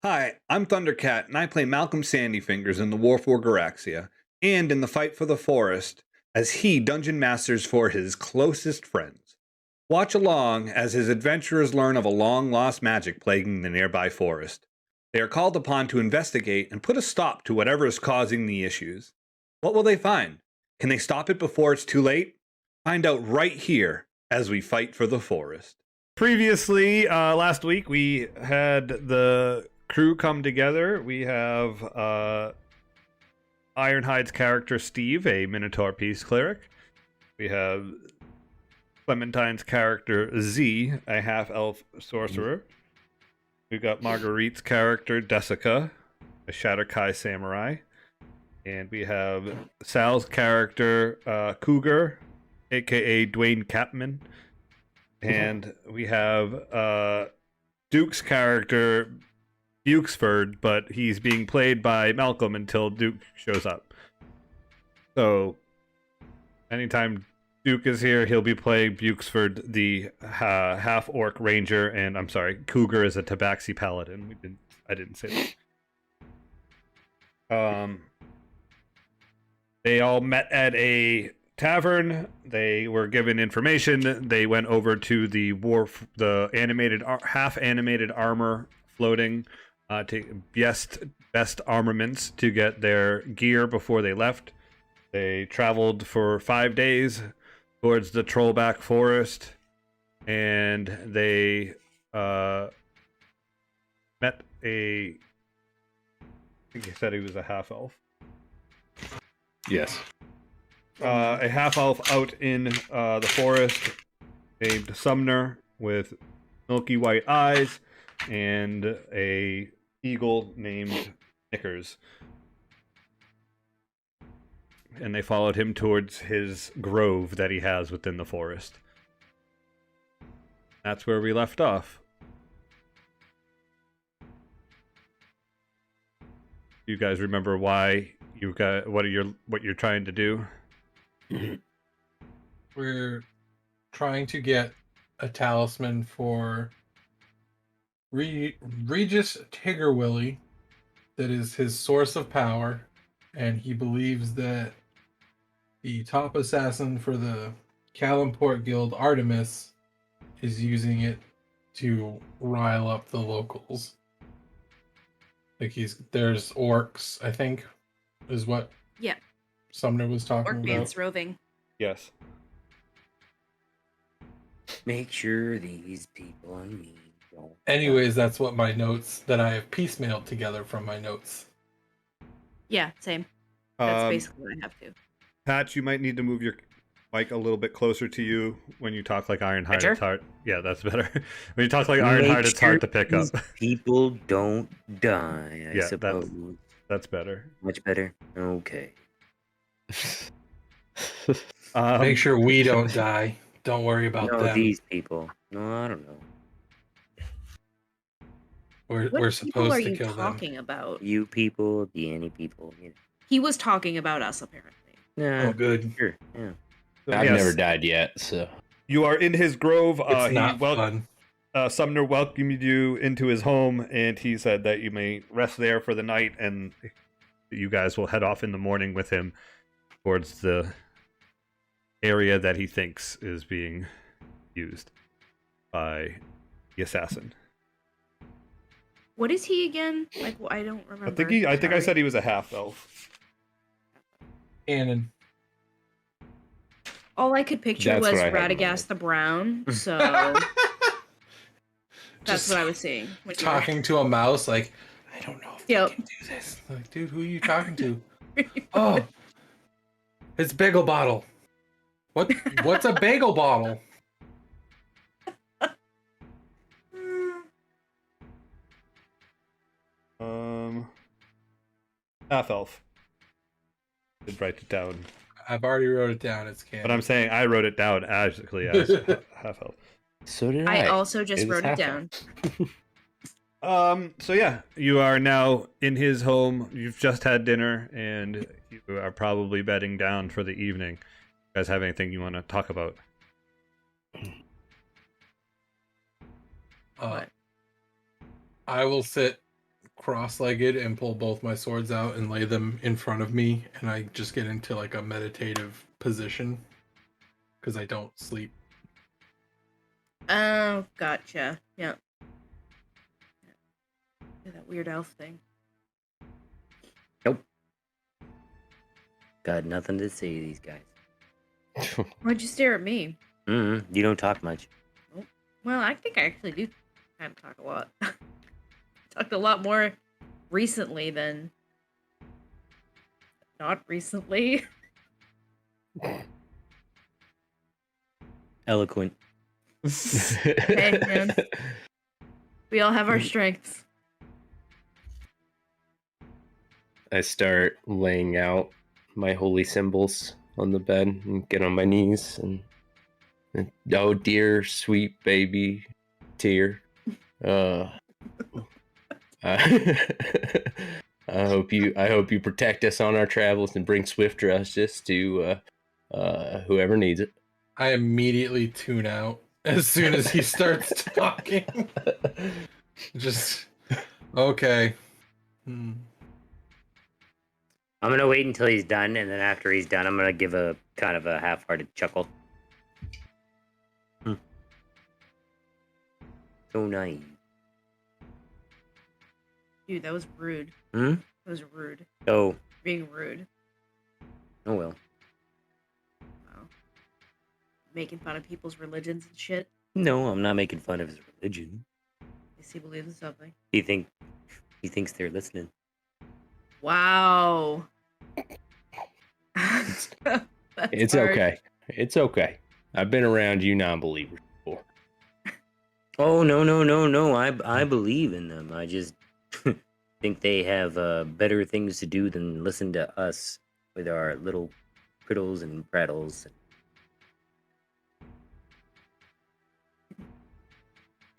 Hi, I'm Thundercat, and I play Malcolm Sandyfingers in the War for Garaxia, and in the Fight for the Forest, as he dungeon masters for his closest friends. Watch along as his adventurers learn of a long-lost magic plaguing the nearby forest. They are called upon to investigate and put a stop to whatever is causing the issues. What will they find? Can they stop it before it's too late? Find out right here as we fight for the forest. Previously, last week, we had the crew come together. We have Ironhide's character Steve, a Minotaur Peace Cleric. We have Clementine's character Z, a half-elf sorcerer. We've got Marguerite's character Desika, a Shatterkai samurai. And we have Sal's character Cougar, aka Dwayne Capman. And we have Duke's character Bukesford, but he's being played by Malcom until Duke shows up. So, anytime Duke is here, he'll be playing Bukesford, the half-orc ranger, and I'm sorry, Cougar is a Tabaxi paladin. I didn't say that. They all met at a tavern. They were given information. They went over to the animated, half-animated armor floating. To best armaments to get their gear before they left. They traveled for 5 days towards the Trollback Forest, and they met I think he said he was a half-elf. Yes. A half-elf out in the forest named Sumner with milky white eyes and a eagle named Knickers. And they followed him towards his grove that he has within the forest. That's where we left off. You guys remember why you got what you're trying to do? We're trying to get a talisman for Regis Tiggerwilly that is his source of power, and he believes that the top assassin for the Calimport Guild, Artemis, is using it to rile up the locals. Like there's orcs, I think, is what Sumner was talking about. Orc roving. Yes. Make sure these people I mean don't. Anyways, that's what my notes that I have piecemealed together from my notes. Yeah, same. That's basically what I have to. Patch, you might need to move your mic a little bit closer to you when you talk like Ironhide. It's hard. Yeah, that's better. When you talk like Ironhide, it's hard to pick up. People don't die, I suppose. That's better. Much better? Okay. Make sure we don't die. Don't worry about them. These people. No, I don't know. We're supposed to kill them. What people are you talking about? You people, the any people. You know. He was talking about us, apparently. Yeah. Oh, good. Sure. Yeah. I've never died yet, so. You are in his grove. It's not fun. Sumner welcomed you into his home, and he said that you may rest there for the night, and you guys will head off in the morning with him towards the area that he thinks is being used by the assassin. What is he again? Like, I don't remember. I think I said he was a half-elf. Cannon. All I could picture was Radagast the Brown, so that's what I was seeing. Talking to a mouse, like, I don't know if I can do this. Like, dude, who are you talking to? Oh, it's Bagel Bottle. What's a bagel bottle? Half-elf. Did write it down. I've already wrote it down. It's canon. But I'm saying I wrote it down as half-elf. So did I. I also just wrote it down. So yeah, you are now in his home. You've just had dinner, and you are probably bedding down for the evening. You guys have anything you want to talk about? I will sit cross-legged and pull both my swords out and lay them in front of me, and I just get into like a meditative position because I don't sleep. Oh, gotcha. Yeah. Yeah, that weird elf thing. Nope. Got nothing to say to these guys. Why'd you stare at me? You don't talk much. Well, I think I actually do kind of talk a lot. Talked a lot more recently than not recently. Eloquent. Hey, man. We all have our strengths. I start laying out my holy symbols on the bed and get on my knees and oh dear sweet baby Tear. I hope you protect us on our travels and bring swift justice to whoever needs it. I immediately tune out as soon as he starts talking. Just okay. I'm gonna wait until he's done, and then after he's done, I'm gonna give a kind of a half-hearted chuckle. So naive. Dude, that was rude. Hmm? That was rude. Oh. Being rude. Oh well. Wow. Making fun of people's religions and shit. No, I'm not making fun of his religion. Guess he believes in something. He thinks they're listening. Wow. It's hard. okay. It's okay. I've been around you non-believers before. Oh no. I believe in them. I just think they have better things to do than listen to us with our little priddles and prattles.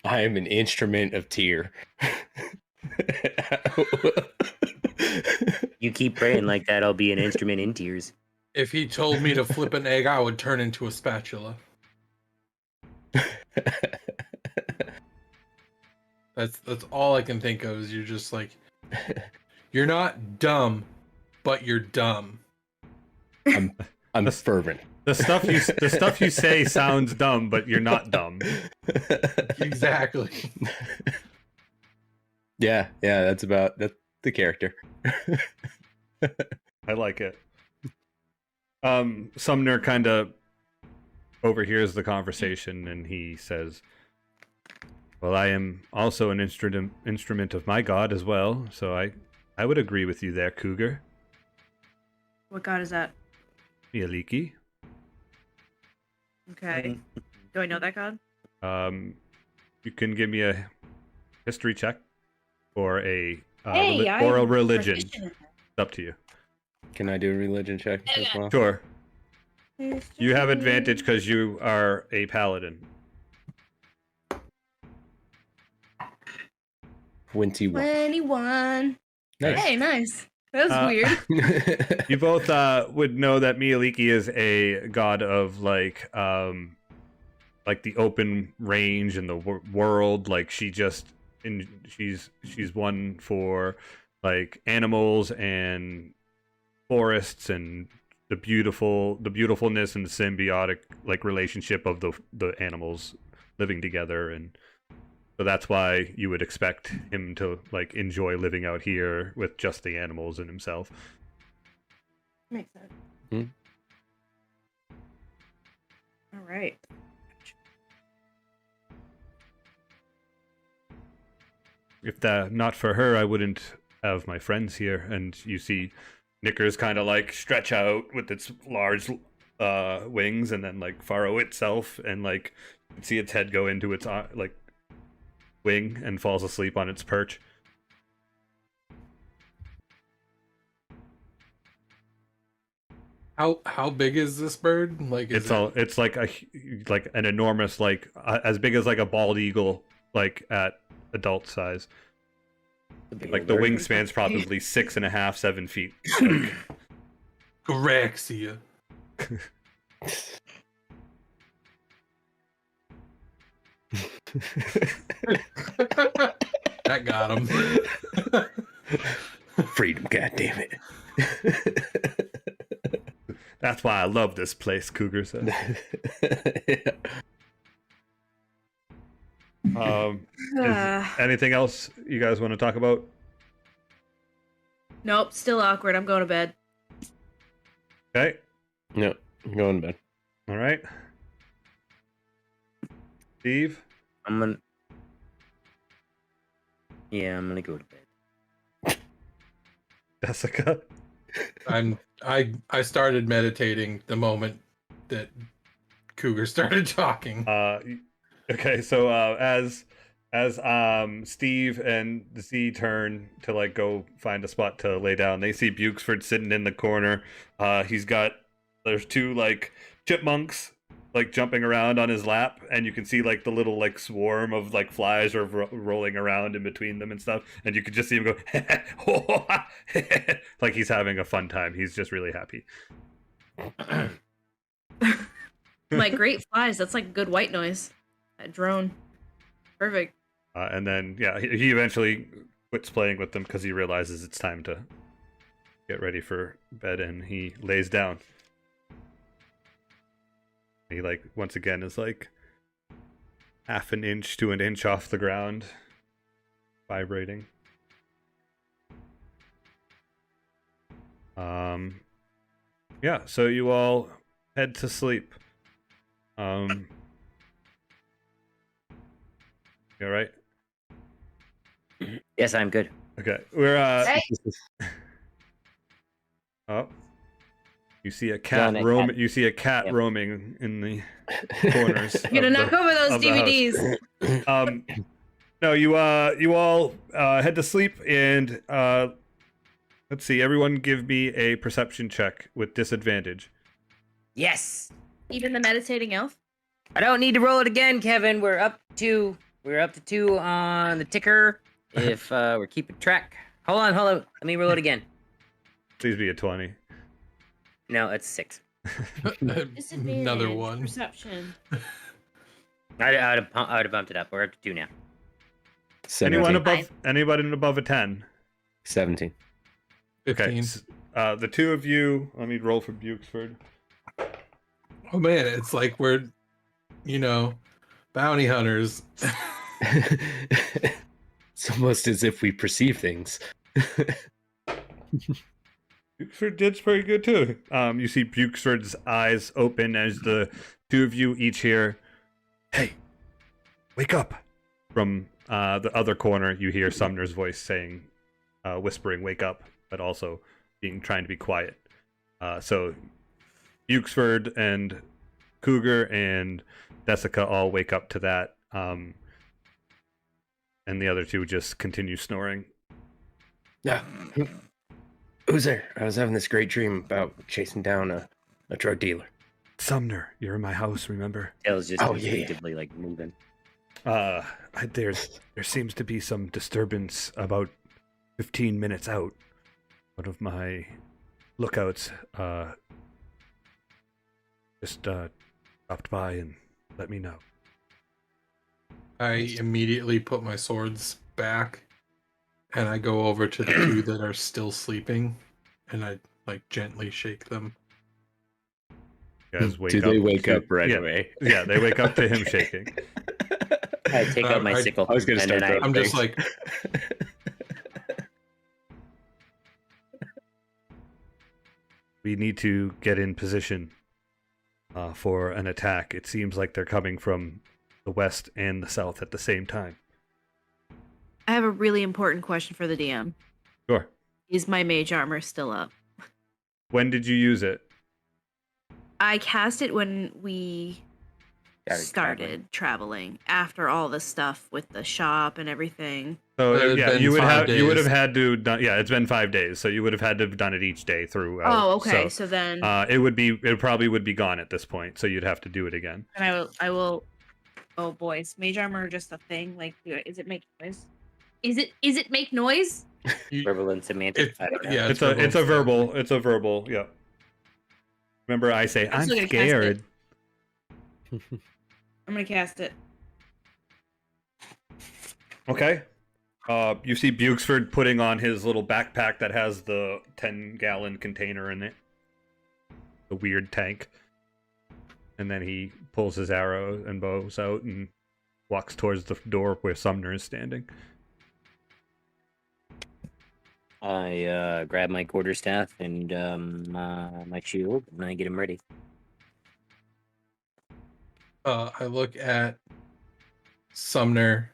I am an instrument of Tear. You keep praying like that, I'll be an instrument in tears. If he told me to flip an egg, I would turn into a spatula. That's all I can think of is you're just like, you're not dumb, but you're dumb. I'm fervent. The stuff you say sounds dumb, but you're not dumb. Exactly. Yeah, that's the character. I like it. Sumner kind of overhears the conversation and he says, well, I am also an instrument of my god as well, so I would agree with you there, Cougar. What god is that? Mialiki. Okay. Do I know that god? You can give me a history check or a Hey, or a I'm religion. proficient in It's up to you. Can I do a religion check as well? Sure. that. You have advantage because you are a paladin. 21. 21. Nice. Hey, nice. That was weird. You both would know that Mialiki is a god of like the open range and the world. Like she's one for like animals and forests and the beautifulness and the symbiotic like relationship of the animals living together, and so that's why you would expect him to like enjoy living out here with just the animals and himself. Makes sense. Hmm. All right. If not for her, I wouldn't have my friends here. And you see Knickers kind of like stretch out with its large wings and then like furrow itself, and like see its head go into its like wing and falls asleep on its perch. How big is this bird? Like It's like an enormous like as big as like a bald eagle, like at adult size. Like the wingspan's probably 6.5, 7 feet. Like. Garaxia. That That got him. Freedom, goddammit. That's why I love this place, Cougar says. Anything else you guys want to talk about? Nope, still awkward. I'm going to bed. Okay. No, I'm going to bed. All right. Steve? I'm gonna go to bed. Desika? I started meditating the moment that Cougar started talking. Okay, so as Steve and the Z turn to like go find a spot to lay down, they see Bukesford sitting in the corner. There's two like chipmunks like jumping around on his lap, and you can see like the little like swarm of like flies are rolling around in between them and stuff, and you could just see him go like he's having a fun time. He's just really happy. My great flies. That's like good white noise. That drone. Perfect. And then he eventually quits playing with them because he realizes it's time to get ready for bed, and he lays down. He like once again is like half an inch to an inch off the ground, vibrating. Yeah, so you all head to sleep. You all right? Yes, I'm good. Okay, we're Hey. Oh, you see a cat John, roam. You see a cat Yep. roaming in the corners. I'm gonna knock over those of the house. DVDs. No, you all head to sleep, and let's see. Everyone, give me a perception check with disadvantage. Yes. Even the meditating elf. I don't need to roll it again, Kevin. We're up to 2 on the ticker. If we're keeping track. Hold on. Let me roll it again. Please be a 20. No, it's 6. Another one. Perception. I'd have bumped it up. We're up to 2 now. 17. Anybody above a 10? 17. 15. Okay. The two of you. Let me roll for Bukesford. Oh man, it's like we're, bounty hunters. It's almost as if we perceive things. Bukesford did pretty good too. You see Bukesford's eyes open as the two of you each hear, "Hey, wake up!" From the other corner. You hear Sumner's voice saying, whispering, "Wake up," but also trying to be quiet. So Bukesford and Cougar and Desika all wake up to that, and the other two just continue snoring. Yeah. Who's there? I was having this great dream about chasing down a drug dealer. Sumner, you're in my house, remember? Tails just Oh, yeah. instinctively like moving. There seems to be some disturbance about 15 minutes out. One of my lookouts just stopped by and let me know. I immediately put my swords back, and I go over to the two that are still sleeping, and I like gently shake them. You guys wake Do up they wake to- up right yeah, away? Yeah, they wake up to him shaking. I take out my I- sickle. I was gonna and start then that. I'm just Thanks. like, We need to get in position for an attack. It seems like they're coming from the west and the south at the same time. I have a really important question for the DM. Sure. Is my mage armor still up? When did you use it? I cast it when we Started traveling after all the stuff with the shop and everything. So It had yeah, been you would 5 have days. had to done. Yeah, it's been 5 days, so you would have had to have done it each day throughout. Oh, okay. So, So then it probably would be gone at this point, so you'd have to do it again. and I will. Oh boys, mage armor just a thing? Like, is it make noise? Is it make noise? verbal and semantic. I don't know. yeah, It's a verbal. It's a verbal. Yeah. Remember, I say I'm still gonna cast scared. I'm gonna cast it. Okay. You see Bukesford putting on his little backpack that has the 10-gallon container in it. The weird tank. And then he pulls his arrow and bows out and walks towards the door where Sumner is standing. I grab my quarterstaff and my shield, and I get him ready. I look at Sumner.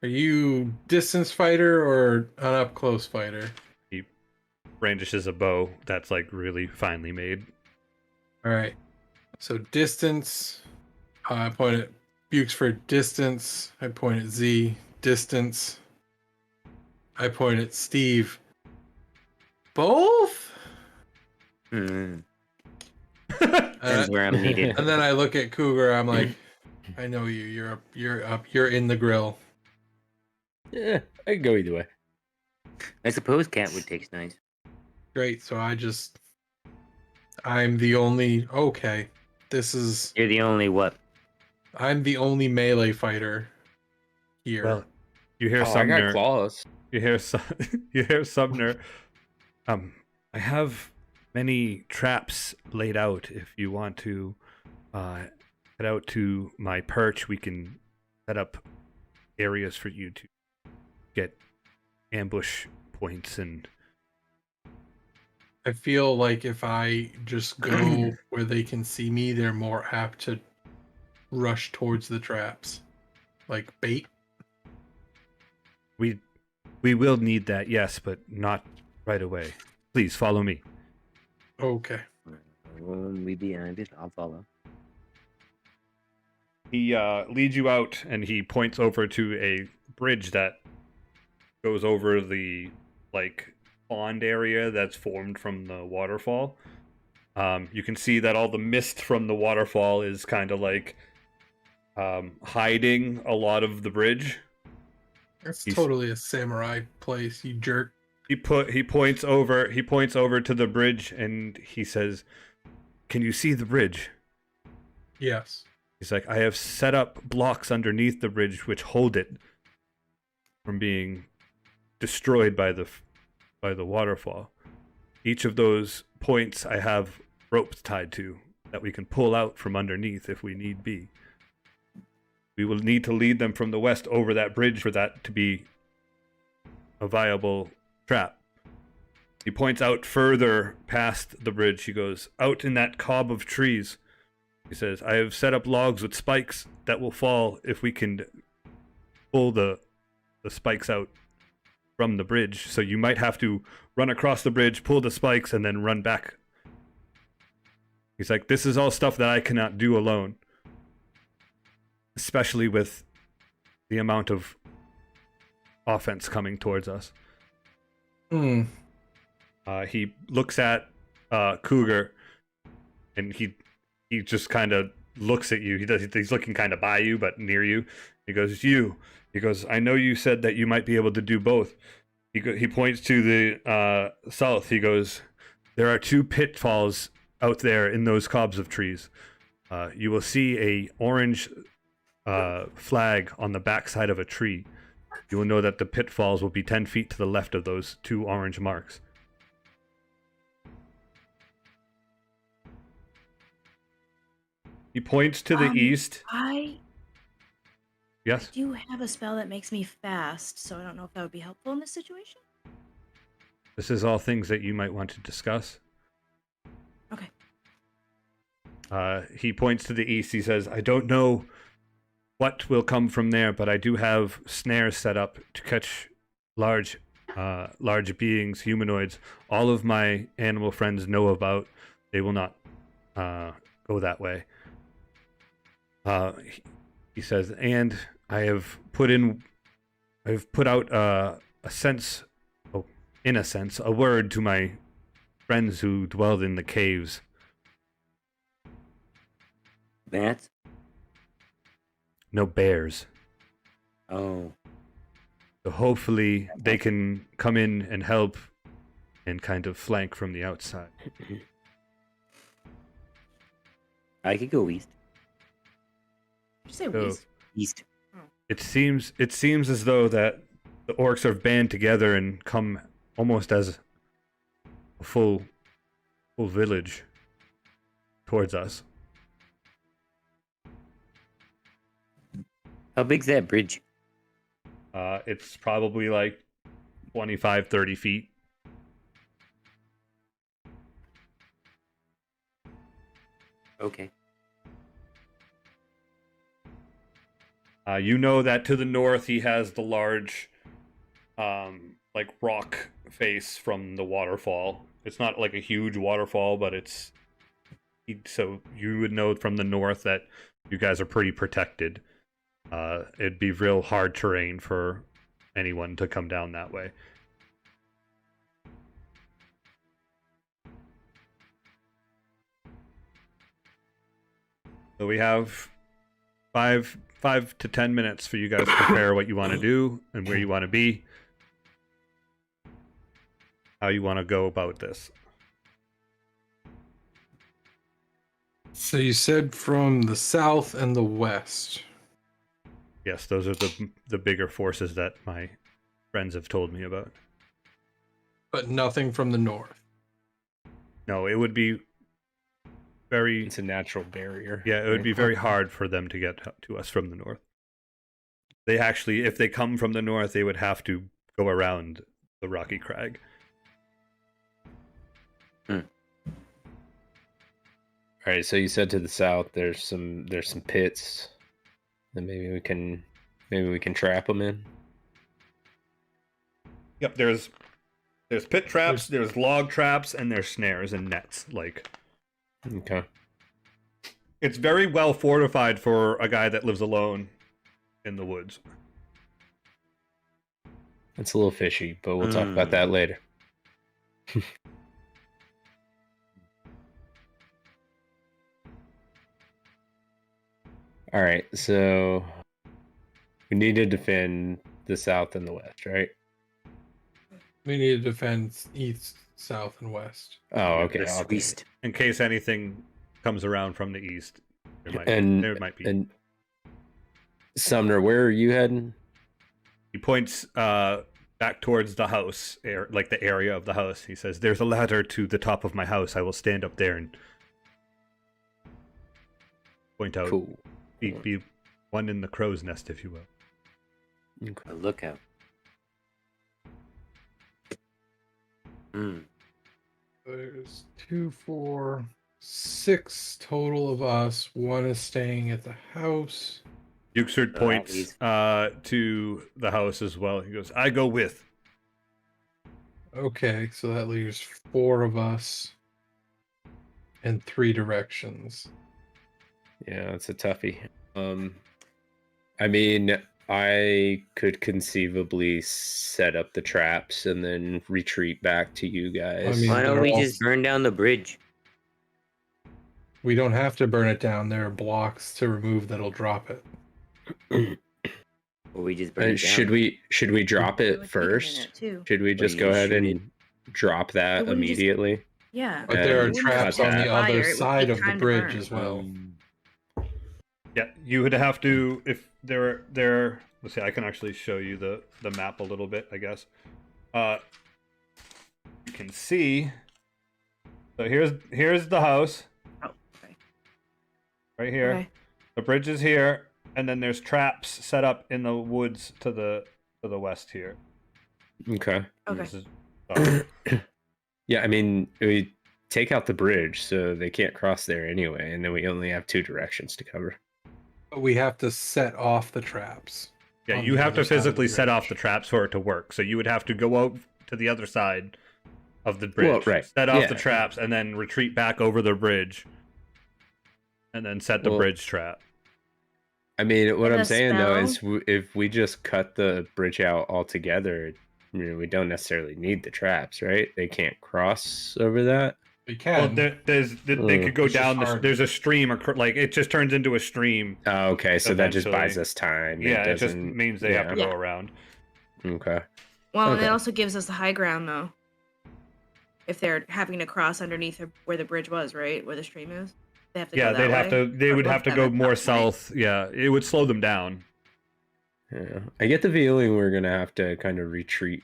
Are you distance fighter or an up close fighter? He brandishes a bow that's like really finely made. All right. So distance. I point at Bukes for distance. I point at Z. Distance. I point at Steve. Both? Depends Uh, where I'm needed. and then I look at Cougar. I'm like, I know you. You're up. You're up. You're in the grill. Yeah, I can go either way. I suppose Catwood takes nice. Great. So I'm the only. Okay. This is. You're the only what? I'm the only melee fighter here. Well, you hear Oh, I got Sumner. claws. You hear you hear Sumner. I have many traps laid out. If you want to head out to my perch, we can set up areas for you to get ambush points and. I feel like if I just go where they can see me, they're more apt to rush towards the traps. Like bait. We will need that, yes, but not right away. Please follow me. Okay. We behind it. I'll follow. He leads you out, and he points over to a bridge that goes over the pond area that's formed from the waterfall. You can see that all the mist from the waterfall is kind of hiding a lot of the bridge. That's totally a samurai place, you jerk. He points over to the bridge and he says, "Can you see the bridge?" Yes. He's like, "I have set up blocks underneath the bridge which hold it from being destroyed by the waterfall. Each of those points I have ropes tied to that we can pull out from underneath if we need be. We will need to lead them from the west over that bridge for that to be a viable trap." He points out further past the bridge. He goes, "Out in that cob of trees," he says, "I have set up logs with spikes that will fall if we can pull the spikes out from the bridge. So you might have to run across the bridge, pull the spikes, and then run back." He's like, "This is all stuff that I cannot do alone, especially with the amount of offense coming towards us." He looks at Cougar, and he just kind of looks at you. He's looking kind of by you, but near you. He goes, "I know you said that you might be able to do both." He points to the south. He goes, "There are two pitfalls out there in those cobs of trees. You will see a orange flag on the backside of a tree. You will know that the pitfalls will be 10 feet to the left of those two orange marks." He points to the east. I Yes? do have a spell that makes me fast, so I don't know if that would be helpful in this situation. This is all things that you might want to discuss. Okay. He points to the east. He says, "I don't know what will come from there, but I do have snares set up to catch large beings, humanoids. All of my animal friends know about. They will not go that way." He says, "And I have put out a word to my friends who dwell in the caves." Bats? No, bears. Oh. So hopefully they can come in and help and kind of flank from the outside. I could go east. Did you say So- Weez? East. It seems as though that the orcs have band together and come almost as a full village towards us. How big's that bridge? It's probably like 25, 30 feet. Okay. You know that to the north he has the large, like rock face from the waterfall. It's not like a huge waterfall, but so you would know from the north that you guys are pretty protected. It'd be real hard terrain for anyone to come down that way. So we have 5 to 10 minutes for you guys to prepare what you want to do and where you want to be. How you want to go about this. So you said from the south and the west. Yes, those are the bigger forces that my friends have told me about. But nothing from the north. No, it would be very... It's a natural barrier. Yeah, it would be very hard for them to get to us from the north. They actually, if they come from the north, they would have to go around the rocky crag. All right, so you said to the south there's some pits that maybe we can trap them in. Yep, there's pit traps, there's log traps, and there's snares and nets. Like, Okay. it's very well fortified for a guy that lives alone in the woods. It's a little fishy, but we'll talk about that later. All right, so we need to defend the south and the west, right? We need to defend east, south, and west. Oh, okay. The okay. east. In case anything comes around from the east, there might be. And Sumner, where are you heading? He points back towards the house, like the area of the house. He says, "There's a ladder to the top of my house. I will stand up there and point out. Cool. Be one in the crow's nest, if you will." Okay. A lookout. There's 2, 4, 6 total of us. One is staying at the house. Yuxard that points leaves- to the house as well. He goes, "I go with." Okay, so that leaves 4 of us in 3 directions. Yeah, it's a toughie. I mean, I could conceivably set up the traps and then retreat back to you guys. I mean, Why don't they're we all- just burn down the bridge? We don't have to burn it down. There are blocks to remove that'll drop it. Or we just burn it down? Should we drop It it would take a first? minute, too. Should we just go you ahead shoot and drop that It wouldn't just- immediately? Yeah. But there are And traps cut on the that. other Fire, it would side take of the time to bridge burn. as well. Yeah, you would have to, if there. Let's see, I can actually show you the map a little bit, I guess. You can see. So here's the house Oh, okay. right here. Okay. The bridge is here, and then there's traps set up in the woods to the west here. Okay. Okay. This is- Yeah, I mean, we take out the bridge so they can't cross there anyway, and then we only have 2 directions to cover. But we have to set off the traps. yeah, on you the have other to side of the physically set off the bridge. traps for it to work. So you would have to go out to the other side of the bridge, Well, right, set off yeah. the traps, and then retreat back over the bridge, and then set the Well, bridge trap. I mean, what And I'm a saying though is spell? if we just cut the bridge out altogether, we don't necessarily need the traps, right? They can't cross over that. We Well, can. they could go It's just down. hard. There's a stream, like it just turns into a stream. Oh, okay, so that just buys Eventually. us time. Yeah, it just doesn't- means they have to Yeah. go around. Okay. Well, and Okay. it also gives us the high ground, though. If they're having to cross underneath where the bridge was, right? Where the stream is? They have to Yeah, go that they'd have way? to. They Or would both have to that go way? more Right. south. Yeah, it would slow them down. Yeah, I get the feeling we're gonna have to kind of retreat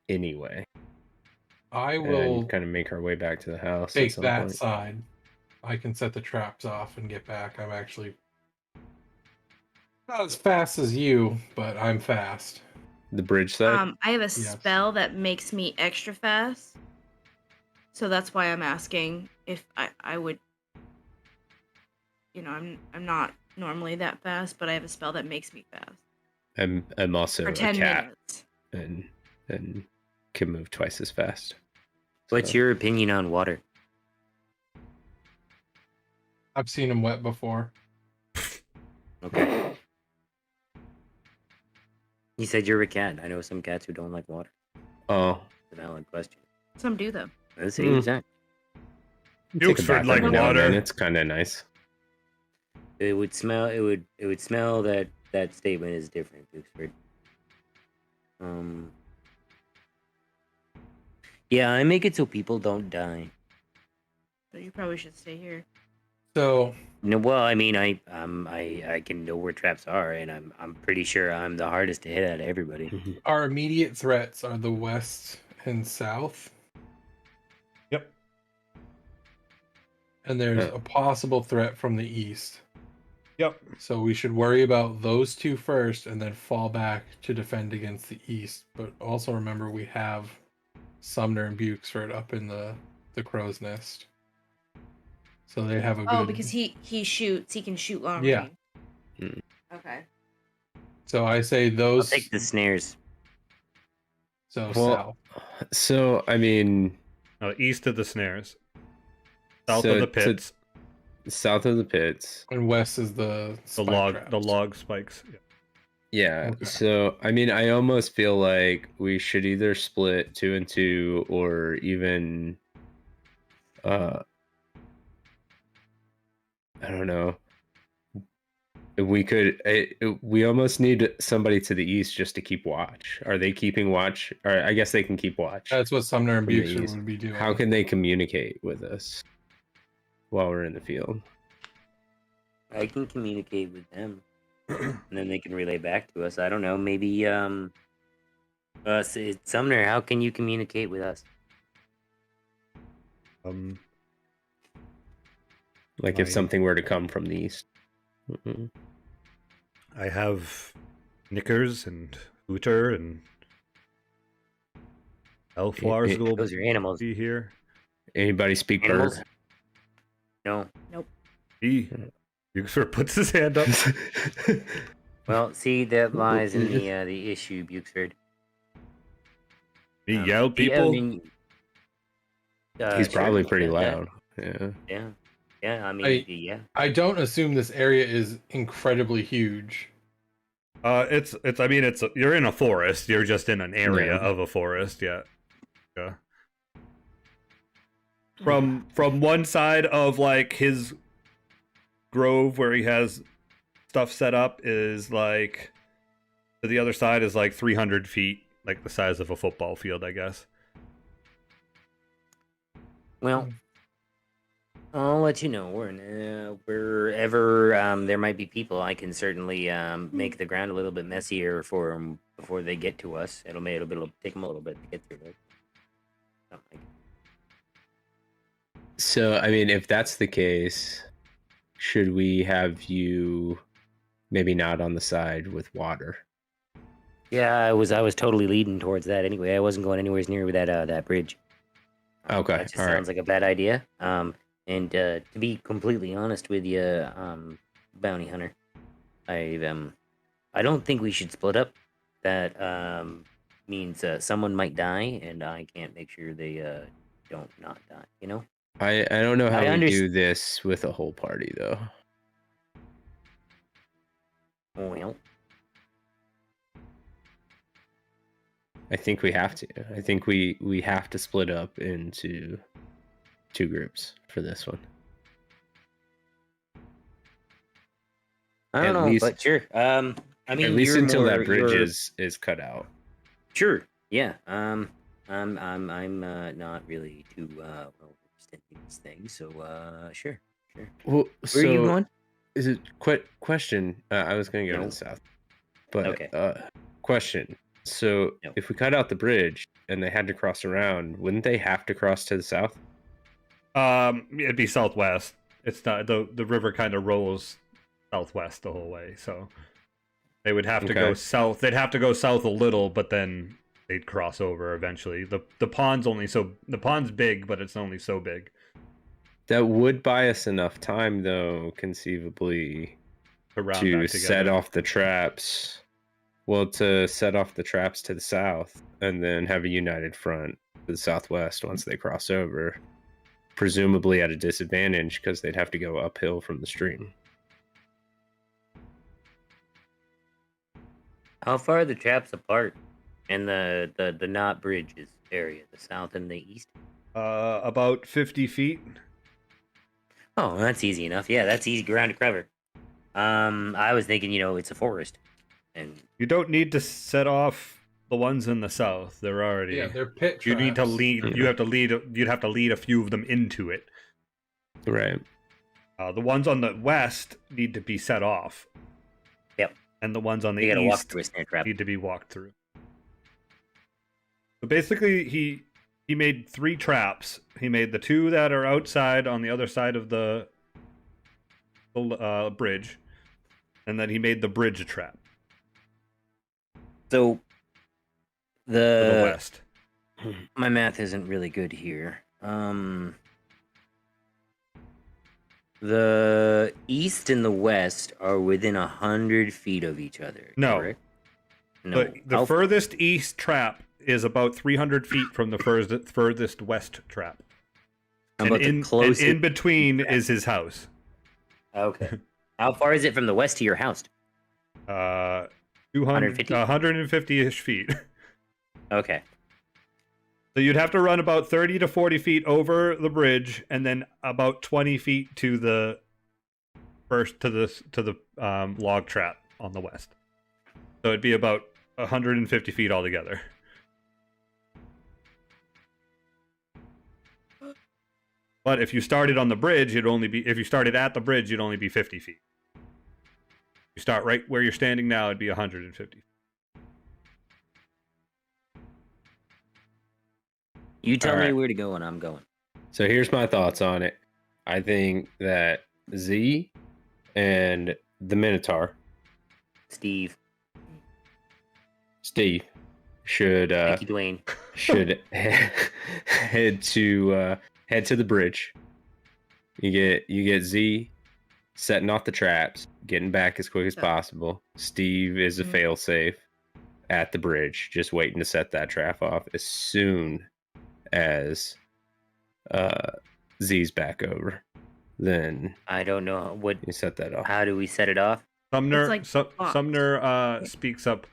anyway, I will and kind of make our way back to the house at take some that point. side. I can set the traps off and get back. I'm actually not as fast as you, but I'm fast. The bridge side. I have a Yes. spell that makes me extra fast, so that's why I'm asking if I would. You know, I'm not normally that fast, but I have a spell that makes me fast I'm also for a 10 cat minutes. and can move twice as fast. What's So- your opinion on water? I've seen him wet before. Okay. You said you're a cat. I know some cats who don't like water. Oh, It's a valid question. Some do though. Let's see. Exactly. take a Yukesford bath like every now and then. water. It's kind of nice. It would smell. It would smell that statement is different, Duxford. Yeah, I make it so people don't die. So you probably should stay here. So No, well, I mean, I can know where traps are, and I'm pretty sure I'm the hardest to hit out of everybody. our immediate threats are the west and south, Yep. and there's a possible threat from the east. Yep. So we should worry about those two first and then fall back to defend against the east. But also remember we have Sumner and Bukesford up in the crow's nest. So they have a good... Oh, because he shoots. He can shoot long Yeah. range. Okay. So I say I'll those... take the snares. So Well, south. so I mean, East of the snares. South so of the to- pits. south of the pits. And west is the The spike log traps. the log spikes. Yeah. Yeah. Okay. So I mean, I almost feel like we should either split 2 and 2, or even, I don't know. We could. We almost need somebody to the east just to keep watch. Are they keeping watch? Or I guess they can keep watch. That's what Sumner and From the Bukesford east. would be doing. How can they communicate with us while we're in the field? I can communicate with them, and then they can relay back to us. I don't know. Maybe Sumner, how can you communicate with us? Like My- if something were to come from the east. Mm-mm. I have Knickers and Hooter and Elfwars will Those are animals. be here. Anybody speak Animals? bird? No. He Yukesford puts his hand up. Well, see, that lies in the issue, Bukesford. He yelled Yeah, I people. mean, He's sure, probably pretty yeah, loud. Yeah. Yeah. Yeah, I mean, yeah. I don't assume this area is incredibly huge. It's I mean it's you're in a forest. You're just in an area Yeah. of a forest. Yeah. Yeah. From one side of like his grove where he has stuff set up is like to the other side is like 300 feet, like the size of a football field, I guess. Well, I'll let you know. Wherever there might be people, I can certainly make the ground a little bit messier for them before they get to us. It'll take them a little bit to get through it. Something like So, I mean, if that's the case, should we have you maybe not on the side with water? Yeah, I was totally leading towards that anyway. I wasn't going anywhere near that bridge. Okay, That just all sounds right. like a bad idea. And to be completely honest with you, bounty hunter, I don't think we should split up. That means someone might die, and I can't make sure they don't not die. You know. I don't know how I we do this with a whole party, though. Well, I think we have to. I think we have to split up into 2 groups for this one. I don't At know, least- but sure. I mean, At least you're until that more- bridge you're- is cut out. Sure. Yeah. I'm not really too well versed in these things, so sure. Well, Where are you going? is it question? I was gonna go to No. the south, but Okay. question. So No. if we cut out the bridge and they had to cross around, wouldn't they have to cross to the south? It'd be southwest. It's not the river kind of rolls southwest the whole way, so they would have to go Okay. south. They'd have to go south a little, but then they'd cross over eventually. The pond's big, but it's only so big. That would buy us enough time, though, conceivably, To round to back set together. off the traps. Well, to set off the traps to the south and then have a united front to the southwest once they cross over. Presumably at a disadvantage because they'd have to go uphill from the stream. How far are the traps apart in the knot bridges area, the south and the east? About 50 feet. Oh, that's easy enough. Yeah, that's easy ground to cover. I was thinking, it's a forest, and You don't need to set off the ones in the south. They're already. Yeah, they're pit traps. You need to lead. Yeah. You have to lead. You'd have to lead a few of them into it. Right. The ones on the west need to be set off. Yep. And the ones on the you gotta walk east through a snare trap. need to be walked through. So basically, he made 3 traps. He made the 2 that are outside on the other side of the bridge, and then he made the bridge a trap So to the west. my math isn't really good here. The east and the west are within 100 feet of each other. No. Correct? No. The How- furthest east trap is about 300 feet from the furthest west trap. how about the And closest? in between is his house. Okay. How far is it from the west to your house? 250, 150-ish feet. Okay. So you'd have to run about 30 to 40 feet over the bridge, and then about 20 feet to the log trap on the west. So it'd be about 150 feet altogether. But if you started on the bridge, if you started at the bridge, you'd only be 50 feet. You start right where you're standing now, it'd be 150. You tell me Alright. where to go and I'm going. So here's my thoughts on it. I think that Z and the Minotaur, Steve. Steve, should Thank you, Dwayne. should head to the bridge. You get Z setting off the traps, getting back as quick as Yeah. possible. Steve is a Mhm. failsafe at the bridge, just waiting to set that trap off as soon as Z's back over. Then I don't know what. you set that off. How do we set it off? Sumner, like box. Sumner speaks up.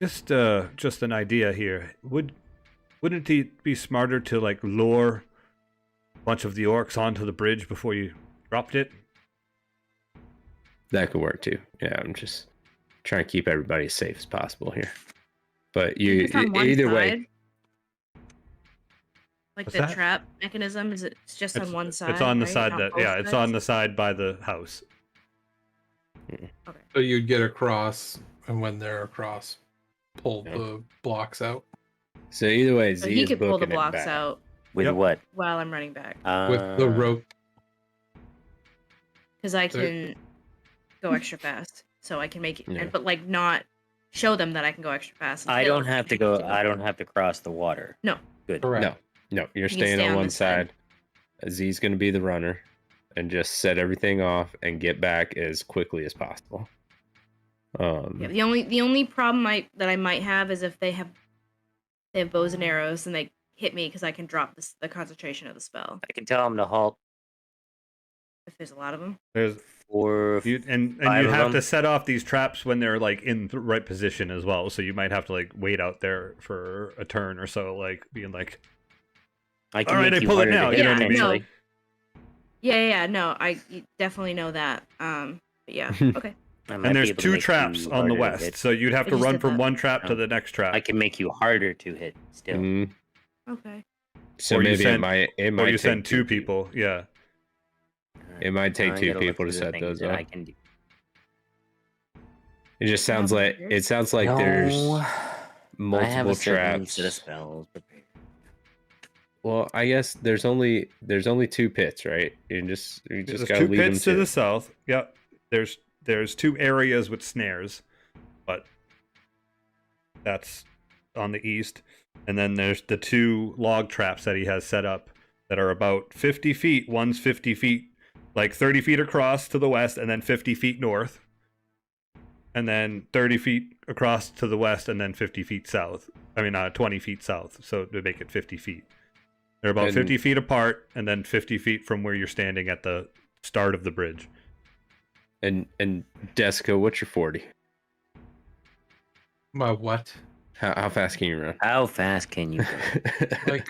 Just an idea here. Wouldn't it be smarter to like lure a bunch of the orcs onto the bridge before you dropped it? That could work too. Yeah, I'm just trying to keep everybody as safe as possible here. But If you it's on one either way, side, like What's the that? trap mechanism, it's just on one side. It's on the right? side Not that both it's on sides? the side by the house. So you'd get across, and when they're across, pull Yeah. the blocks out. so either way, So Z he is could pull the booking it blocks back. out With Yep. what? while I'm running back, With the rope. because I So- can go extra fast, so I can make it, Yeah. but like not show them that I can go extra fast. I until don't have to they go. need I don't have to cross the water. No. Good. Correct. No, you're You can staying stay on on one this side. side. Z's going to be the runner, and just set everything off and get back as quickly as possible. Yeah, the only problem that I might have is if they have bows and arrows and they hit me because I can drop the concentration of the spell I can tell them to halt if there's a lot of them. There's for. and Five you of have them? to set off these traps when they're like in the right position as well. So you might have to like wait out there for a turn or so, like being like, I can all right, make I you pull it harder to now, hit you know what I mean? eventually. Yeah, no, you definitely know that. But yeah, okay. I might and be there's able to 2 make traps you on the harder to west, hit. so you'd have I to just run did from that. one trap to Oh. the next trap. I can make you harder to hit still. Mhm. Okay. So Or you maybe send- it or might you take send 2 people. Yeah. It might take I two gotta look people to through the set things those that up. I can do. It just sounds No, like there's- there's No, I have multiple a certain set of traps. spells prepared. Well, I guess there's only two pits, right? You just There's gotta two lead them pits to to. the south. Yep. There's two areas with snares, but that's on the east. And then there's the two log traps that he has set up that are about 50 feet. One's 50 feet, like 30 feet across to the west, and then 50 feet north. And then 30 feet across to the west, and then 50 feet south. 20 feet south. So to make it 50 feet. They're about And- 50 feet apart, and then 50 feet from where you're standing at the start of the bridge. And Desika, what's your 40? My what? How fast can you run? How fast can you go? Like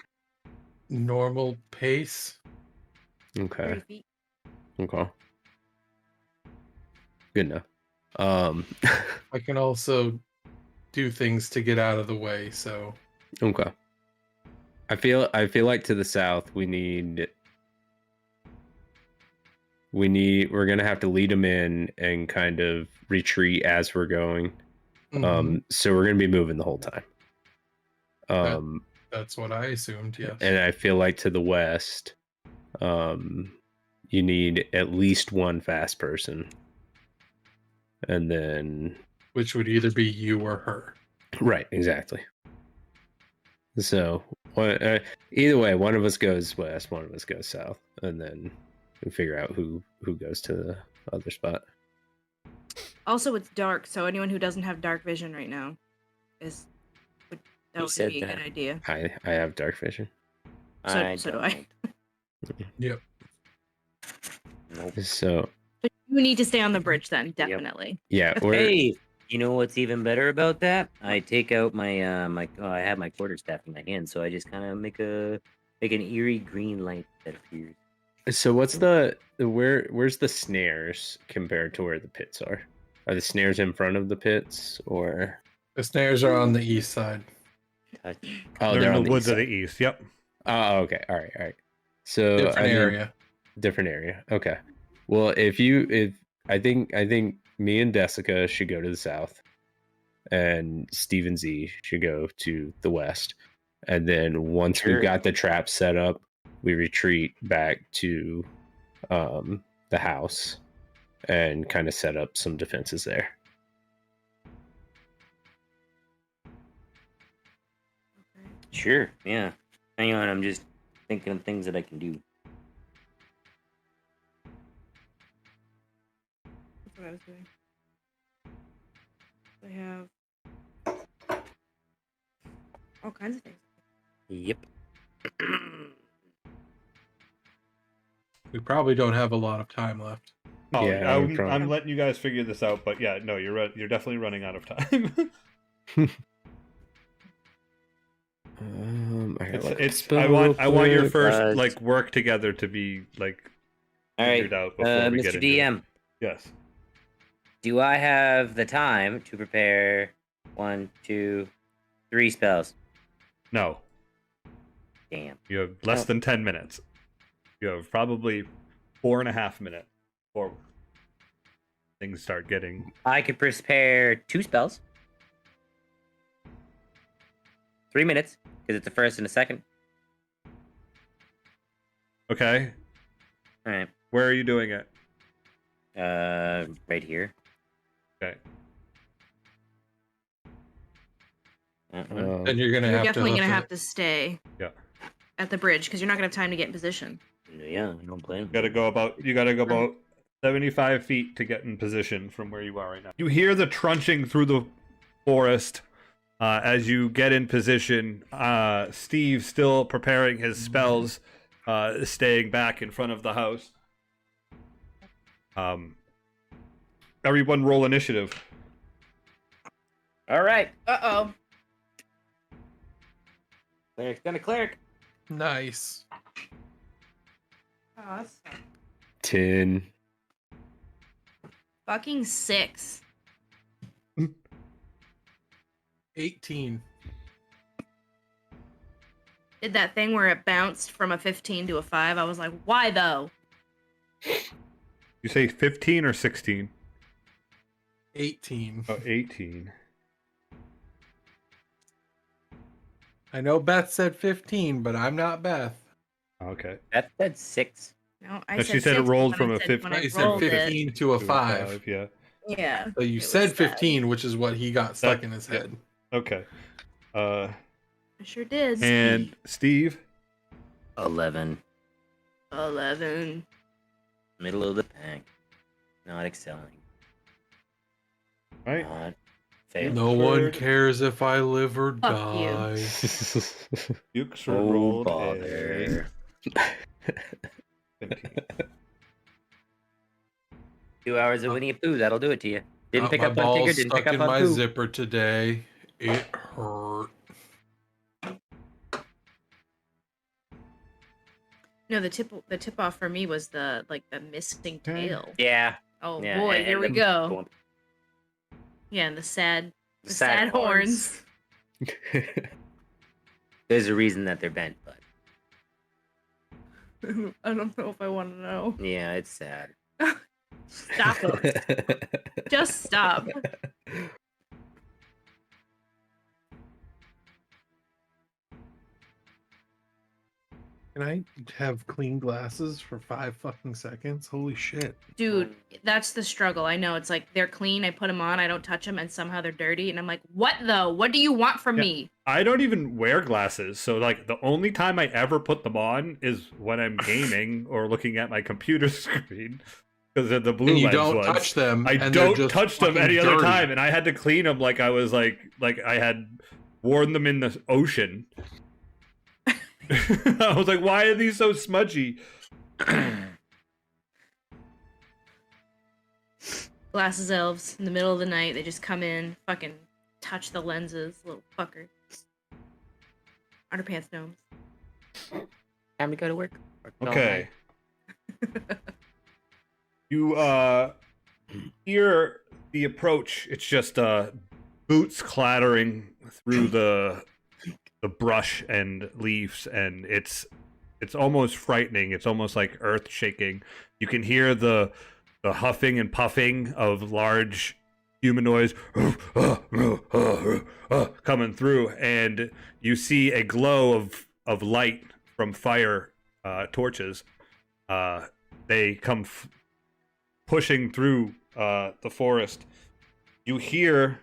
normal pace? Okay. 30 feet. Okay. Good enough. I can also do things to get out of the way, so Okay. I feel like to the south we're gonna have to lead them in and kind of retreat as we're going. So we're gonna be moving the whole time. That's what I assumed, yes. And I feel like to the west, you need at least one fast person. And then Which would either be you or her. right, exactly. So either way, one of us goes west, one of us goes south, and then we figure out who goes to the other spot. Also, it's dark, so anyone who doesn't have dark vision right now Who would said be a that? good idea. I have dark vision. So do I. Yep. Nope. So But you need to stay on the bridge then, definitely. yeah, we're Hey, you know what's even better about that? I take out my I have my quarterstaff in my hand, so I just kind of make an eerie green light that appears. so what's where's the snares compared to where the pits are? Are the snares in front of the pits or The snares are on the east side. Touch. oh They're in on the woods east of the side. east. Yep. Oh, okay. All right. So Different area. Different area. Okay. Well, if I think me and Desika should go to the south, and Steve and Z should go to the west, and then once Sure. we've got the trap set up, we retreat back to the house and kind of set up some defenses there. Sure. Yeah. Hang on, I'm just thinking of things that I can do. That's what I was doing. I have all kinds of things. Yep. We probably don't have a lot of time left. Oh, Yeah, we probably- I'm letting you guys figure this out, but yeah, no, you're definitely running out of time. I want your first like work together to be like All right, figured out before we get Mr. into it. DM. Yes. Do I have the time to prepare 1, 2, 3 spells? No. Damn. You have less than 10 minutes. You have probably 4.5 minutes before things start getting. I could prepare 2 spells. 3 minutes, because it's a first and a second. Okay. All right. Where are you doing it? Right here. Okay. Then you're gonna You're have definitely to gonna hoof have it. to stay Yeah. at the bridge because you're not gonna have time to get in position. Yeah, I don't blame. You gotta go about 75 feet to get in position from where you are right now. You hear the trunching through the forest as you get in position. Steve still preparing his spells, staying back in front of the house. Everyone roll initiative. All right. Uh-oh. Cleric's gonna cleric. Nice. Oh, that's 10. fucking 6. 18. Did that thing where it bounced from a 15 to a 5. I was like, why though? You say 15 or 16? 18. Oh, 18. I know Beth said 15, but I'm not Beth. Okay. That said 6. No, I No, said she said it 6 rolled when from I a said 50 when No, I you said rolled it. 15 to a 5. Yeah. Yeah. So you it said was that. 15, which is what he got stuck in his yeah. head. Okay. I sure did. And Steve? 11. 11. Middle of the pack. Not excelling. Right. Not failing. No one Third. cares if I live or Fuck you. die. Ukes Oh, rolled bother. a 15. 2 hours of Winnie Pooh, that'll do it to you. Didn't Got pick my up on balls Tigger, didn't stuck pick up in on my Pooh. zipper today. It hurt. No, the tip off for me was the missing Okay. tail. Yeah. Oh Yeah, boy, and here we the- go. Yeah, and the sad Sad horns. There's a reason that they're bent, but I don't know if I want to know. yeah, it's sad. Stop it. Just stop. Can I have clean glasses for 5 fucking seconds? Holy shit. Dude, that's the struggle. I know. It's like they're clean, I put them on, I don't touch them, and somehow they're dirty. And I'm like, what though? What do you want from Yeah. me? I don't even wear glasses, so like the only time I ever put them on is when I'm gaming or looking at my computer screen because of the blue And you lens don't ones. touch them. I and they're don't just touch them fucking any other dirty. time, and I had to clean them like I was like I had worn them in the ocean. I was like, why are these so smudgy? Glasses elves in the middle of the night, they just come in, fucking touch the lenses, little fucker. Underpants gnomes. Time to go to work. Or go Okay. You hear the approach. It's just boots clattering through the brush and leaves, and it's almost frightening. It's almost like earth shaking. You can hear the huffing and puffing of large humanoids coming through, and you see a glow of light from fire torches. They come pushing through the forest. You hear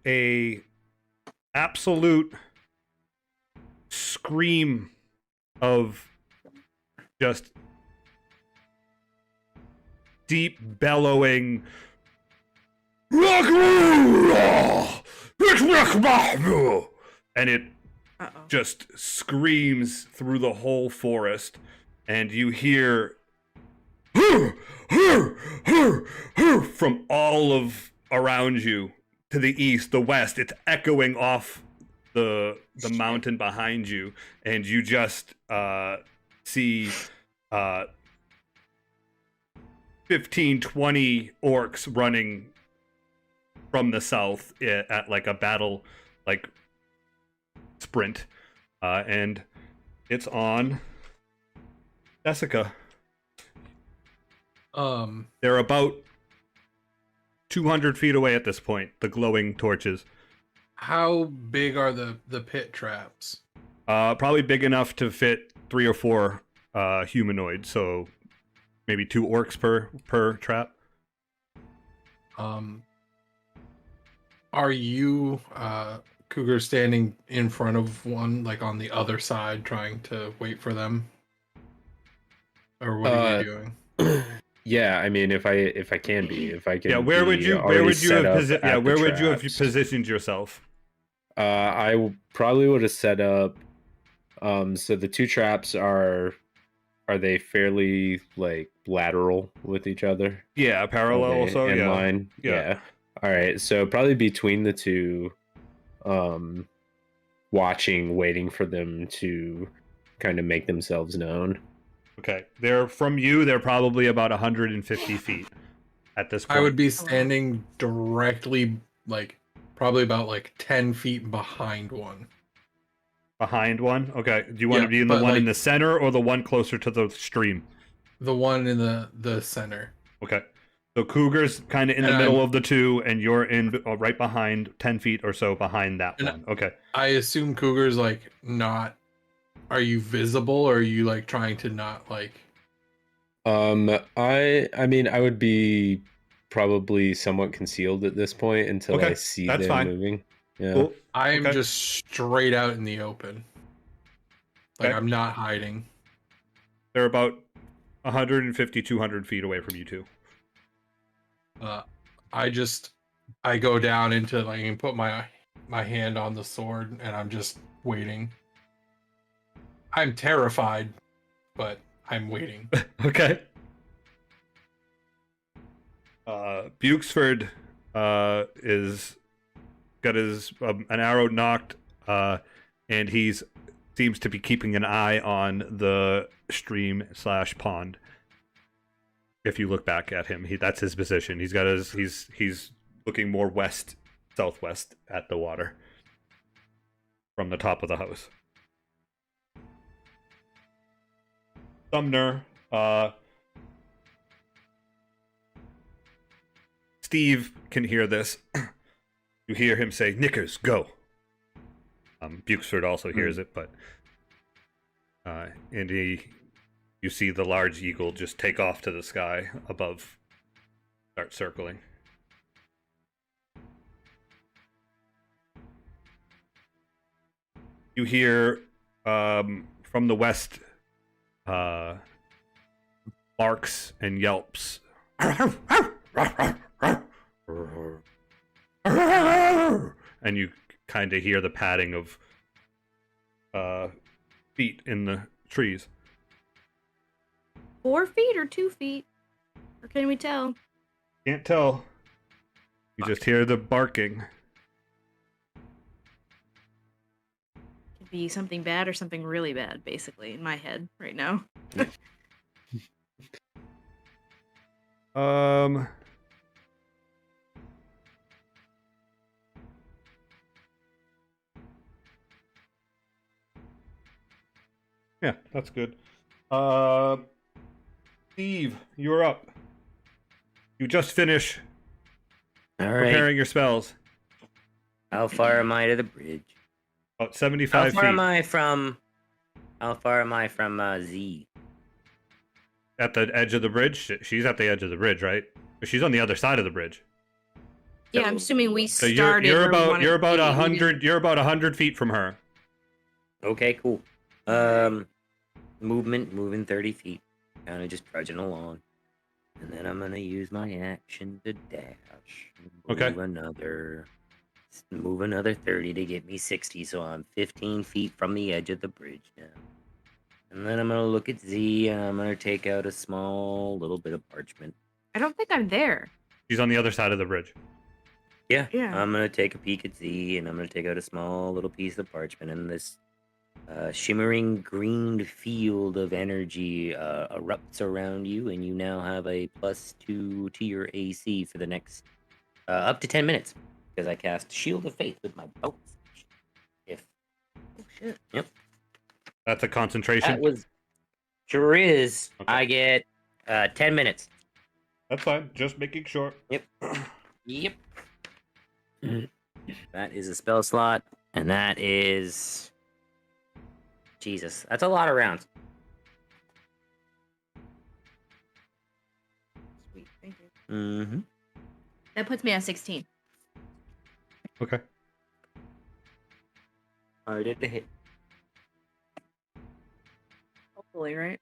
a absolute scream of just deep bellowing, and it Uh-oh. just screams through the whole forest, and you hear from all of around you, to the east, the west. It's echoing off the mountain behind you, and you just see 15, 20 orcs running from the south at like a battle like sprint, and it's on Desika. They're about 200 feet away at this point, the glowing torches. How big are the pit traps? Probably big enough to fit 3 or 4 humanoids, so maybe 2 orcs per trap. Are you Cougar standing in front of one, like on the other side, trying to wait for them? Or what are you doing? Yeah, I mean, if I can be, if I can. Yeah, where would you have positioned yourself? I probably would have set up. So the 2 traps are they fairly like lateral with each other? Yeah, parallel. Okay, Also, in yeah. line. Yeah. Yeah. All right. So probably between the 2, watching, waiting for them to kind of make themselves known. Okay, they're from you. They're probably about 150 feet at this point. I would be standing directly, like, probably about like 10 feet behind one. Behind one? Okay. Do you want to Yeah, be in the but, one in like- the center or the one closer to the stream? The one in the center. Okay. So Cougar's kind of in the And middle I'm- of the two, and you're in right behind, 10 feet or so behind that And one. Okay. I assume Cougar's like not. Are you visible, or are you like trying to not like? I mean, I would be probably somewhat concealed at this point until Okay, I see that's them fine. moving. Yeah. Cool. I'm Okay. just straight out in the open. Like Okay. I'm not hiding. They're about 150, 200 feet away from you two. I go down into like and put my hand on the sword, and I'm just waiting. I'm terrified, but I'm waiting. Okay. Bukesford is got his an arrow knocked, and he's seems to be keeping an eye on the stream/pond. If you look back at him, that's his position. He's got his he's looking more west southwest at the water from the top of the house. Sumner, Steve can hear this. You hear him say, "Knickers, go." Bukesford also hears it, but and you see the large eagle just take off to the sky above, start circling. You hear from the west barks and yelps. And you kind of hear the padding of feet in the trees. 4 feet or 2 feet? Or can we tell? Can't tell. You just hear the barking. Could be something bad or something really bad, basically, in my head right now. Yeah, that's good. Steve, you're up. You just finished All right. preparing your spells. How far am I to the bridge? About How 75 far feet. am I from? How far am I from Z? At the edge of the bridge? She's at the edge of the bridge, right? She's on the other side of the bridge. Yeah, I'm assuming we So started. you're where we about wanted you're to about be. We 100 didn't- you're about 100 feet from her. Okay, cool. Moving 30 feet. Kind of just trudging along. And then I'm gonna use my action to dash. Okay. Move another 30 to get me 60, so I'm 15 feet from the edge of the bridge now. And then I'm gonna look at Z, and I'm gonna take out a small little bit of parchment. I don't think I'm there. She's on the other side of the bridge. Yeah, Yeah. I'm gonna take a peek at Z, and I'm gonna take out a small little piece of parchment, and this shimmering green field of energy erupts around you, and you now have a +2 to your AC for the next up to 10 minutes, because I cast Shield of Faith with my bow. If Oh shit. That's a concentration. that was sure is, Okay. I get 10 minutes. That's fine. Just making sure. Yep. That is a spell slot, and that is Jesus. That's a lot of rounds. Sweet. Thank you. Mm-hmm. That puts me at 16. Okay. I did the hit. Hopefully, right?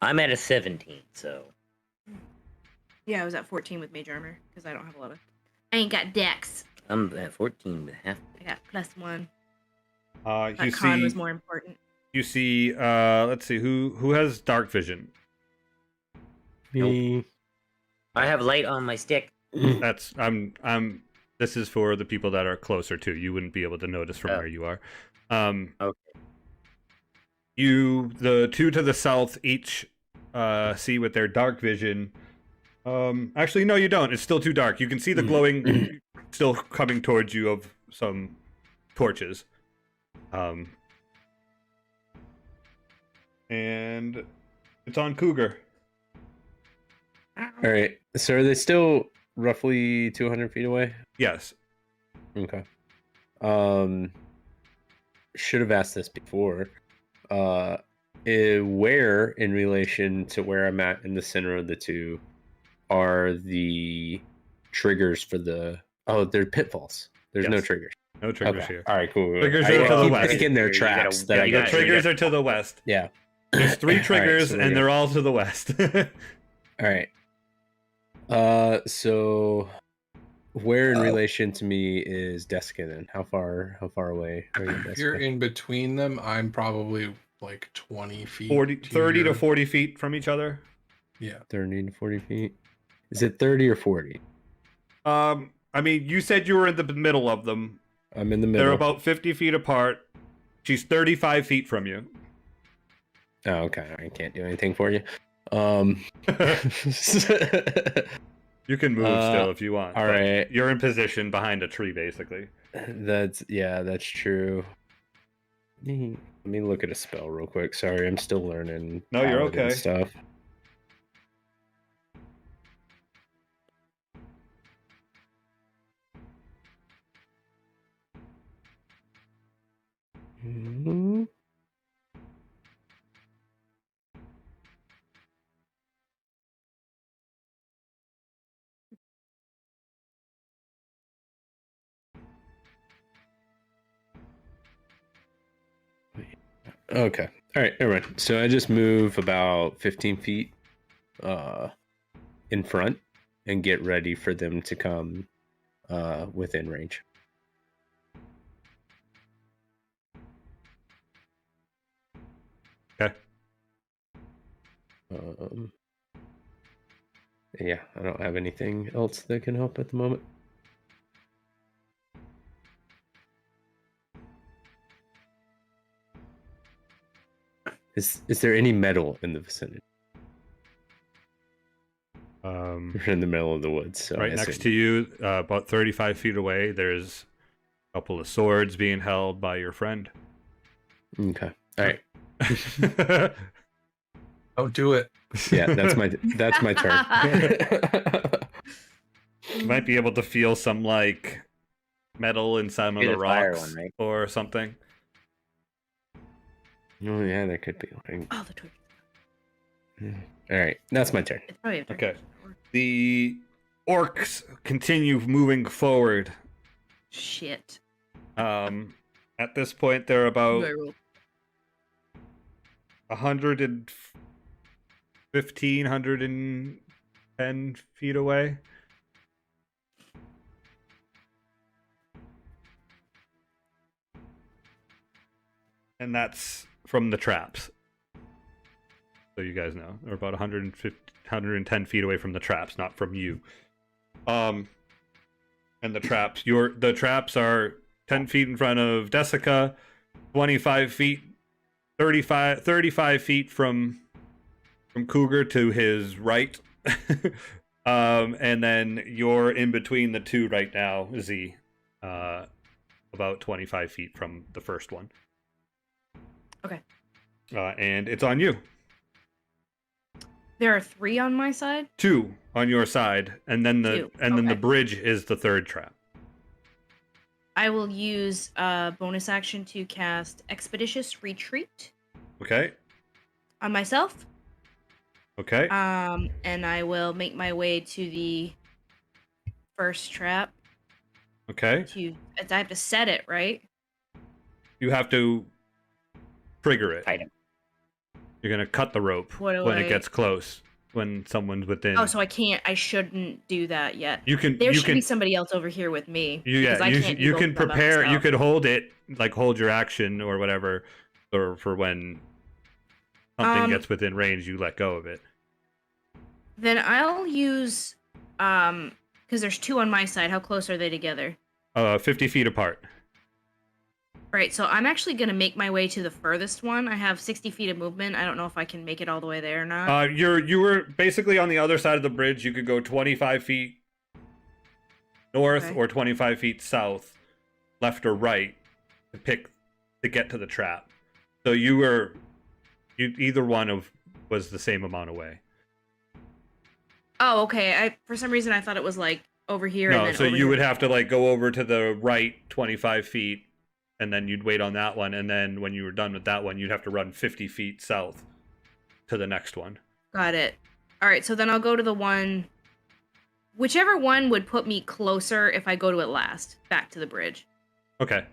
I'm at a 17, so Yeah, I was at 14 with mage armor because I don't have a lot of. I ain't got dex. I'm at 14 with half. I got +1. You But con was see more important. you see let's see who has dark vision. Me. I have light on my stick. That's I'm this is for the people that are closer to. You wouldn't be able to notice from Oh. where you are. Okay. The two to the south each see with their dark vision. Actually no, you don't. It's still too dark. You can see the glowing still coming towards you of some torches. And it's on Cougar. All right. So are they still roughly 200 feet away? Yes. Okay. Should have asked this before. Where in relation to where I'm at in the center of the two are the triggers for the? Oh, they're pitfalls. There's no Yes. triggers. No triggers Okay. here. All right, cool. Triggers I are to the keep west. thinking they're You gotta- traps. yeah, that I you The got. gotta- triggers are to the west. Yeah. There's 3 All right, triggers, so we and got- they're all to the west. All right. So where in relation to me is Desika then? How far away are you, If you're Desika? in between them, I'm probably like 20 feet. 30 to your- 40 feet from each other. Yeah. 30 to 40 feet. Is it 30 or 40? I mean, you said you were in the middle of them. I'm in the middle. They're about 50 feet apart. She's 35 feet from you. Oh, okay. I can't do anything for you. You can move still if you want. all but right. You're in position behind a tree, basically. That's true. Let me look at a spell real quick. Sorry, I'm still learning. No, you're paladin okay. Stuff. Mhm. Okay. All right. Never mind. So I just move about 15 feet in front and get ready for them to come within range. Okay. Yeah, I don't have anything else that can help at the moment. Is there any metal in the vicinity? We're in the middle of the woods, so Right next to you, about 35 feet away, there's a couple of swords being held by your friend. Okay. All right. Don't do it. Yeah, that's my turn. You might be able to feel some like metal in some of You're the the fire rocks one, right? or something. Oh yeah, there could be. Oh, the torch. All right, that's my turn. It's probably a torch. Okay. The orcs continue moving forward. Shit. At this point, they're about Do I roll? 115, 110 feet away. And that's from the traps. So you guys know. They're about 110 feet away from the traps, not from you. And the traps. The traps are 10 feet in front of Desika, 25 feet, 35 feet from Cougar to his right. And then you're in between the two right now, Z. About 25 feet from the first one. Okay. And it's on you. There are 3 on my side. 2 on your side, and then the 2, the okay. bridge is the third trap. I will use a bonus action to cast Expeditious Retreat Okay. on myself. Okay. And I will make my way to the first trap. Okay. I have to set it, right? You have to trigger it. Fight him. You're gonna cut the rope What when do it I- gets close. When someone's within. Oh, so I shouldn't do that yet. you can. There you should can. be somebody else over here with me. Yeah. because I You, can't do you both can of them by prepare. You myself. could hold it, like hold your action or whatever, or for when something gets within range, you let go of it. Then I'll use because there's 2 on my side. How close are they together? 50 feet apart. Right, so I'm actually gonna make my way to the furthest one. I have 60 feet of movement. I don't know if I can make it all the way there or not. You were basically on the other side of the bridge. You could go 25 feet north Okay. or 25 feet south, left or right, to pick to get to the trap. So either one of was the same amount away. Oh, okay. For some reason I thought it was like over here. No, and then so over you here. would have to like go over to the right 25 feet, and then you'd wait on that one, and then when you were done with that one, you'd have to run 50 feet south to the next one. Got it. All right, so then I'll go to the one, whichever one would put me closer if I go to it last, back to the bridge. Okay.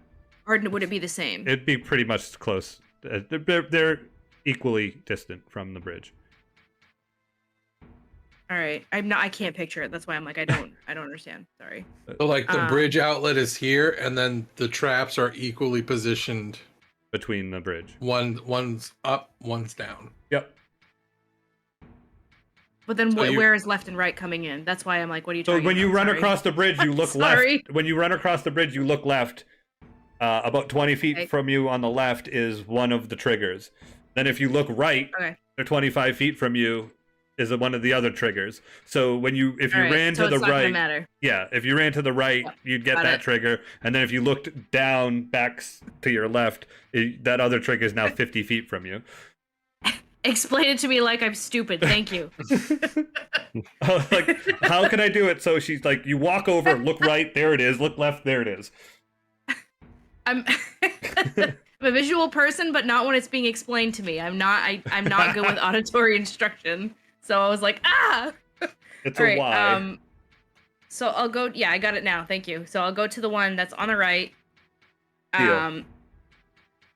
Or would it be the same? It'd be pretty much close. They're equally distant from the bridge. All right, I can't picture it. That's why I'm like, I don't understand. Sorry. So like the bridge outlet is here, and then the traps are equally positioned Between the bridge. One's up, one's down. Yep. But then So where is left and right coming in? That's why I'm like, what are you So talking when you about? run Sorry. across the bridge, you look Sorry. left. When you run across the bridge, you look left. About 20 feet Okay. from you on the left is one of the triggers. Then if you look right, Okay. they're 25 feet from you is one of the other triggers. So if you All right, ran so to the it's not gonna right, matter. yeah, if you ran to the right, Yep. you'd get Got that it. trigger. And then if you looked down back to your left, that other trigger is now 50 feet from you. Explain it to me like I'm stupid. Thank you. Like, how can I do it? So she's like, you walk over, look right, there it is. Look left, there it is. I'm I'm a visual person, but not when it's being explained to me. I'm not good with auditory instruction. So I was like, ah. It's All a right, Y. so I'll go. Yeah, I got it now. Thank you. So I'll go to the one that's on the right. Deal.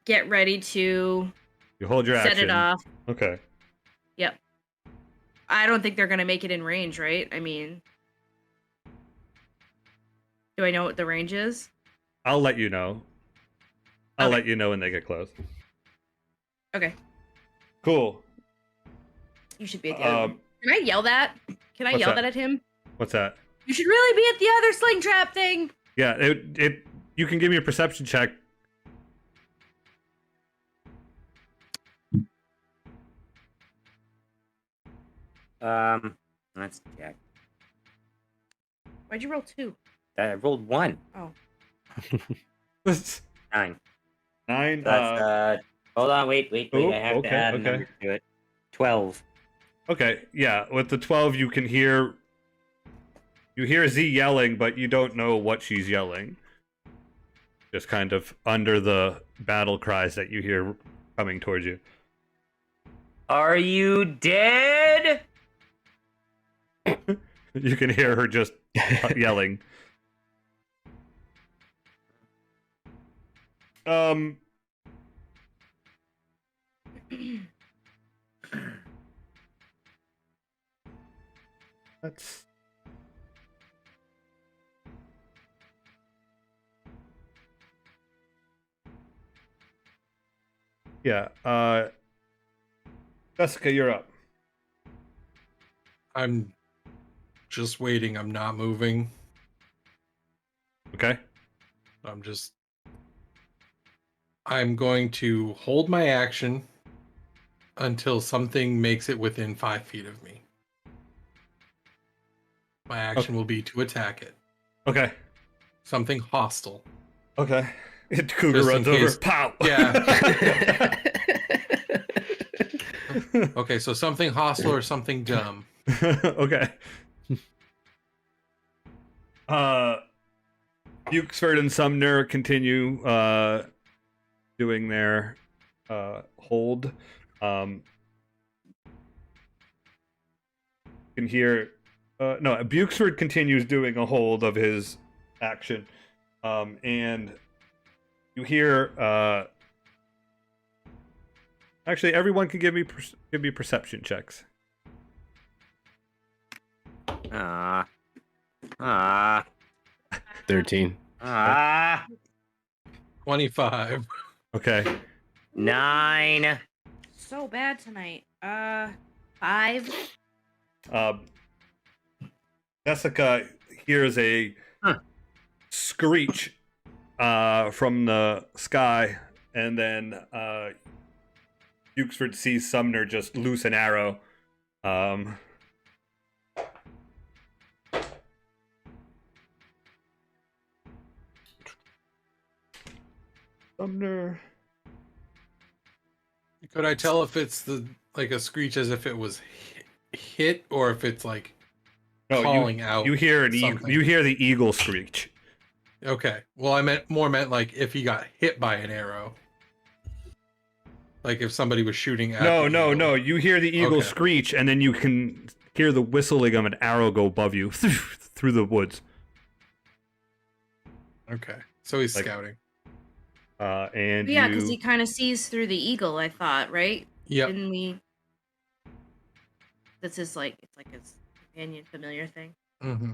Get ready to You hold your action. set it off. Okay. Yep. I don't think they're gonna make it in range, right? I mean, do I know what the range is? I'll let you know. I'll Okay. let you know when they get close. Okay. Cool. You should be at the other one. Can I yell that? Can I What's yell that? that at him? What's that? You should really be at the other sling trap thing. Yeah, it you can give me a perception check. Let's check. Why'd you roll 2? I rolled 1. Oh. 9. 9. That's hold on, wait. Oh, I have okay, to add okay. a number to it. 12. Okay, yeah. With the 12, you can hear Z yelling, but you don't know what she's yelling. Just kind of under the battle cries that you hear coming towards you. Are you dead? You can hear her just yelling. Let's. Yeah. Desika, you're up. I'm just waiting. I'm not moving. Okay. I'm going to hold my action until something makes it within 5 feet of me. My action will be to attack it. Okay. Something hostile. Okay. Cougar Just in runs over. case. Pow! Yeah. Okay, so something hostile or something dumb. Okay. Bukesford and Sumner continue doing their hold. You can hear no, Bukesford continues doing a hold of his action. And you hear actually everyone can give me perception checks. 13. 25. Okay. 9. So bad tonight. 5. Desika hears a screech from the sky, and then Bukesford sees Sumner just loose an arrow. Sumner Could I tell if it's like a screech as if it was hit, or if it's like calling out? You hear an something? you hear the eagle screech. Okay. Well, I meant like if he got hit by an arrow. Like if somebody was shooting at No. eagle. You hear the eagle Okay. screech, and then you can hear the whistling of an arrow go above you through the woods. Okay. So he's Like- scouting. And Yeah, you... because he kind of sees through the eagle. I thought, right? Yep. Didn't we? This is like it's like his companion, familiar thing. Mm-hmm.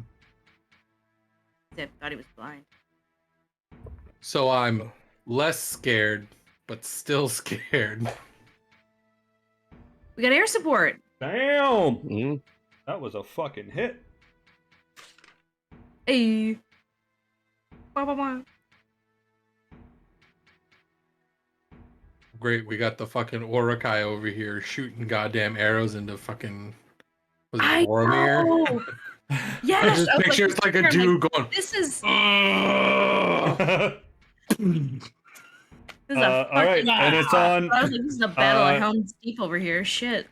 I thought he was blind. So I'm less scared, but still scared. We got air support. Damn! Mm. That was a fucking hit. Hey. Bah, bah, bah. Great, we got the fucking Orokai over here shooting goddamn arrows into fucking. Was I it Boromir? know. I Yes. just I was picture it's like a I'm dude going. This is All a right, and it's on. I was like, this is a battle uh, of Helm's Deep over here. Shit.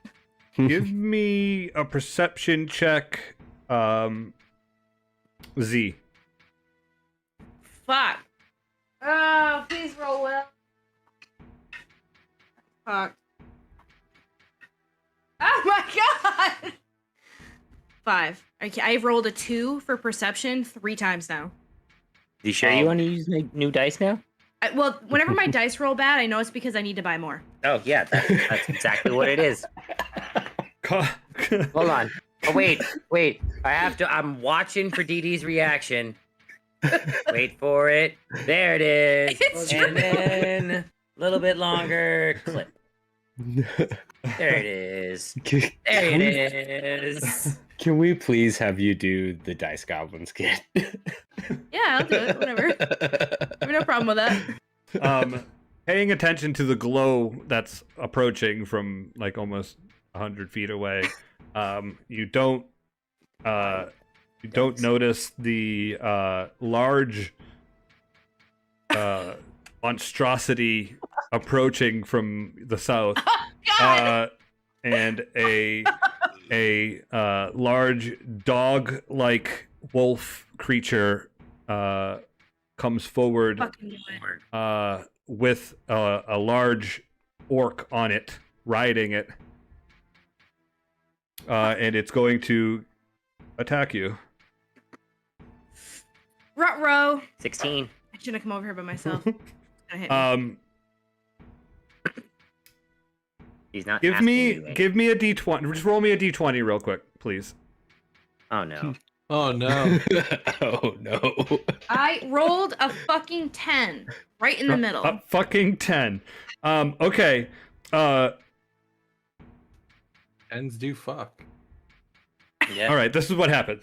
Give me a perception check, Z. Fuck. Oh, please roll well. Fuck. Oh my god! 5. Okay, I've rolled a 2 for perception 3 times now. You sure you want to use new dice now? Well, whenever my dice roll bad, I know it's because I need to buy more. Oh yeah, that's exactly what it is. Hold on. Oh wait. I have to. I'm watching for DD's reaction. Wait for it. There it is. It's and true. then a little bit longer. Clip. There it is. There it is. Can we please have you do the Dice Goblin skit? Yeah, I'll do it. Whatever. I have no problem with that. Paying attention to the glow that's approaching from like almost 100 feet away, you don't notice the large monstrosity approaching from the south, and a large dog-like wolf creature comes forward Fucking do it. with a large orc on it, riding it, and it's going to attack you. Ruh-roh. 16. I shouldn't have come over here by myself. It's gonna hit me. He's not. Give asking me you, eh? give me a d20. Just roll me a d20 real quick, please. Oh no. Oh no. Oh no. I rolled a fucking 10 right in the middle. Fucking 10. Okay. Ends do fuck. Yeah. All right, this is what happens.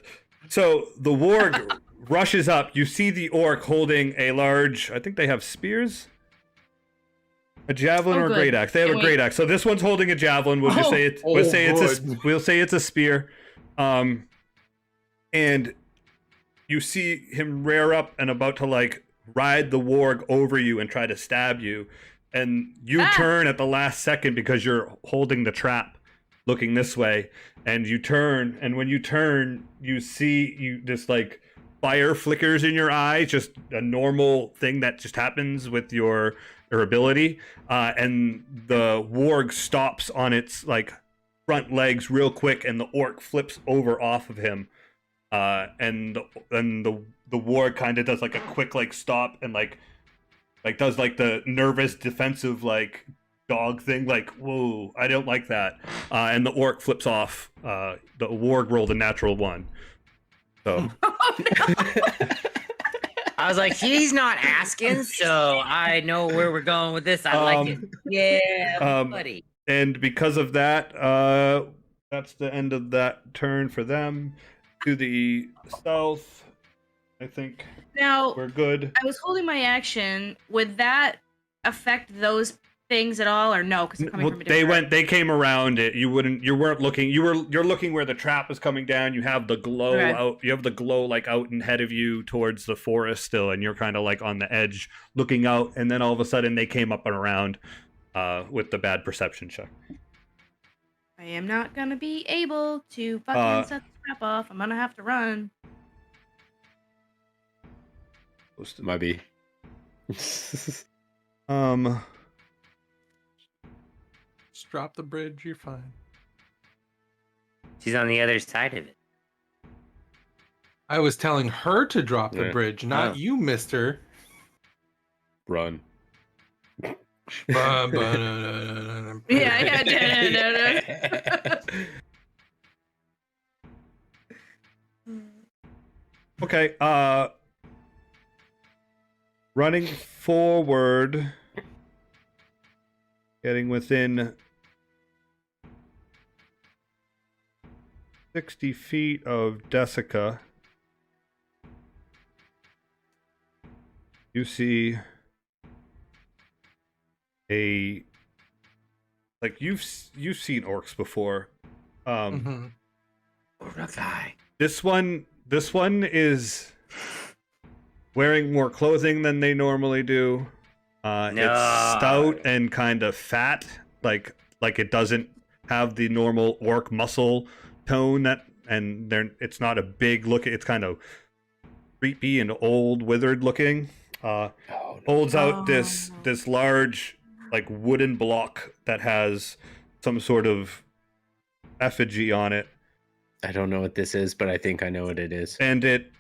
So the warg rushes up. You see the orc holding a large, I think they have spears? A javelin Oh, or a good. great axe? They have Can't a wait. great axe. So this one's holding a javelin. We'll just say it's Oh, we'll say good. we'll say it's a spear. And you see him rear up and about to like ride the warg over you and try to stab you. And you turn at the last second because you're holding the trap looking this way, and you turn, and when you turn, you see this like fire flickers in your eye, just a normal thing that just happens with your ability, and the warg stops on its like front legs real quick, and the orc flips over off of him, and the warg kind of does like a quick like stop and like does like the nervous defensive like dog thing, like whoa, I don't like that, and the orc flips off. The warg rolled a natural 1, so I was like, he's not asking, so I know where we're going with this. I like it. Yeah, buddy. and because of that, that's the end of that turn for them. To the south, I think Now, we're good. I was holding my action. Would that affect those things at all, or no? Because they're coming Well, from a different they came around it. You weren't looking. You're looking where the trap is coming down. You have the glow Okay. out. You have the glow like out and ahead of you towards the forest still, and you're kind of like on the edge looking out. And then all of a sudden they came up and around. with the bad perception check. I am not gonna be able to fucking set the trap off. I'm gonna have to run. Might be. Um, Just drop the bridge, you're fine. She's on the other side of it. I was telling her to drop the Yeah. bridge, not Oh. you, mister. Run. Yeah, okay, running forward, getting within 60 feet of Desika. You see like you've seen orcs before. This one is wearing more clothing than they normally do. It's stout and kind of fat, like it doesn't have the normal orc muscle tone it's not a big look. It's kind of creepy and old, withered looking. Holds out this large, like, wooden block that has some sort of effigy on it. I don't know what this is, but I think I know what it is. And it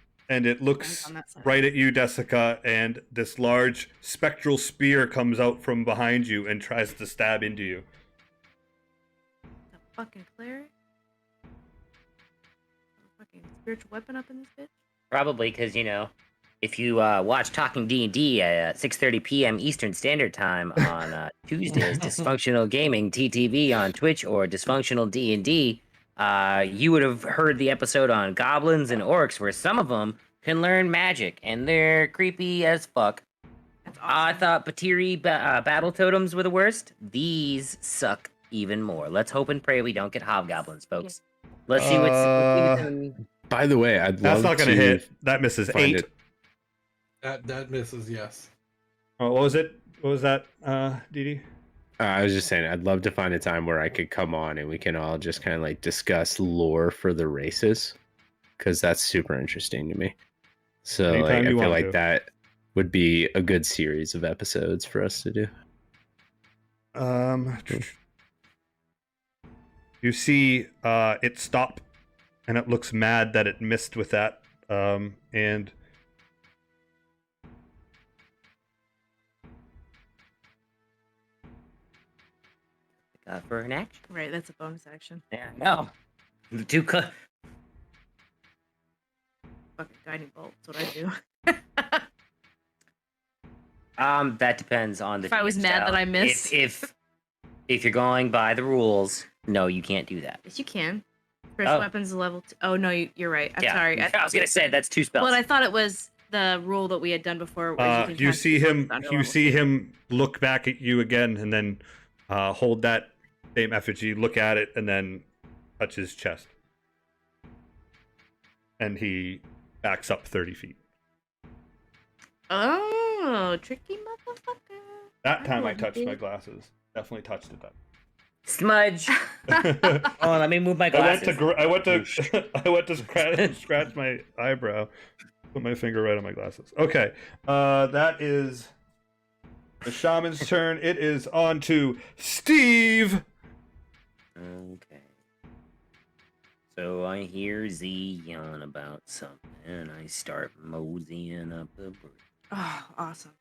looks on that side. right at you, Desika, and this large spectral spear comes out from behind you and tries to stab into you. The fucking cleric? Fucking spiritual weapon up in this bitch? Probably because, if you watch Talking D&D at 6:30 p.m. Eastern Standard Time on Tuesdays, Dysfunctional Gaming TTV on Twitch or Dysfunctional D&D, you would have heard the episode on goblins and orcs where some of them can learn magic and they're creepy as fuck. That's I awesome. thought Batiri battle totems were the worst. These suck even more. Let's hope and pray we don't get hobgoblins, folks. Let's see what's in... By the way, I'd That's love not going to hit. That misses find 8. it. That misses, yes. Oh, what was it? What was that, Didi? I was just saying, I'd love to find a time where I could come on and we can all just kind of like discuss lore for the races, because that's super interesting to me. So Anytime like, I you feel want like to. that would be a good series of episodes for us to do. You see it stop, and it looks mad that it missed with that. And for an action. Right, that's a bonus action. Yeah, no. Too Fucking guiding bolt. That's what I do. That depends on the. If I was DM mad style. that I missed. If you're going by the rules, no, you can't do that. Yes, you can. First weapon's a level 2. Oh, no, you're right. I'm sorry. I was gonna say that's 2 spells. Well, I thought it was the rule that we had done before. Where you you cast see two him. weapons under You level see 2. him look back at you again, and then hold that same effigy, look at it, and then touch his chest. And he backs up 30 feet. Oh, tricky motherfucker. That time I Oh, touched you my did. glasses. Definitely touched it. Smudge. That. Oh, let me move my glasses. I went to scratch my eyebrow. Put my finger right on my glasses. Okay, that is the shaman's turn. It is on to Steve. Okay. So I hear Z yelling about something, and I start moseying up the bridge. Oh, awesome.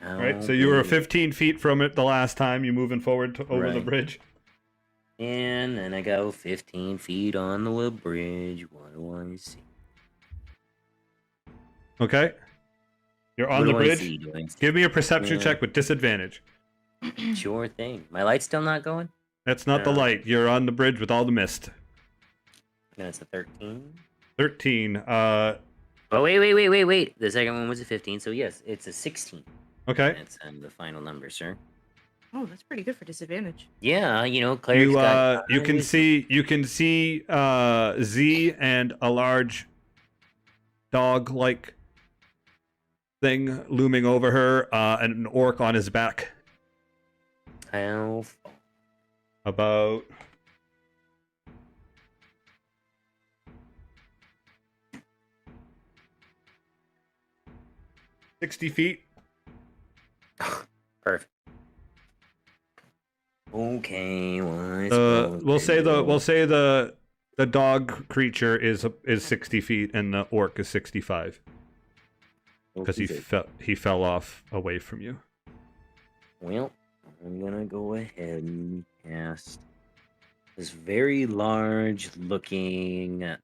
All right, so you were Okay. 15 feet from it the last time. You moving forward over the Right. bridge. And then I go 15 feet on the little bridge. What do I see? Okay, you're on What the do I bridge. see? Do I see? Give me a perception Yeah. check with disadvantage. Sure thing. My light's still not going? That's not the No. light. You're on the bridge with all the mist. No, it's a 13. 13. Oh, wait. The second one was a 15, so yes, it's a 16. Okay. That's the final number, sir. Oh, that's pretty good for disadvantage. Yeah, cleric's got You can eyes. see Z and a large dog-like thing looming over her, and an orc on his back. How far? About 60 feet. Perfect. Okay, well, I We'll say suppose the dog creature is 60 feet and the orc is 65 because he fell off away from you. Well, I'm gonna go ahead and cast this very large looking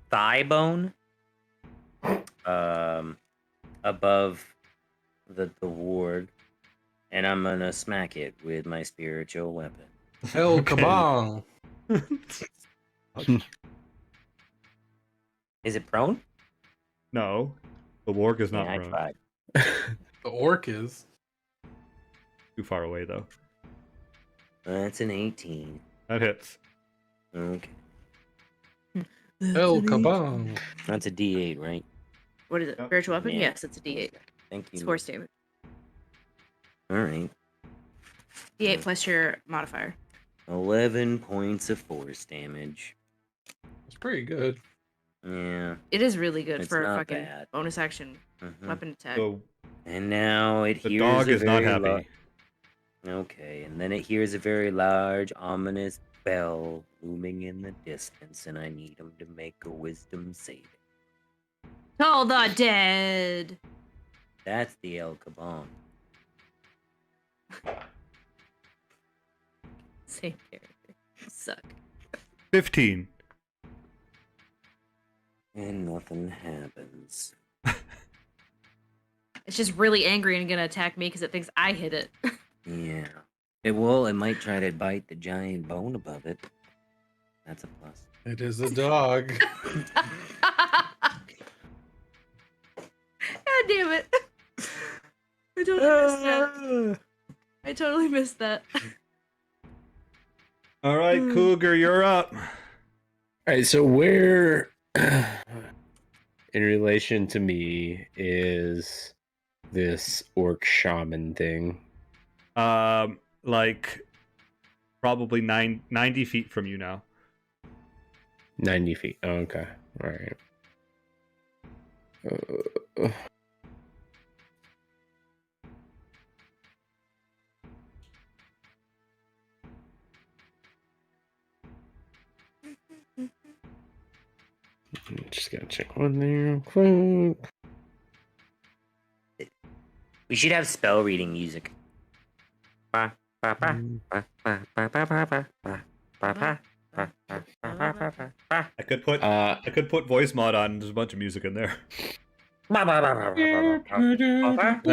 thigh bone above the ward, and I'm gonna smack it with my spiritual weapon. El Okay. Kabong. Is it prone? No, the warg is not Yeah, I prone. tried. The orc is. Too far away though. That's an 18. That hits. Okay. El Kabong. That's a D8, right? What is it? Yep. Spiritual weapon? Yeah. Yes, it's a D8. Thank you. It's force damage. All right. D8 plus your modifier. 11 points of force damage. It's pretty good. Yeah. It is really good It's for a not fucking bad. bonus action Mhm. weapon attack. So And now it the hears dog a is not very happy. Okay, and then it hears a very large, ominous bell looming in the distance, and I need him to make a wisdom saving. Call the dead. That's the El Kabong. Same character. Suck. 15. And nothing happens. It's just really angry and gonna attack me because it thinks I hit it. Yeah. It might try to bite the giant bone above it. That's a plus. It is a dog. God damn it. I totally missed that. I totally missed that. All right, Cougar, you're up. All right, so where, in relation to me, is this orc shaman thing? Like probably 90 feet from you now. 90 feet. Oh, okay. All right. Just gotta check one there real quick. We should have spell reading music. I I could put voice mod on. There's a bunch of music in there. Then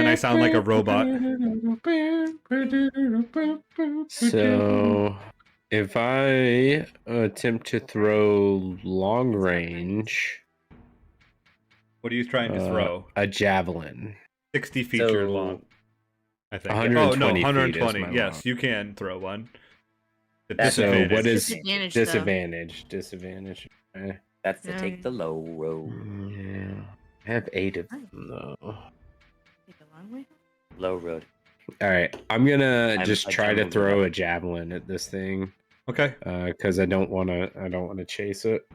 I sound like a robot. So, if I attempt to throw long range, What are you trying to throw? a javelin. 60 feet you're long. I think. 120 oh no, feet is 120. my Yes, long. you can throw one. The That's So disadvantage. what is Disadvantage, though. disadvantage? Okay. That's to take the low road. Yeah, I have 8 of them though. Take a long way? Low road. All right, I'm gonna I'm just a try to general throw guy. a javelin at this thing, Okay. because I don't want to chase it.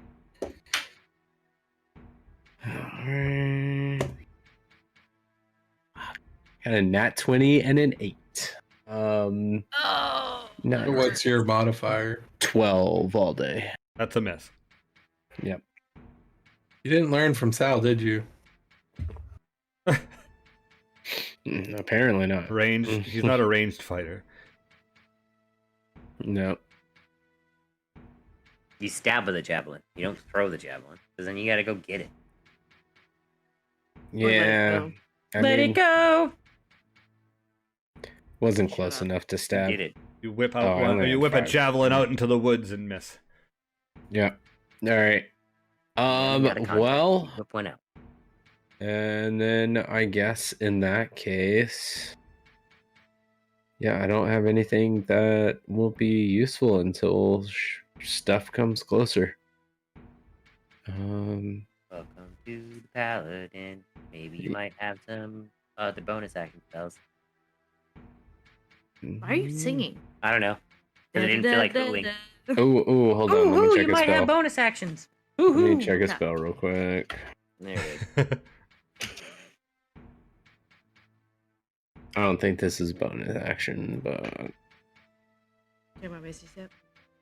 Alright. Got a nat 20 and an 8. Oh. No, What's your modifier? 12 all day. That's a miss. Yep. You didn't learn from Sal, did you? Apparently not. Ranged. He's not a ranged fighter. No. You stab with a javelin. You don't throw the javelin, because then you gotta go get it. Yeah. I Let mean, it go. wasn't Shut close up. enough to You stab. did it. You whip Oh, out I one. only You had whip a 5. javelin out into the woods and miss. Yeah. All right. You gotta contact. Well, Whip one out. and then I guess in that case, yeah, I don't have anything that will be useful until stuff comes closer. Welcome to the Paladin. Maybe you might have some the bonus action spells. Why are you singing? I don't know. 'Cause I didn't feel like moving. Oh, hold on. Let me Ooh, check you a might have spell. bonus actions. Let me Woohoo! check a No. spell real quick. There it is. I don't think this is bonus action, but Take my basic step.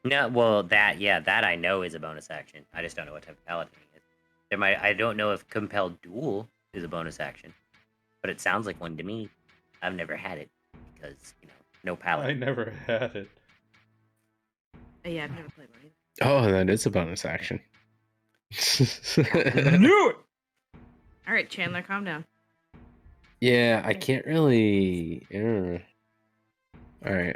No, well, that I know is a bonus action. I just don't know what type of paladin it is. I don't know if compelled duel is a bonus action, but it sounds like one to me. I've never had it because no I paladin. never had it. Yeah, I've never played one either. oh, that is a bonus action. Knew it. All right, Chandler, calm down. Yeah, I can't really. All right,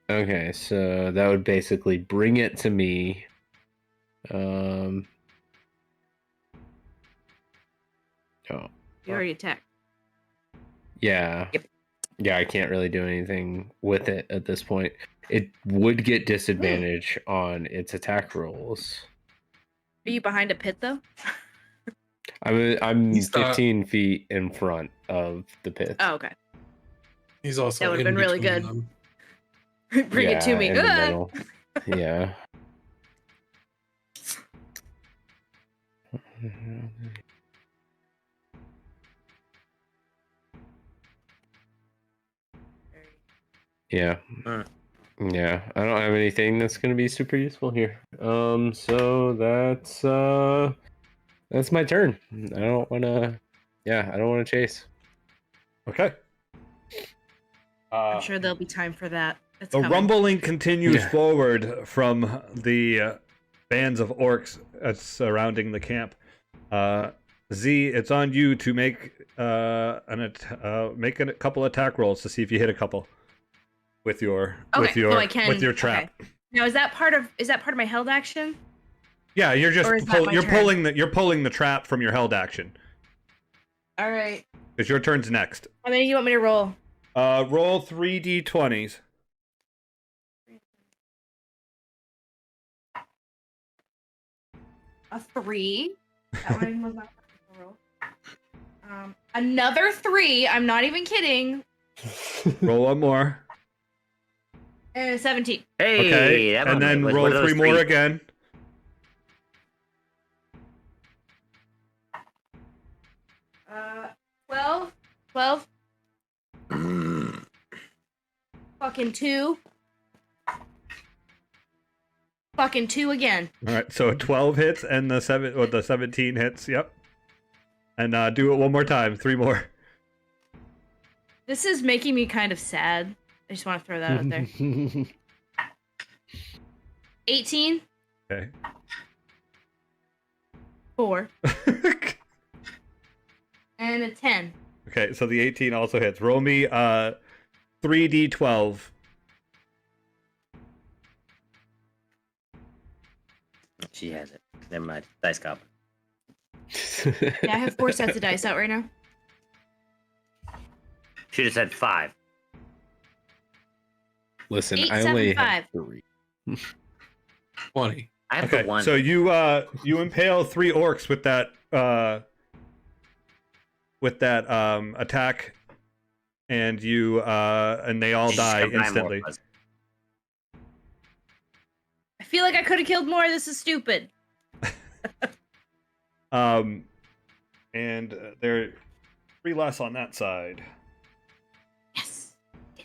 okay, so that would basically bring it to me. Oh, You already attacked. yeah. Yep. Yeah, I can't really do anything with it at this point. It would get disadvantage on its attack rolls. Are you behind a pit though? I'm He's not. 15 feet in front of the pit. Oh, okay. He's also That would've in been really between good. them. Bring it to me. In the Ah! middle. Yeah. Yeah. Yeah, I don't have anything that's going to be super useful here. So that's my turn. I don't want to chase. Okay. I'm sure there'll be time for that. It's The coming. rumbling continues Yeah. forward from the bands of orcs surrounding the camp. Z, it's on you to make make a couple attack rolls to see if you hit a couple with your so I can, with your trap. Okay. Now is that part of my held action? Yeah, you're just Or is that my you're turn? pulling the trap from your held action All right. because your turn's next. How many do you want me to roll? Roll 3d20s. A 3. That one was not a roll. Another 3. I'm not even kidding. Roll one more. And a 17. Hey, Okay, that and one then was roll one of those 3 more again. Uh, 12. 12. Fucking 2. Fucking 2 again. All right, so 12 hits and the 17 hits. Yep. And do it one more time. 3 more. This is making me kind of sad. I just want to throw that out there. 18. Okay. 4. And a 10. Okay, so the 18 also hits. Roll me 3d12. She has it. Never mind. Dice cop. Yeah, I have 4 sets of dice out right now. Should have said 5. Listen, 8, I 7, only 5. have 3. 20. I have Okay, the 1. so you impale 3 orcs with that attack, and they all Just die combine more instantly. plus. I feel like I could have killed more. This is stupid. And there are 3 less on that side. Yes. I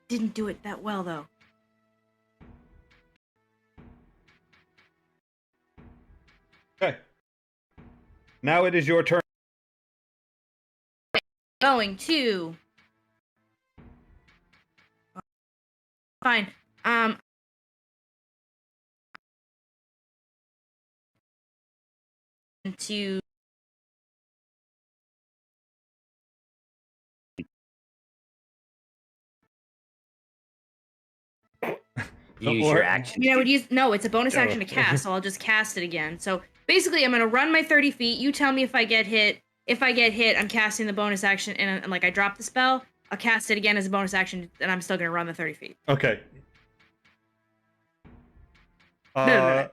didn't do it that well, though. Okay. Now it is your turn. Going to. Fine. To. You use Or- your action. I would use. No, it's a bonus Oh. action to cast, so I'll just cast it again. So basically, I'm gonna run my 30 feet. You tell me if I get hit. If I get hit, I'm casting the bonus action, and like I drop the spell. I'll cast it again as a bonus action, and I'm still gonna run the 30 feet. Okay. No.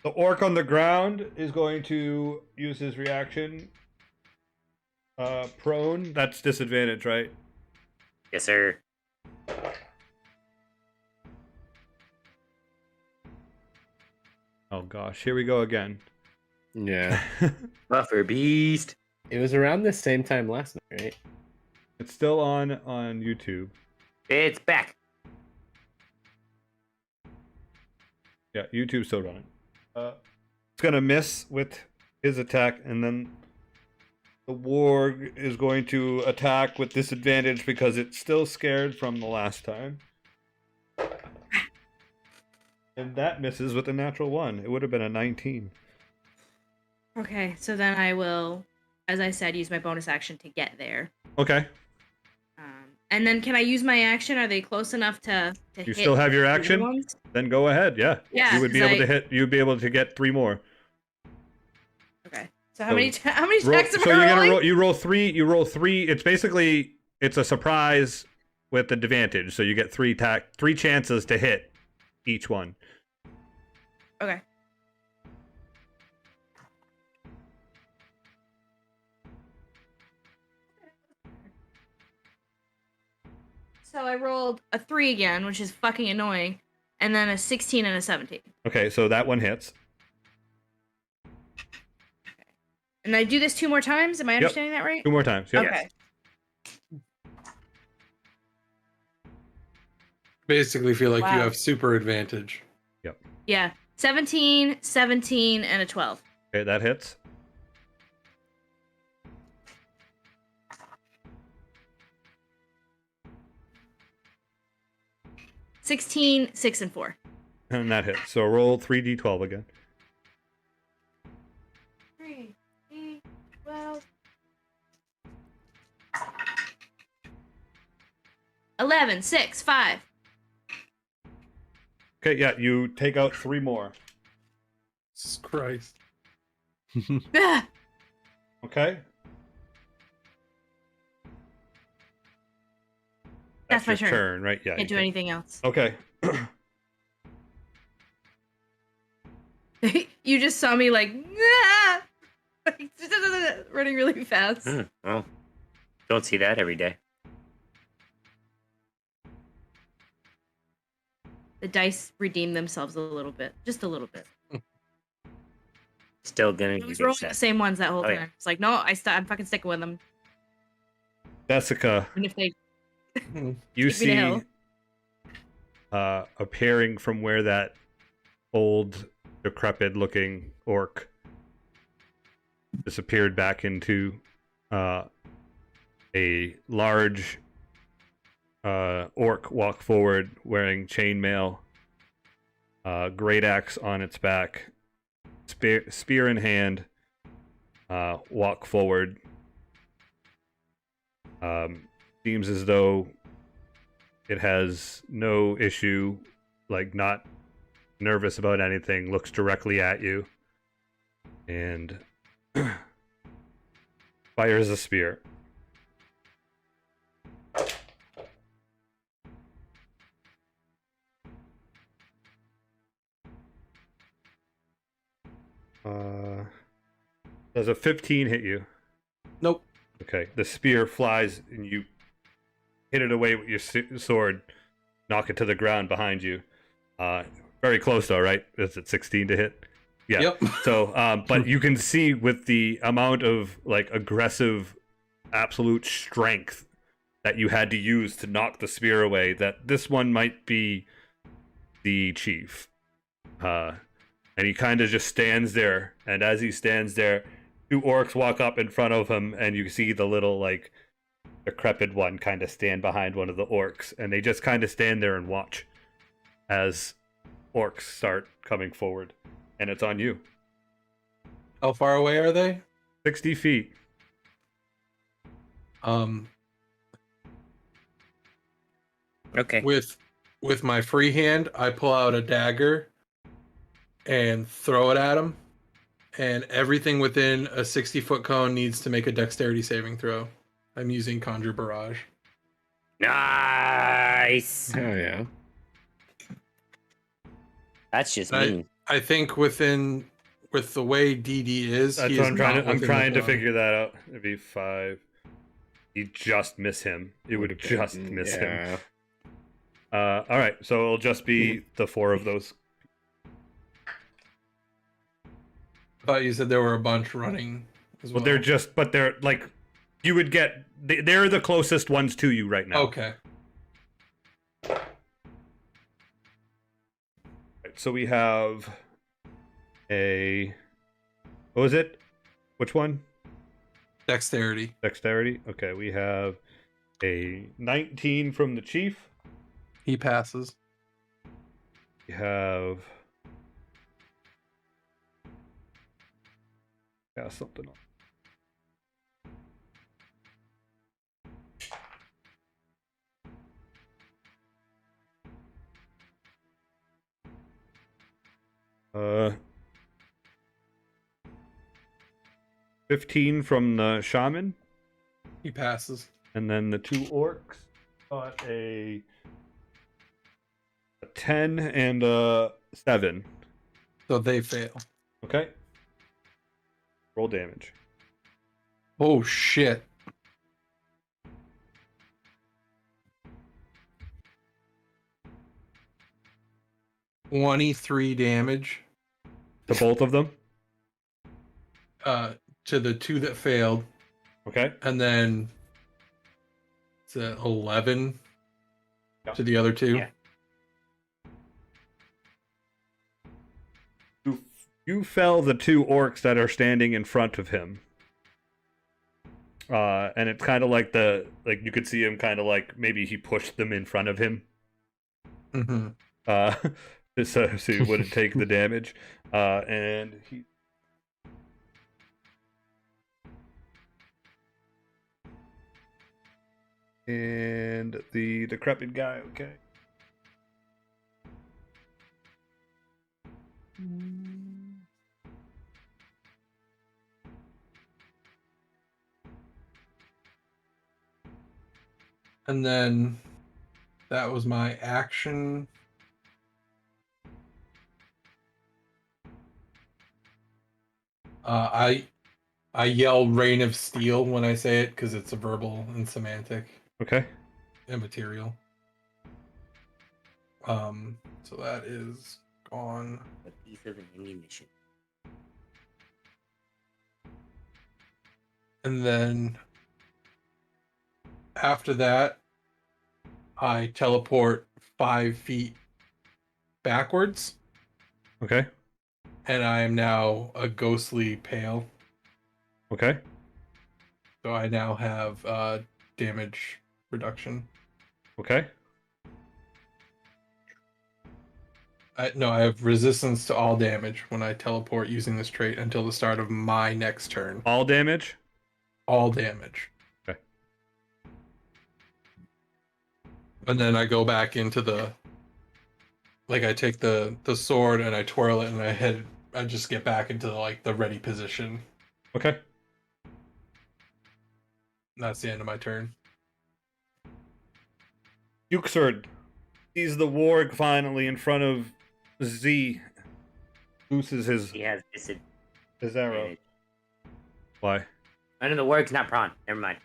The orc on the ground is going to use his reaction. Prone. That's disadvantage, right? Yes, sir. Oh gosh, here we go again. Yeah. Buffer beast. It was around the same time last night, right? It's still on YouTube. It's back. Yeah, YouTube's still running. It's gonna miss with his attack, and then the warg is going to attack with disadvantage because it's still scared from the last time. And that misses with a natural 1. It would have been a 19. Okay, so then I will, as I said, use my bonus action to get there. Okay. And then can I use my action? Are they close enough to You hit still have your the action? ones? Then go ahead. Yeah. Yeah, You would be 'cause able to hit. You'd be able to get 3 more. Okay. So how So many how many Roll, checks am so I you're gonna rolling? roll. You roll 3. You roll 3. It's basically a surprise with advantage. So you get 3 chances to hit each one. Okay. So I rolled a 3 again, which is fucking annoying, and then a 16 and a 17. Okay, so that one hits. And I do this 2 more times? Am I understanding that right? 2 more times. Yep. Okay. Basically, feel like you Wow. have super advantage. Yeah. 17, 17, and a 12. Okay, that hits. $16, 6, and 4. And that hits. So roll 3d12 again. 3, 8, 12. 11, 6, 5. Okay, yeah, you take out 3 more. Jesus Christ. Ah, Okay. That's my your turn. right? Yeah. Can't you do anything else. Okay. You just saw me like, ah! Like, running really fast. Well, don't see that every day. The dice redeem themselves a little bit, just a little bit. Still gonna I was get rolling set. the same ones that whole Oh, time. yeah. It's like, no, I'm fucking sticking with them. Desika, And if they, you Take me to hell. see appearing from where that old, decrepit-looking orc disappeared back into a large orc walk forward wearing chainmail, great axe on its back, spear in hand, walk forward. Seems as though it has no issue, like not nervous about anything, looks directly at you, and fires a spear. Does a 15 hit you? Nope. Okay, the spear flies and you hit it away with your sword, knock it to the ground behind you. Very close though, right? Is it 16 to hit? Yeah. Yep. So, but you can see with the amount of like aggressive, absolute strength that you had to use to knock the spear away, that this one might be the chief. And he kind of just stands there, and as he stands there, 2 orcs walk up in front of him, and you see the little, like, decrepit one kind of stand behind one of the orcs, and they just kind of stand there and watch as orcs start coming forward, and it's on you. How far away are they? 60 feet. Okay. With my free hand, I pull out a dagger and throw it at him. And everything within a 60-foot cone needs to make a dexterity saving throw. I'm using Conjure Barrage. Nice. Oh yeah. That's just I- mean. I think with the way DD is, That's he what is I'm trying not to. I'm within the trying to 20. figure that out. It'd be 5. You just miss him. It would Would've just been- miss him. yeah. All right, so it'll just be the 4 of those. I thought you said there were a bunch running as well. Well, they're like, you would get. They're the closest ones to you right now. Okay. Right, so we have a. What was it? Which one? Dexterity. Dexterity. Okay, we have a 19 from the chief. He passes. We have. Yeah, something else. Uh, 15 from the shaman, He passes. and then the 2 orcs got a 10 and a 7. So they fail. Okay. Roll damage. Oh shit. $23 damage. To both of them. To the 2 that failed, Okay. and then it's 11 Yeah. to the other 2. Yeah. You fell the 2 orcs that are standing in front of him. And it's kind of like you could see him kind of like maybe he pushed them in front of him. Mm-hmm. So he wouldn't take the damage. And he. And the decrepit guy, okay. And then that was my action. I yell "Rain of Steel" when I say it because it's a verbal and semantic Okay. immaterial. So that is gone. A piece of ammunition. And then after that, I teleport 5 feet backwards, Okay. and I am now a ghostly pale. Okay. So I now have damage reduction. Okay. I have resistance to all damage when I teleport using this trait until the start of my next turn. All damage? All damage. Okay. And then I go back into I take the sword and I twirl it and I just get back into the ready position. Okay. And that's the end of my turn. Yuxord sees the warg finally in front of Z. Looses his He has disadvantage. arrow. Why? None of the work's not prawn. Never mind.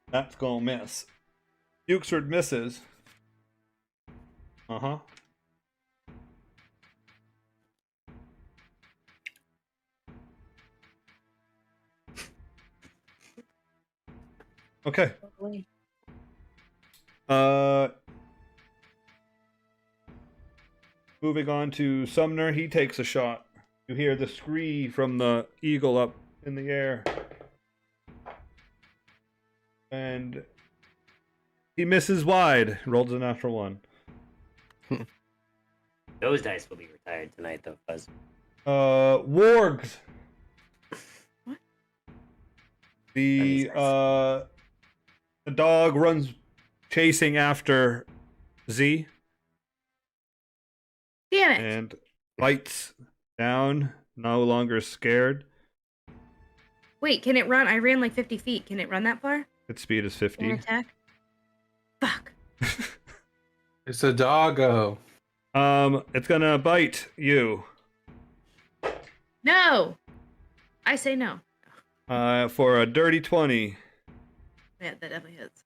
That's gonna miss. Yuxord misses. Uh-huh. Okay. Moving on to Sumner, he takes a shot. You hear the scree from the eagle up in the air. And he misses wide. Rolls a natural 1. Those dice will be retired tonight, though, Fuzz. Wargs. What? The dog runs chasing after Z Damn it! and bites down, no longer scared. Wait, can it run? I ran like 50 feet. Can it run that far? Its speed is Can 50. it attack? Fuck. It's a doggo. It's gonna bite you. No! I say no. For a dirty 20. Yeah, that definitely hits.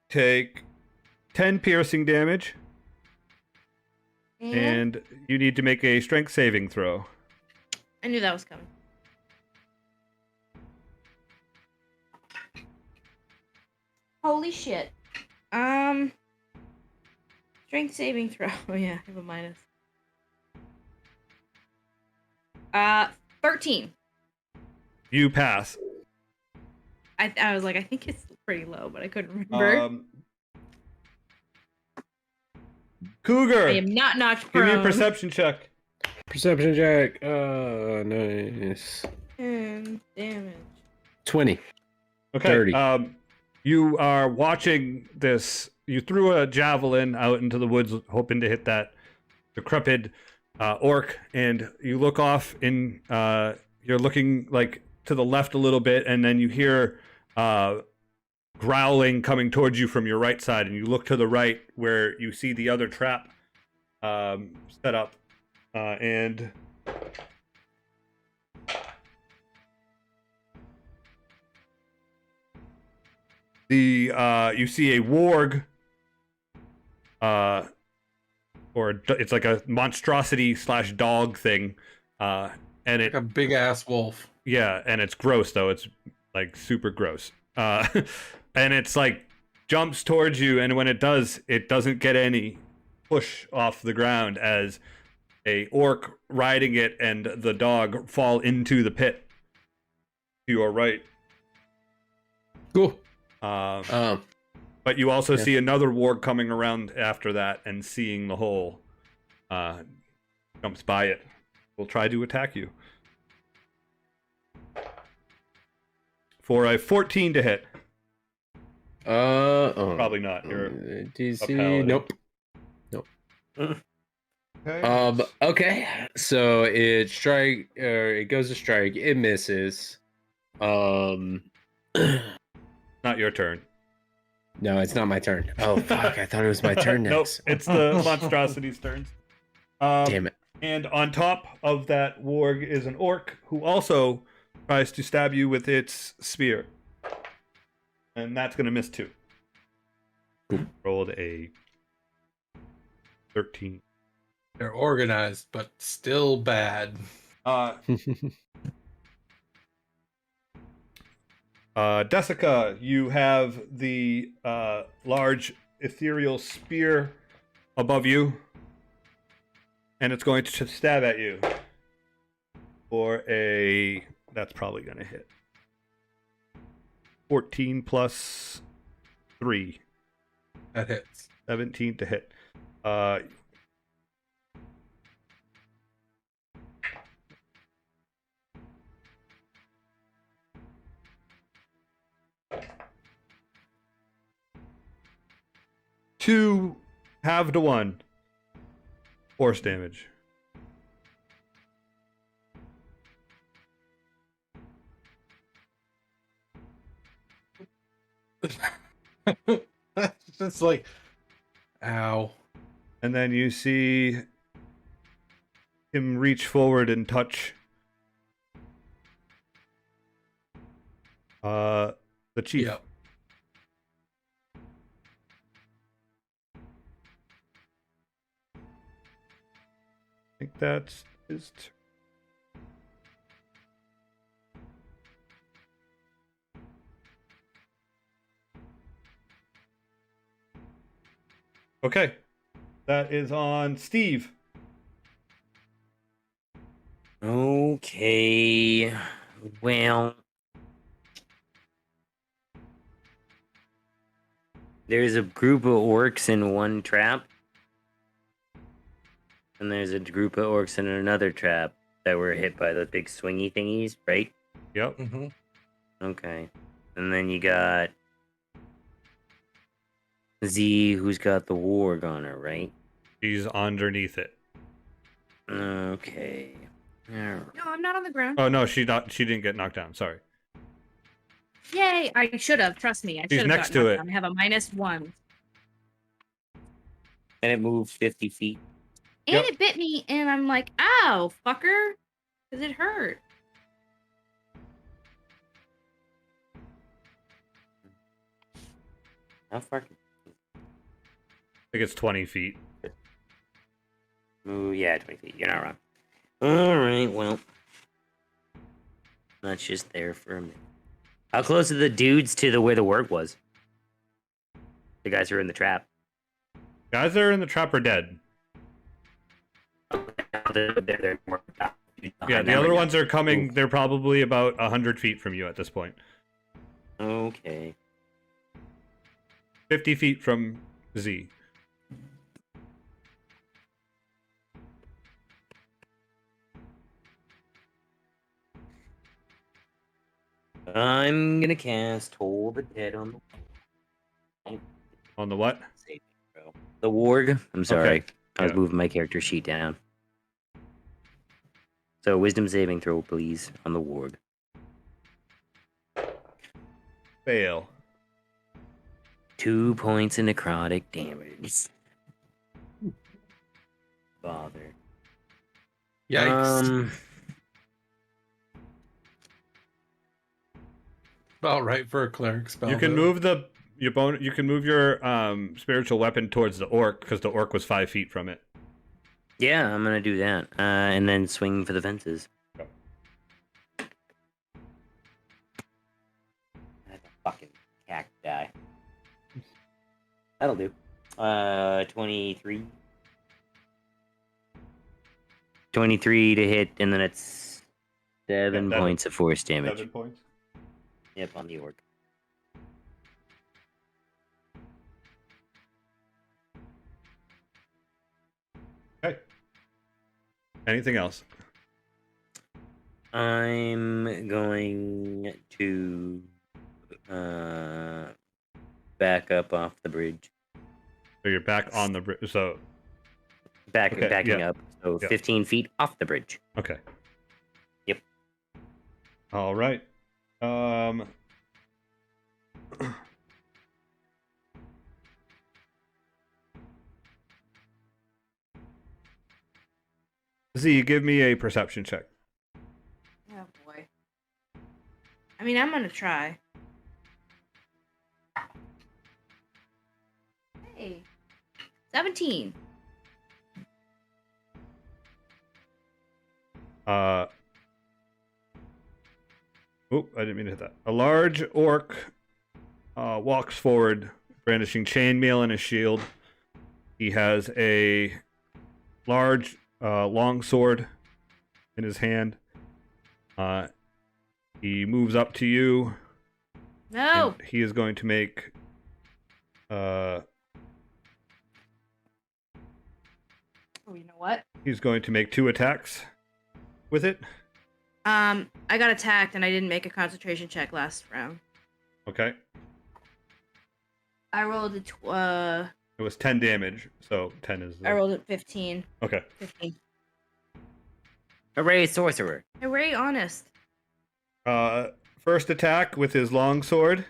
Take 10 piercing damage, and you need to make a strength saving throw. I knew that was coming. Holy shit. Strength saving throw. Oh yeah, I have a minus. 13. You pass. I was like, I think it's pretty low, but I couldn't remember. Cougar, I am not knocked give prone. me a perception check. Perception check. Nice. 10 damage. 20. Okay. 30. You are watching this. You threw a javelin out into the woods, hoping to hit that decrepit orc, and you look off in. You're looking like to the left a little bit, and then you hear growling coming towards you from your right side, and you look to the right where you see the other trap set up, and you see a warg, or it's like a monstrosity / dog thing, and it Like a big ass wolf. yeah, and it's gross though. It's like super gross. And it's like jumps towards you, and when it does, it doesn't get any push off the ground as a orc riding it and the dog fall into the pit to your right. Cool. But you also Yeah. see another warg coming around after that and seeing the hole. Jumps by it. Will try to attack you. For a 14 to hit. Probably not. You're a DC. paladin. Nope. okay. Okay. So it goes to strike. It misses. Not your turn. No, it's not my turn. Oh fuck! I thought it was my turn Nope, next. it's the monstrosity's turn. Damn it! And on top of that warg is an orc who also tries to stab you with its spear. And that's going to miss too. Rolled a 13. They're organized, but still bad. Desika, you have the large ethereal spear above you, and it's going to stab at you for a... That's probably going to hit. 14 plus 3. That hits. 17 to hit. Two half to 1 force damage. It's like, ow. And then you see him reach forward and touch the chief. Yep. I think that's his turn. Okay. That is on Steve. Okay. Well, there's a group of orcs in one trap. And there's a group of orcs in another trap that were hit by the big swingy thingies, right? Yep. Mm-hmm. Okay. And then you got Z, who's got the warg on her, right? She's underneath it. Okay. Alright. No, I'm not on the ground. Oh no, she didn't get knocked down. Sorry. Yay! I should have. Trust me. I He's should have next gotten to knocked it. down. I have a -1. And it moved 50 feet. And Yep. it bit me, and I'm like, ow, fucker. Because it hurt. How far? I think it's 20 feet. Ooh, yeah, 20 feet. You're not wrong. Alright, well. That's just there for a minute. How close are the dudes to where the work was? The guys who are in the trap. Guys that are in the trap are dead. They're more Yeah, the other ones are coming. They're probably about 100 feet from you at this point. Okay. 50 feet from Z. I'm gonna cast Toll the Dead on the On the what? saving throw. The warg. I'm sorry. Okay. I was Yeah. moving my character sheet down. So wisdom saving throw, please, on the warg. Fail. 2 points of necrotic damage. Bother. Yikes. About right for a cleric spell. You can though. move you can move your spiritual weapon towards the orc because the orc was 5 feet from it. Yeah, I'm gonna do that. And then swing for the fences. Go. That's a fucking cacti. That'll do. 23. 23 to hit, and then it's 7 Yeah, points of force damage. 7 points. Yep, on the orc. Okay. Anything else? I'm going to back up off the bridge. So you're back on the bridge. So Okay, Backing yeah. up. So Yeah. 15 feet off the bridge. okay. Yep. All right. Z, give me a perception check. Oh boy. I mean, I'm gonna try. Hey. 17. Oop, I didn't mean to hit that. A large orc walks forward, brandishing chainmail and a shield. He has a large long sword in his hand. He moves up to you. No. And he is going to make Oh, you know what? he's going to make 2 attacks with it. I got attacked and I didn't make a concentration check last round. Okay. I rolled a It was 10 damage, so 10 is I rolled a 15. okay. 15. Hooray, sorcerer. I'm very honest. First attack with his long sword.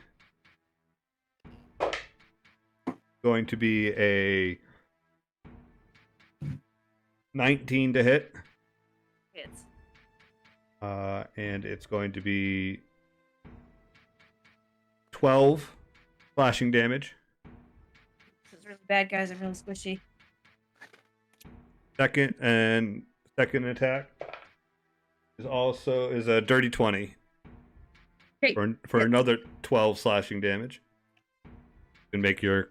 Going to be a 19 to hit. Hits. And it's going to be 12 slashing damage. This is really bad, guys. I'm really squishy. Second attack is a dirty 20 Great. for another 12 slashing damage. You can make your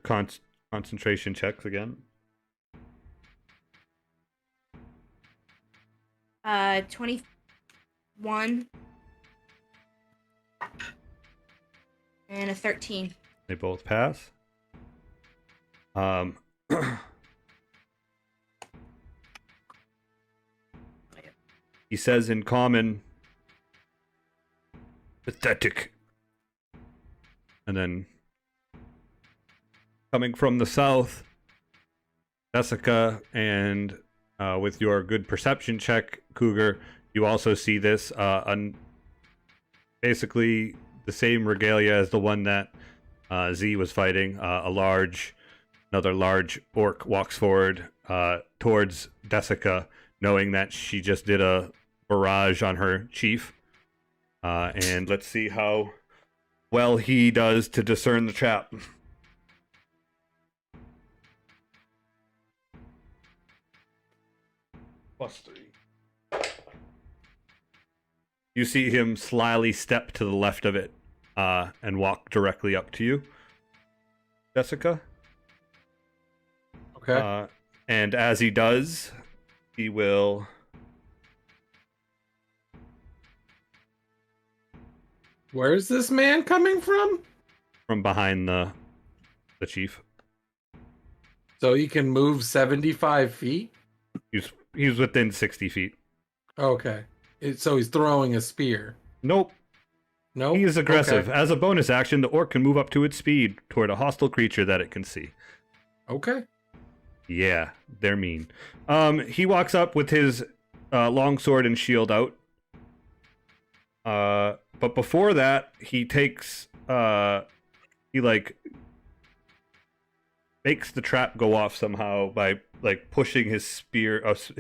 concentration checks again. 21 and a 13. They both pass. He says in common, pathetic. And then coming from the south, Desika, and with your good perception check, Cougar, you also see this. Basically, the same regalia as the one that Z was fighting. Another large orc walks forward towards Desika, knowing that she just did a barrage on her chief. And let's see how well he does to discern the trap. +3. You see him slyly step to the left of it and walk directly up to you, Desika. Okay. And as he does, he will... Where's this man coming from? From behind the chief. So he can move 75 feet? He's within 60 feet. Okay. So he's throwing a spear. Nope. No? He is aggressive. Okay. As a bonus action, the orc can move up to its speed toward a hostile creature that it can see. Okay. Yeah, they're mean. He walks up with his long sword and shield out. But before that, he takes he makes the trap go off somehow by pushing his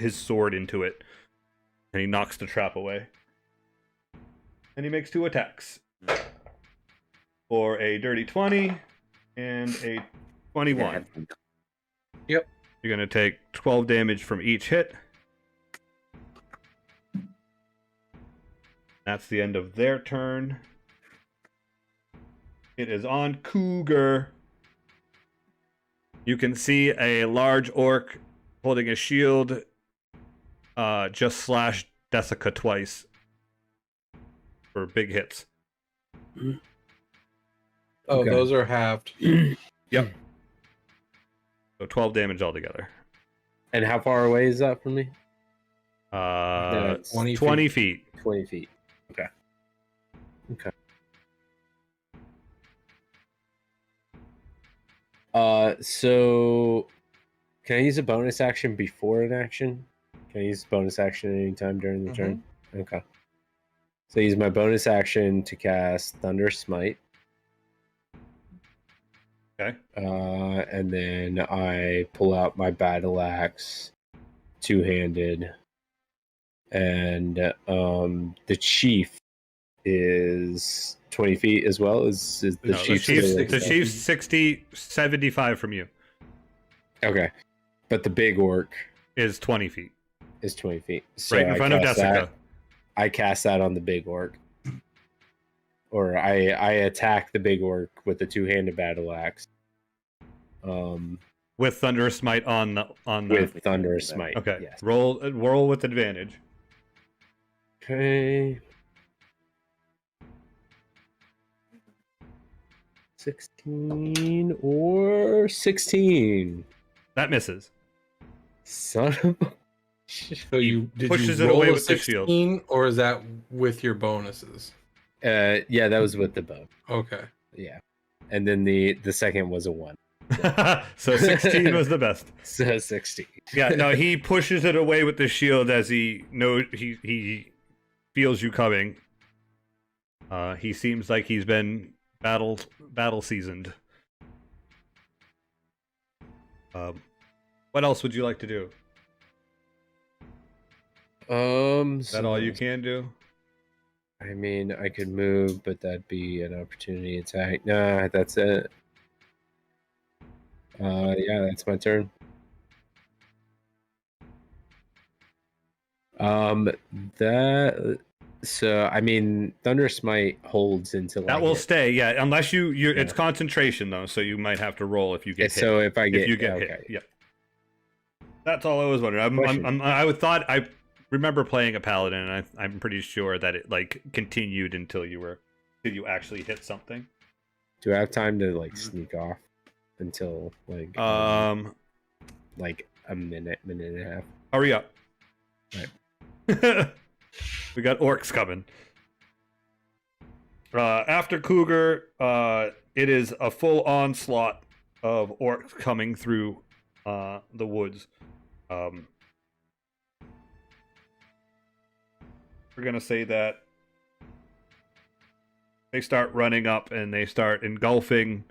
sword into it, and he knocks the trap away. And he makes 2 attacks for a dirty 20 and a 21. Yep. You're going to take 12 damage from each hit. That's the end of their turn. It is on Cougar. You can see a large orc holding a shield just slash Desika twice for big hits. Oh, Okay. those are halved. Yep. So 12 damage altogether. And how far away is that from me? 20 20 feet. 20 feet. Okay. Okay. So can I use a bonus action before an action? Can I use bonus action at any time during the turn? Okay. So I use my bonus action to cast Thunder Smite. Okay. And then I pull out my battle axe, two-handed, and the chief is 20 feet as well. Is the No, chief? the chief's 60, 75 from you. Okay, but the big orc Is 20 feet. is 20 feet. So Right in front of cast Desika. that- I cast that on the big orc, or I attack the big orc with a two-handed battle axe. With Thunder Smite on the With Thunder Smite. Okay. Yes. Roll with advantage. Okay. 16 or 16. That misses. Son of a... So did pushes you it roll away a with the shield. 16, or is that with your bonuses? Yeah, that was with the bow. Okay. Yeah. And then the second was a 1. So 16 was the best. So 16. Yeah, no, he pushes it away with the shield as he knows he feels you coming. He seems like he's been battle seasoned. What else would you like to do? Is that all you can do? I mean, I could move, but that'd be an opportunity attack. Nah, that's it. Yeah, that's my turn. So I mean, Thunder Smite holds until That will stay, yeah. Unless you're it's concentration though, so you might have to roll if you get hit. So if I get, if you get okay. hit, yeah. That's all I was wondering. I remember playing a paladin, and I'm pretty sure that it continued until you actually hit something. Do I have time to sneak off until like a minute and a half? Hurry up! Right. We got orcs coming. After Cougar, it is a full onslaught of orcs coming through the woods. We're gonna say that They start running up and they start engulfing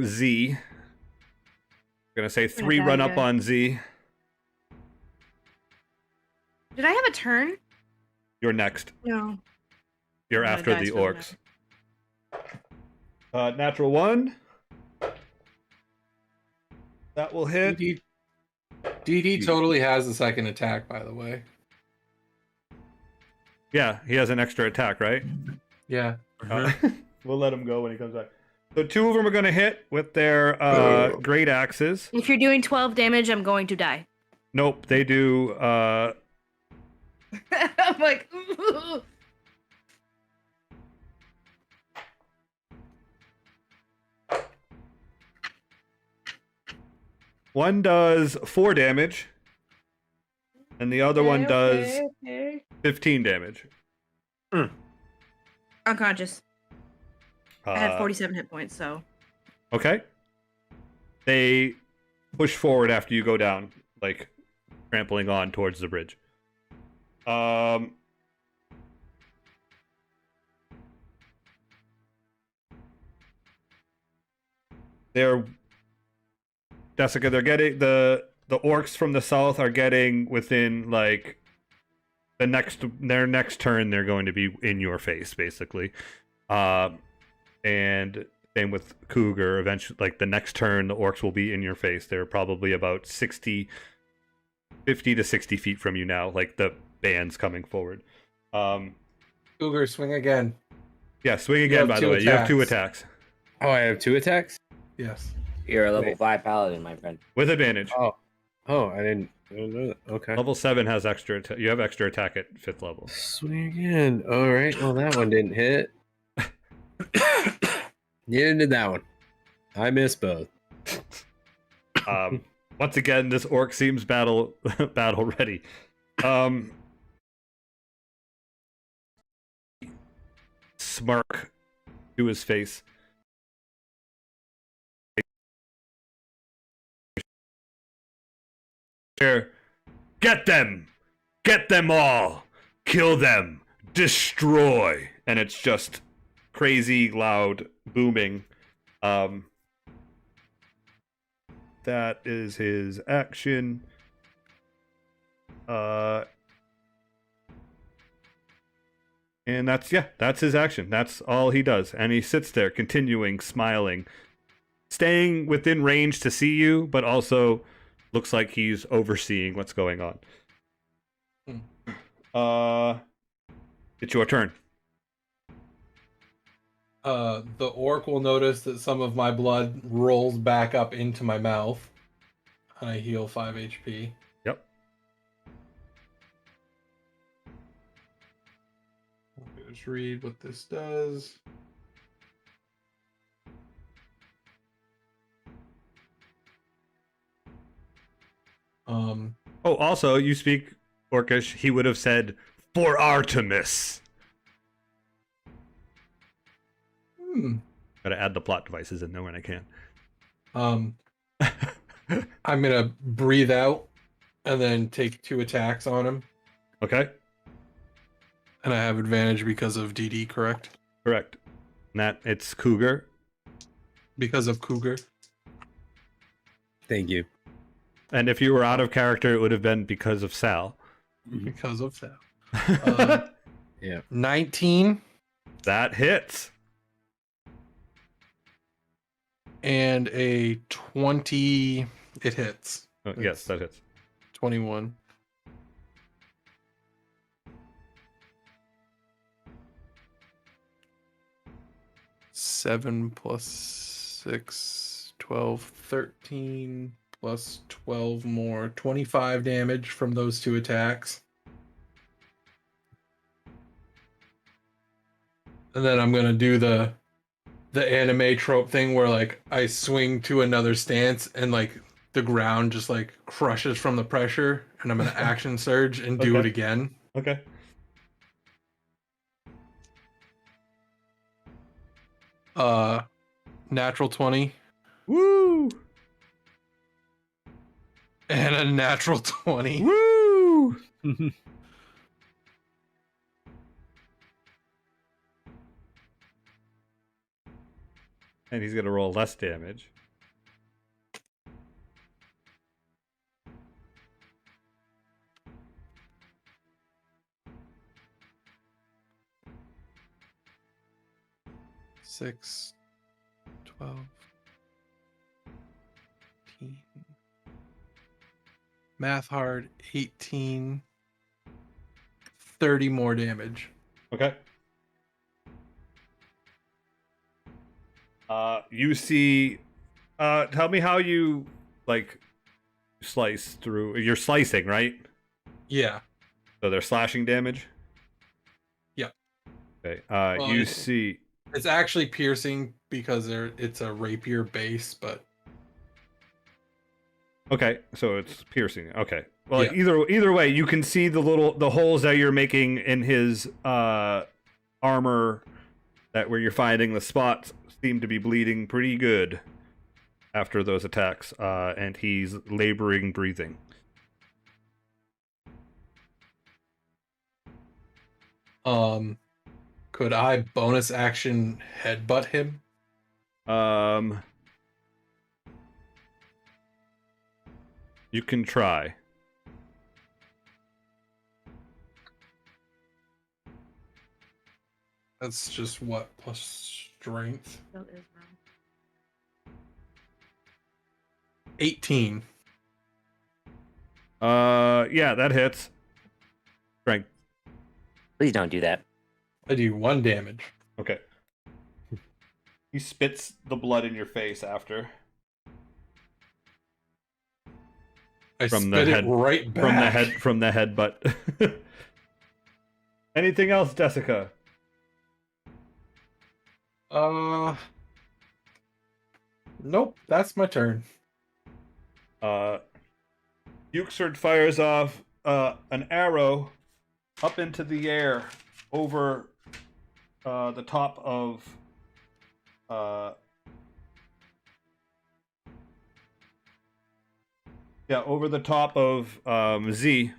Z. I'm gonna say 3 run up on Z. Did I have a turn? You're next. No. You're I'm after gonna the die orcs. Natural 1. That will hit. DD totally has a second attack, by the way. Yeah, he has an extra attack, right? Yeah. We'll let him go when he comes back. So 2 of them are going to hit with their great axes. If you're doing 12 damage, I'm going to die. Nope, they do. I'm like, ooh. One does 4 damage, and the other one does 15 damage. Unconscious. I had Uh, 47 hit points, so. Okay. They push forward after you go down, like trampling on towards the bridge. They're Desika, they're getting the orcs from the south are getting within like their next turn they're going to be in your face basically. And same with Cougar, eventually like the next turn the orcs will be in your face. They're probably about 50 to 60 feet from you now, like the band's coming forward. Cougar, swing again. Yeah, swing again, by the way. You have 2 attacks. Oh, I have 2 attacks? Yes. You're a level Wait. 5 paladin, my friend. With advantage. Oh, I didn't know that. Okay. Level 7 has extra you have extra attack at 5th level. Swing again. All right. Well, that one didn't hit. Neither did that one. I missed both. Once again, this orc seems battle ready. Smirk to his face. Here, get them all, kill them, destroy, and it's just crazy loud booming. That is his action. And that's his action. That's all he does. And he sits there, continuing, smiling, staying within range to see you, but also looks like he's overseeing what's going on. It's your turn. The orc will notice that some of my blood rolls back up into my mouth. And I heal 5 HP. Yep. Let's read what this does. Oh, also, you speak Orcish. He would have said, "For Artemis." Gotta add the plot devices in there when I can. I'm gonna breathe out and then take 2 attacks on him. Okay. And I have advantage because of DD, correct? Correct. And that it's Cougar. Because of Cougar. Thank you. And if you were out of character, it would have been because of Sal. Because of that. Yeah. 19 That hits. and a 20. It hits. Oh, yes, that hits. 21. Seven plus 6, 12, 13 plus 12 more, 25 damage from those 2 attacks. And then I'm gonna do the anime trope thing where like I swing to another stance and like the ground just like crushes from the pressure, and I'm gonna action surge and do it Okay. again. Okay. Natural 20 Woo! and a natural 20. Woo! And he's gonna roll less damage. Six, 12, 18. Math hard, 18, 30 more damage. Okay. You see, tell me how you, like, slice through. You're slicing, right? Yeah. So they're slashing damage? Yep. Okay. Well, You it's- see... It's actually piercing because it's a rapier base, but Okay, so it's piercing. Okay. Well, Yeah. either way, you can see the holes that you're making in his armor, that where you're finding the spots seem to be bleeding pretty good after those attacks, and he's laboring breathing. could I bonus action headbutt him? You can try. That's just what, plus strength? Still is wrong. 18. Yeah, that hits. Strength. Please don't do that. I do 1 damage. Okay. He spits the blood in your face after. I From the spit head- it right back. From the headbutt. Anything else, Desika? Nope, that's my turn. Euxord fires off an arrow up into the air over the top of over the top of Z.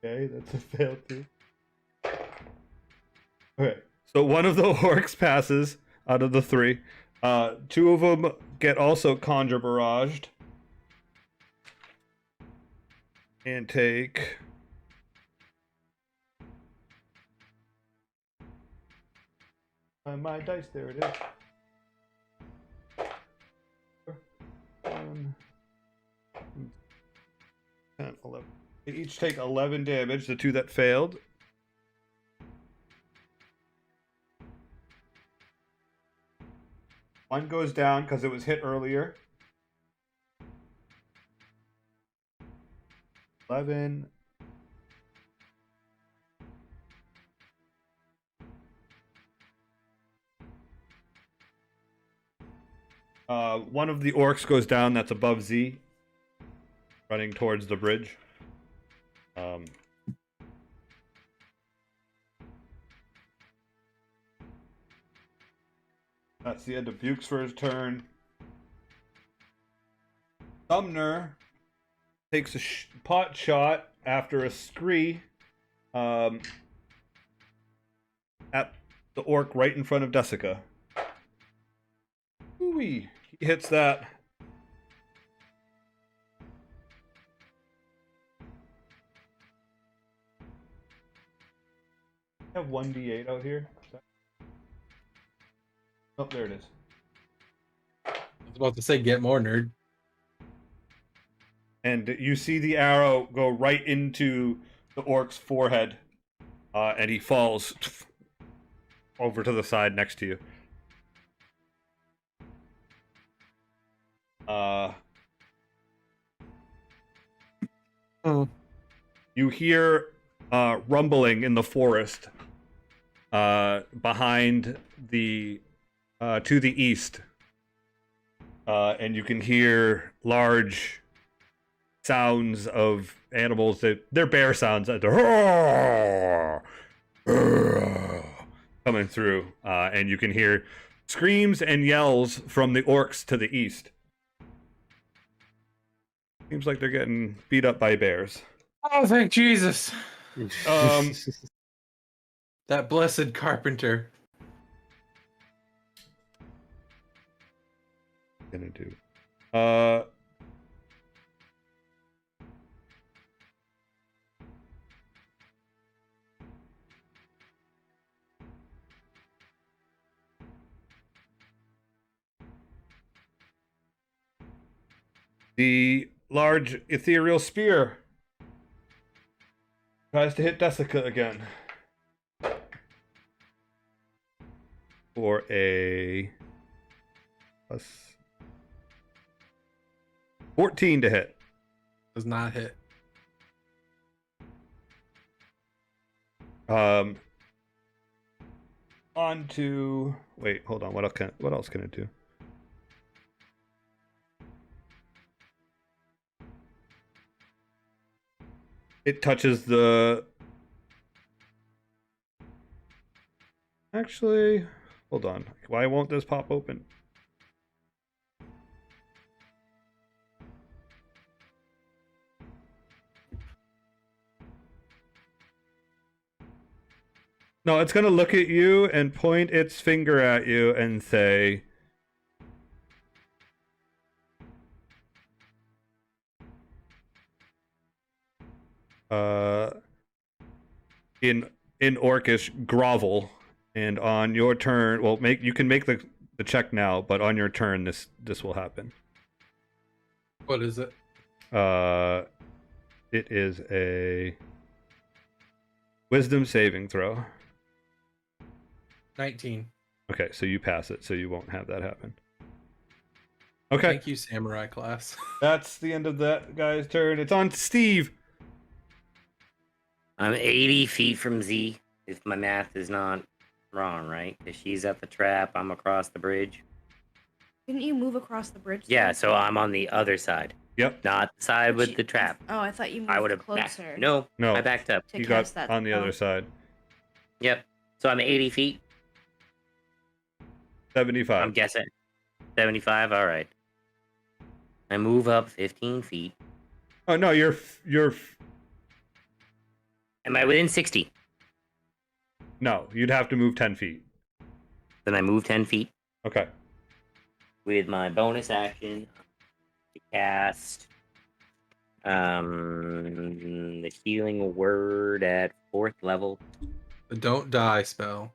Okay, that's a fail too. Okay, so one of the orcs passes out of the 3. 2 of them get also conjure barraged. And take... my dice, there it is. 1, 10, 11. They each take 11 damage, the 2 that failed. One goes down because it was hit earlier. 11. One of the orcs goes down that's above Z, running towards the bridge. That's the end of Bukes for his turn. Sumner takes a pot shot after a scree at the orc right in front of Desika. Ooh-wee. He hits that. I have 1d8 out here. Oh, there it is. I was about to say, get more, nerd. And you see the arrow go right into the orc's forehead, and he falls over to the side next to you. You hear rumbling in the forest behind the to the east, and you can hear large sounds of animals that they're bear sounds that coming through, and you can hear screams and yells from the orcs to the east. Seems like they're getting beat up by bears. Oh, thank Jesus! Um, That blessed carpenter. Gonna do. The large ethereal spear tries to hit Desika again. For a plus 14 to hit. Does not hit. On to wait, hold on. What else can it do? It touches the. Actually, hold on. Why won't this pop open? No, it's gonna look at you and point its finger at you and say, in Orcish, grovel. And on your turn, well, you can make the check now, but on your turn, this will happen. What is it? It is a wisdom saving throw. 19. Okay, so you pass it, so you won't have that happen. Okay, Thank you, samurai class. that's the end of that guy's turn. It's on Steve. I'm 80 feet from Z, if my math is not wrong, right? Because she's at the trap, I'm across the bridge. Didn't you move across the bridge? Yeah, though? so I'm on the other side, Yep. not the side with the trap. Oh, I thought you moved I would have closer. No, No. I backed up. To You got cast that on the spell. other side. Yep. So I'm 80 feet. 75. I'm guessing 75. All right. I move up 15 feet. Oh no, you're Am I within 60? no. You'd have to move 10 feet. Then I move 10 feet Okay. with my bonus action to cast the healing word at 4th level. The don't die spell.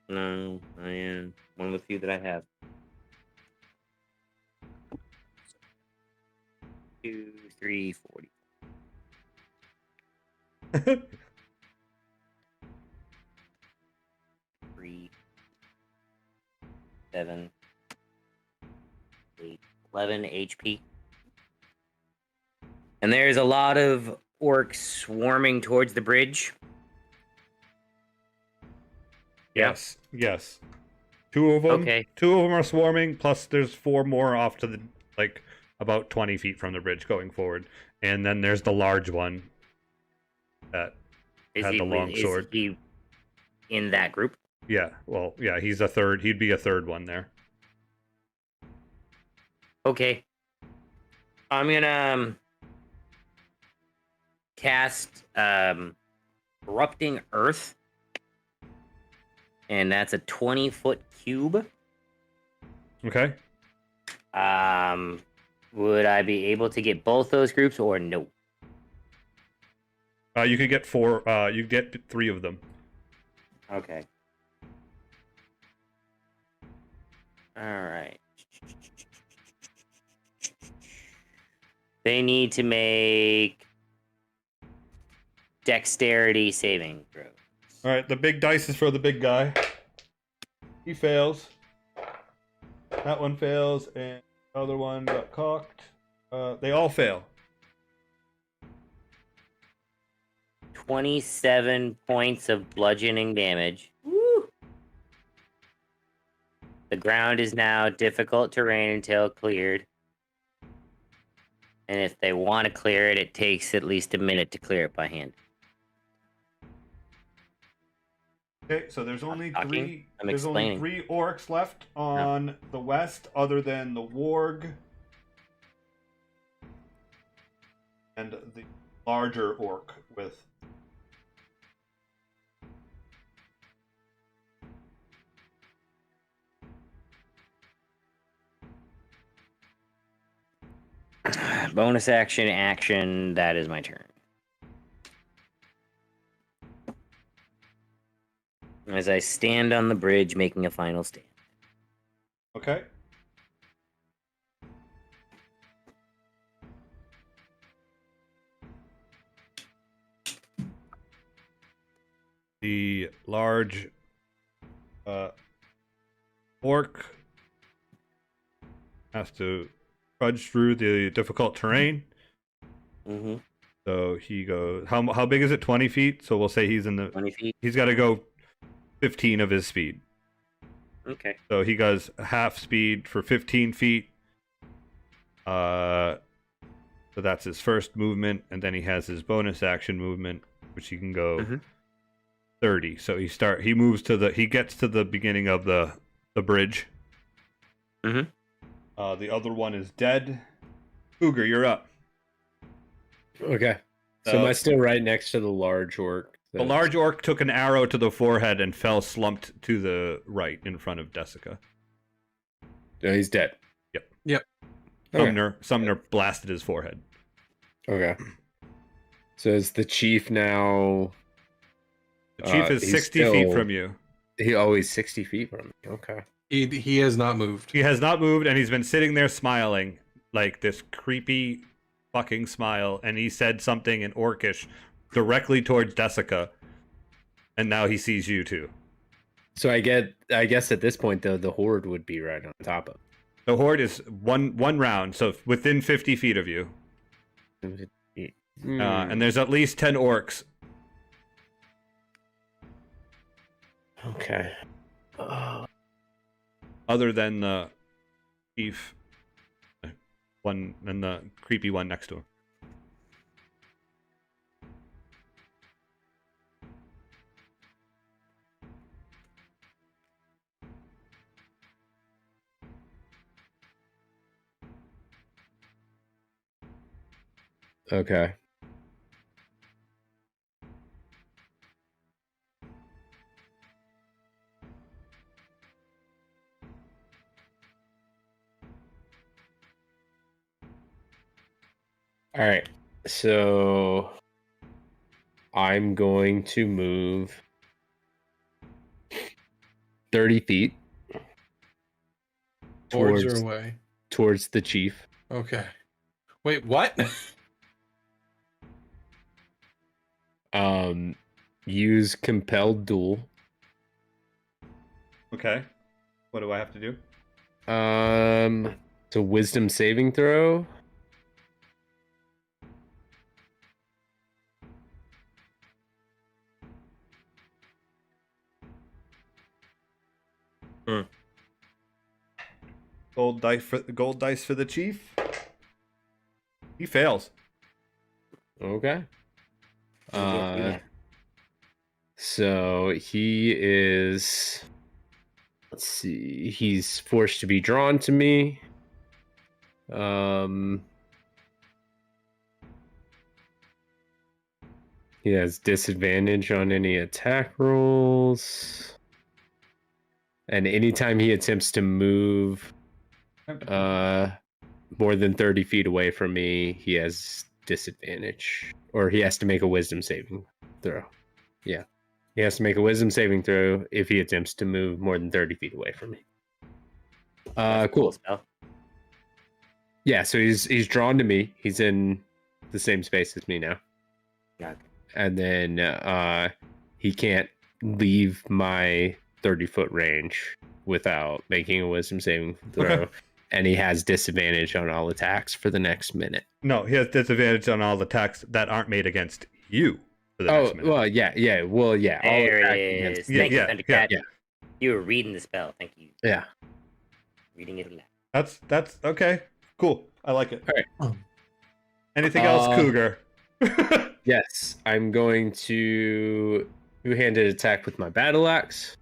No, I am one of the few that I have. 2, 3, 40. 3, 7, 8, 11 HP. And there's a lot of orcs swarming towards the bridge. Yes. Yes. Two of them. Okay. 2 of them are swarming. Plus, there's 4 more off to the about 20 feet from the bridge going forward, and then there's the large one that had the long sword. Is he in that group? Yeah. Well, yeah. He's a third. He'd be a third one there. Okay. I'm gonna cast Corrupting Earth. And that's a 20-foot cube. Okay. Would I be able to get both those groups or no? You could get 4. You get 3 of them. Okay. All right. They need to make dexterity saving throws. All right. The big dice is for the big guy. He fails. That one fails, and the other one got cocked. They all fail. 27 points of bludgeoning damage. Woo! The ground is now difficult terrain until cleared. And if they want to clear it, it takes at least a minute to clear it by hand. Okay, so there's only talking, 3. I'm There's only explaining. 3 orcs left on the west, other than the warg and the larger orc with Bonus action. That is my turn. As I stand on the bridge, making a final stand. Okay. The large orc has to trudge through the difficult terrain. Mm-hmm. So he goes. How big is it? 20 feet. So we'll say he's in the. 20 feet. He's got to go 15 of his speed. Okay. So he goes half speed for 15 feet. So that's his first movement, and then he has his bonus action movement, which he can go 30. So he gets to the beginning of the bridge. Mm-hmm. The other one is dead. Cougar, you're up. Okay. So am I still right next to the large orc? The large orc took an arrow to the forehead and fell slumped to the right in front of Desika. Oh, he's dead. Yep. Okay. Sumner blasted his forehead. Okay. So is the chief now? The chief is he's 60 feet from you. He's 60 feet from me. Okay. He has not moved. He has not moved, and he's been sitting there smiling, like this creepy fucking smile, and he said something in Orcish directly towards Desika, and now he sees you too. So I guess at this point, though, the horde would be right on top of. The horde is one round, so within 50 feet of you. And there's at least 10 orcs. Okay. Other than the chief one and the creepy one next to him. Okay. All right. So I'm going to move 30 feet Towards or away? towards the chief. Okay. Wait, what? Use compelled duel. Okay. What do I have to do? It's a wisdom saving throw. Gold dice for the chief. He fails. Okay. Yeah. So he is. Let's see. He's forced to be drawn to me. He has disadvantage on any attack rolls. And anytime he attempts to move more than 30 feet away from me, he has disadvantage. Or he has to make a wisdom saving throw. Yeah. He has to make a wisdom saving throw if he attempts to move more than 30 feet away from me. Cool. Spell. Yeah, so he's drawn to me. He's in the same space as me now. Got it. And then he can't leave my 30-foot range without making a wisdom saving throw. Okay. And he has disadvantage on all attacks for the next minute. No, he has disadvantage on all the attacks that aren't made against you for the next minute. Well, yeah. All There attack it against is. me. Thank you, yeah, Thundercat. yeah. You were reading the spell. Thank you. Yeah. Reading it aloud. That's okay. Cool. I like it. All right. Anything else, Cougar? Yes, I'm going to two-handed attack with my battle axe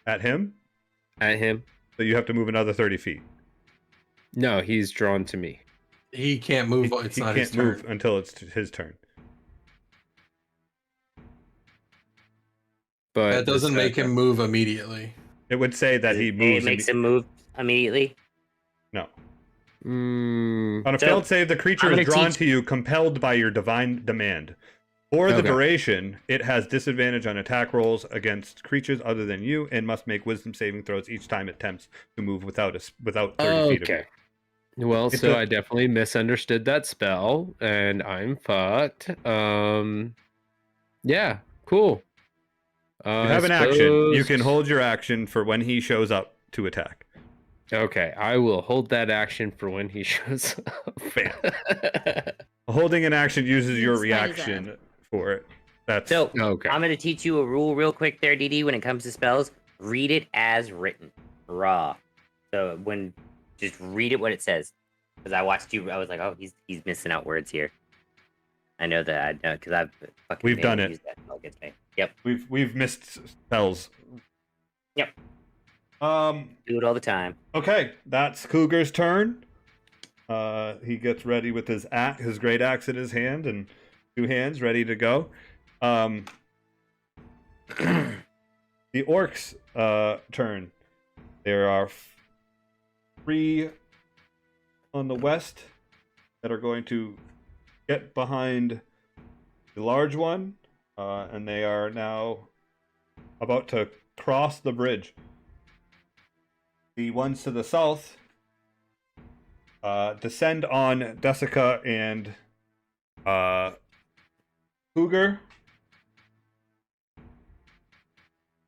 At him? at him. So you have to move another 30 feet. No, he's drawn to me. He can't move. It's he not can't his turn. move until it's his turn. But That doesn't make Desika- him move immediately. It would say that he It moves. makes him move immediately. No. Mm, On a So, failed save, the creature I'm is gonna drawn teach- to you, compelled by your divine demand. For the Okay. duration, it has disadvantage on attack rolls against creatures other than you, and must make wisdom saving throws each time it attempts to move without 30 feet of you. okay. Well, It's so a- I definitely misunderstood that spell, and I'm fucked. Yeah, cool. You have an action. You can hold your action for when he shows up to attack. Okay, I will hold that action for when he shows up. Holding an action uses your It's fine as reaction for it. That's So Okay. I'm gonna teach you a rule real quick there, DD. When it comes to spells, read it as written, raw. So just read it what it says. Because I watched you, I was like, oh, he's missing out words here. I know that I know because I've fucking We've done it. used that spell against me. Yep, we've missed spells. Yep. Okay, do it all the time. that's Cougar's turn. He gets ready with his great axe in his hand and 2 hands ready to go. The orcs' turn. There are 3 on the west that are going to get behind the large one, and they are now about to cross the bridge. The ones to the south descend on Desika and Cougar,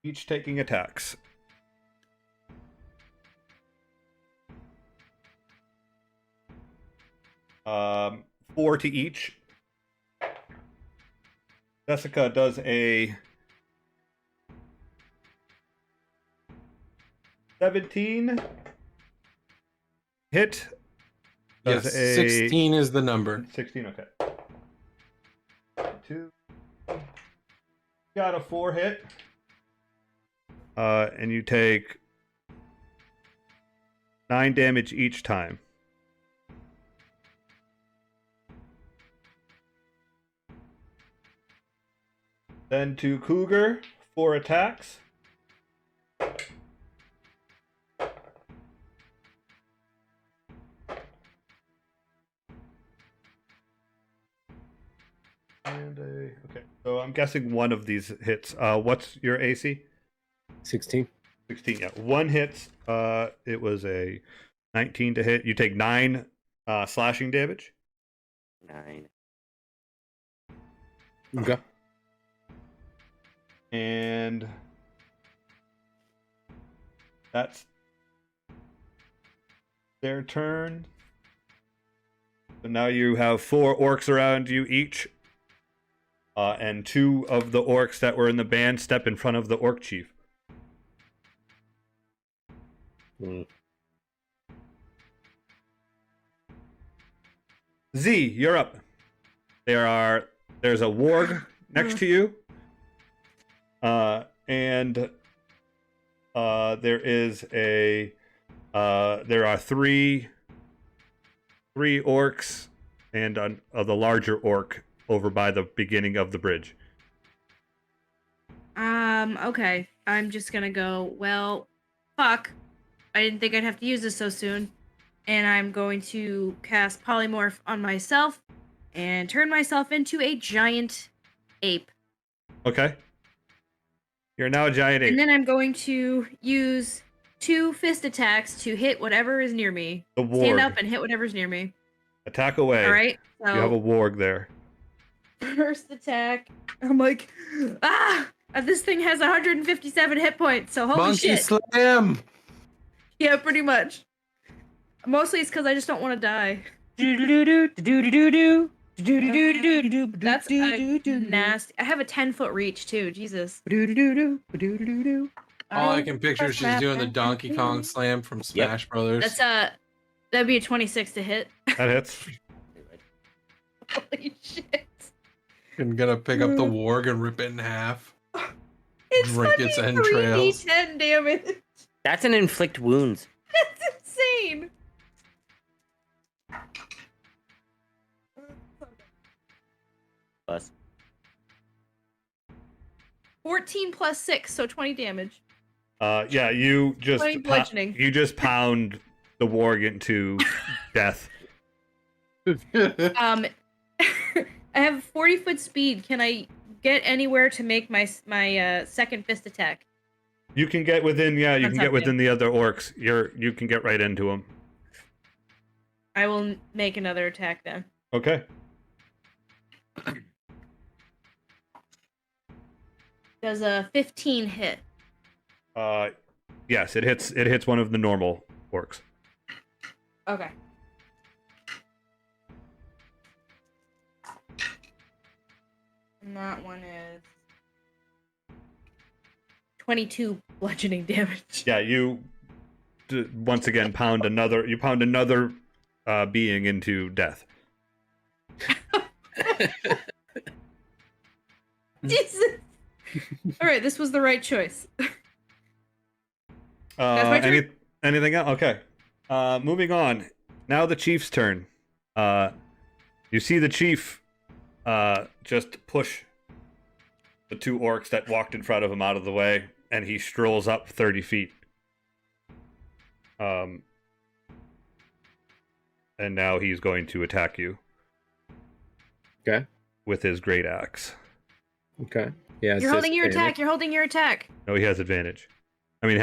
each taking attacks. Um, 4 to each. Desika does a 17 hit. Does Yes, a 16 is the number. 16, okay. 2. Got a 4 hit. And you take 9 damage each time. Then to Cougar, 4 attacks. Okay, so I'm guessing one of these hits. What's your AC? 16. 16. Yeah, 1 hits. It was a 19 to hit. You take 9 slashing damage. 9. Okay. And that's their turn. So now you have 4 orcs around you each. And 2 of the orcs that were in the band step in front of the orc chief. Mm. Z, you're up. There's a warg next to you. And there are 3 orcs and the larger orc over by the beginning of the bridge. Okay. I'm just gonna go, well, fuck. I didn't think I'd have to use this so soon. And I'm going to cast Polymorph on myself and turn myself into a giant ape. Okay. You're now a giant ape. And then I'm going to use 2 fist attacks to hit whatever is near me. The warg. Stand up and hit whatever's near me. Attack away. All right. So You have a warg there. first attack. I'm like, this thing has 157 hit points. So holy Monkey shit. slam! Yeah, pretty much. Mostly it's because I just don't want to die. That's nasty. I have a 10-foot reach too. Jesus. All I can picture is she's doing the Donkey Kong slam from Smash Brothers. That's that'd be a 26 to hit. That hits. Holy shit. I'm gonna pick up the warg and rip it in half. It's Drink its fucking entrails. 3d10 damage. That's an inflict wounds. That's insane. plus. 14 plus 6, so 20 damage. Yeah, you just 20 bludgeoning. you just pound the warg into death. I have 40-foot speed. Can I get anywhere to make my second fist attack? You can get within, you That's can get okay. within the other orcs. You can get right into them. I will make another attack then. Okay. Does a 15 hit? Yes, it hits one of the normal orcs. Okay. And that one is 22 bludgeoning damage. Yeah, you once again pound another being into death. Jesus. All right, this was the right choice. my turn. Anything else? Okay. Moving on. Now the chief's turn. You see the chief just push the two orcs that walked in front of him out of the way, and he strolls up 30 feet. And now he's going to attack you. Okay. With his great axe. Okay. Yeah. You're holding your attack. You're holding your attack. No, he has advantage. I mean,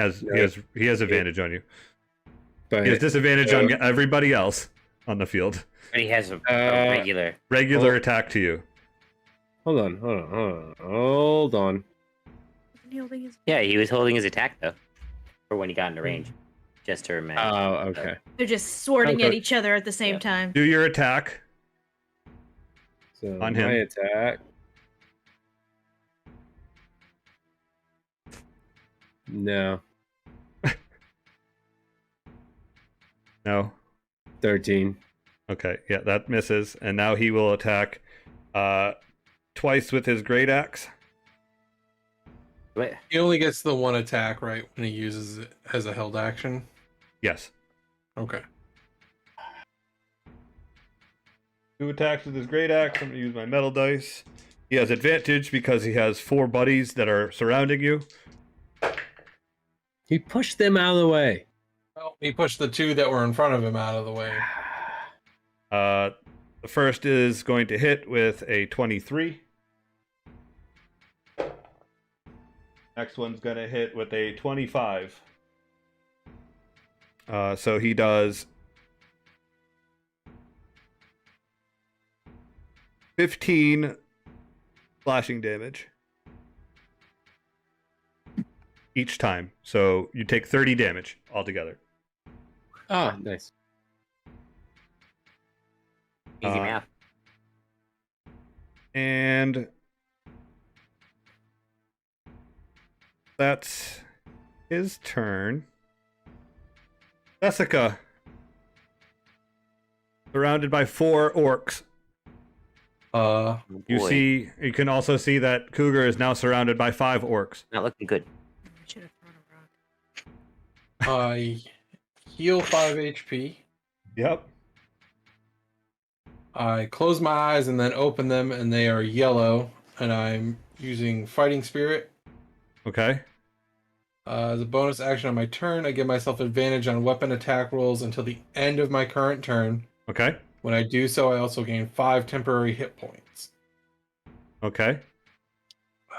he has advantage on you. But He has disadvantage on everybody else on the field. But he has a Regular attack to you. Hold on. Isn't he holding his... Yeah, he was holding his attack though, for when he got into range. Just to remind. Oh, okay. They're just swording Okay. at each other at the same time. Do your attack. So On my him. attack. No. No. 13. Okay, yeah, that misses. And now he will attack twice with his great axe. What? He only gets the one attack, right, when he uses it as a held action. Yes. Okay. 2 attacks with his great axe. I'm going to use my metal dice. He has advantage because he has 4 buddies that are surrounding you. He pushed them out of the way. Well, he pushed the 2 that were in front of him out of the way. The first is going to hit with a 23. Next one's going to hit with a 25. So he does 15 slashing damage each time. So you take 30 damage altogether. Ah, nice. Easy math. And that's his turn. Desika. Surrounded by 4 orcs. Oh, You can also see that Cougar is now surrounded by 5 orcs. Not looking good. I should have thrown a rock. I heal 5 HP. Yep. I close my eyes and then open them, and they are yellow. And I'm using Fighting Spirit. Okay. As a bonus action on my turn, I give myself advantage on weapon attack rolls until the end of my current turn. Okay. When I do so, I also gain 5 temporary hit points. Okay.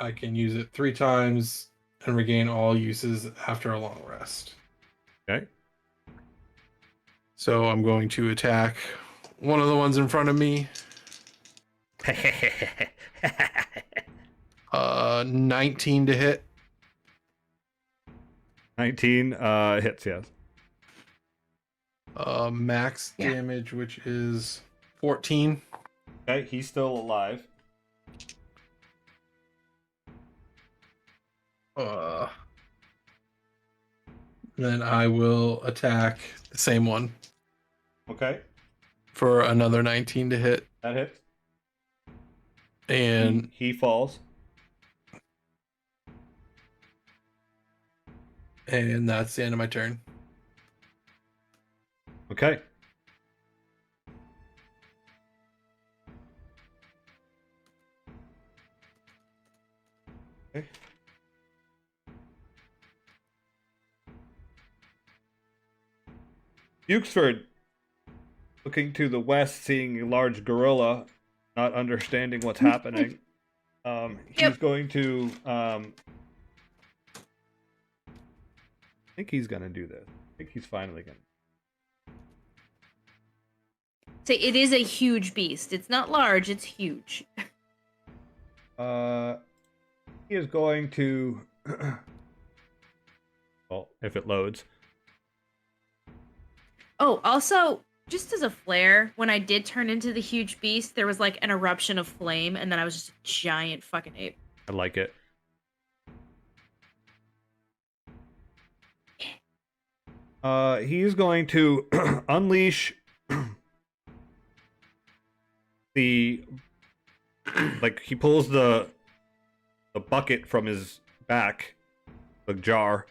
I can use it 3 times and regain all uses after a long rest. Okay. So I'm going to attack one of the ones in front of me. 19 to hit. 19 hits, yes. Max damage, which is 14. Okay, he's still alive. Then I will attack the same one Okay, for another 19 to hit. that hits. And He falls. that's the end of my turn. Okay. Bukesford, looking to the west, seeing a large gorilla, not understanding what's happening. He's Yep. going to. I think he's gonna do this. I think he's finally gonna. So it is a huge beast. It's not large, it's huge. He is going to. Well, if it loads. Oh, also, just as a flare, when I did turn into the huge beast, there was like an eruption of flame, and then I was just a giant fucking ape. I like it. He's going to unleash the like he pulls the bucket from his back, the jar,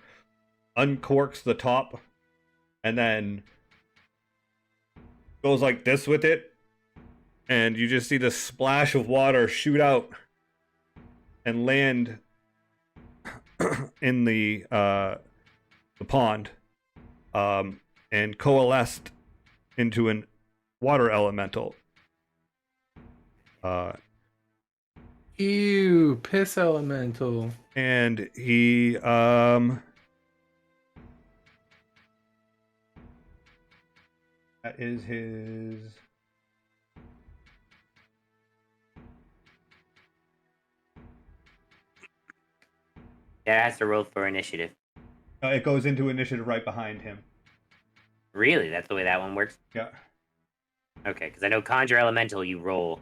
uncorks the top, and then goes like this with it, and you just see the splash of water shoot out and land in the pond, and coalesced into an water elemental. Ew, piss elemental. And he that is his Dad has to roll for initiative. it goes into initiative right behind him. Really? That's the way that one works? Yeah. Okay, because I know Conjure Elemental you roll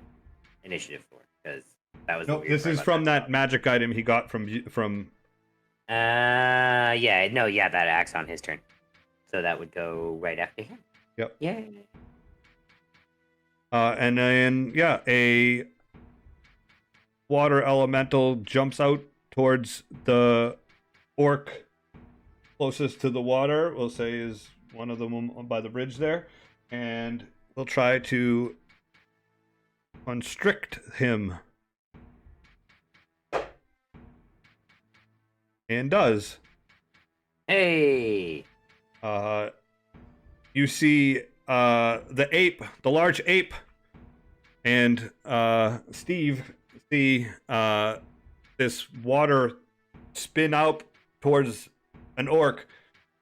initiative for, because that was the Nope, weird this part is about from that spell. magic item he got from Yeah, that acts on his turn. So that would go right after him. Yep. Yeah. And then a water elemental jumps out towards the orc closest to the water. We'll say is one of them by the bridge there, and we'll try to constrict him. And does. Hey! You see the ape, the large ape, and Steve see this water spin out towards an orc,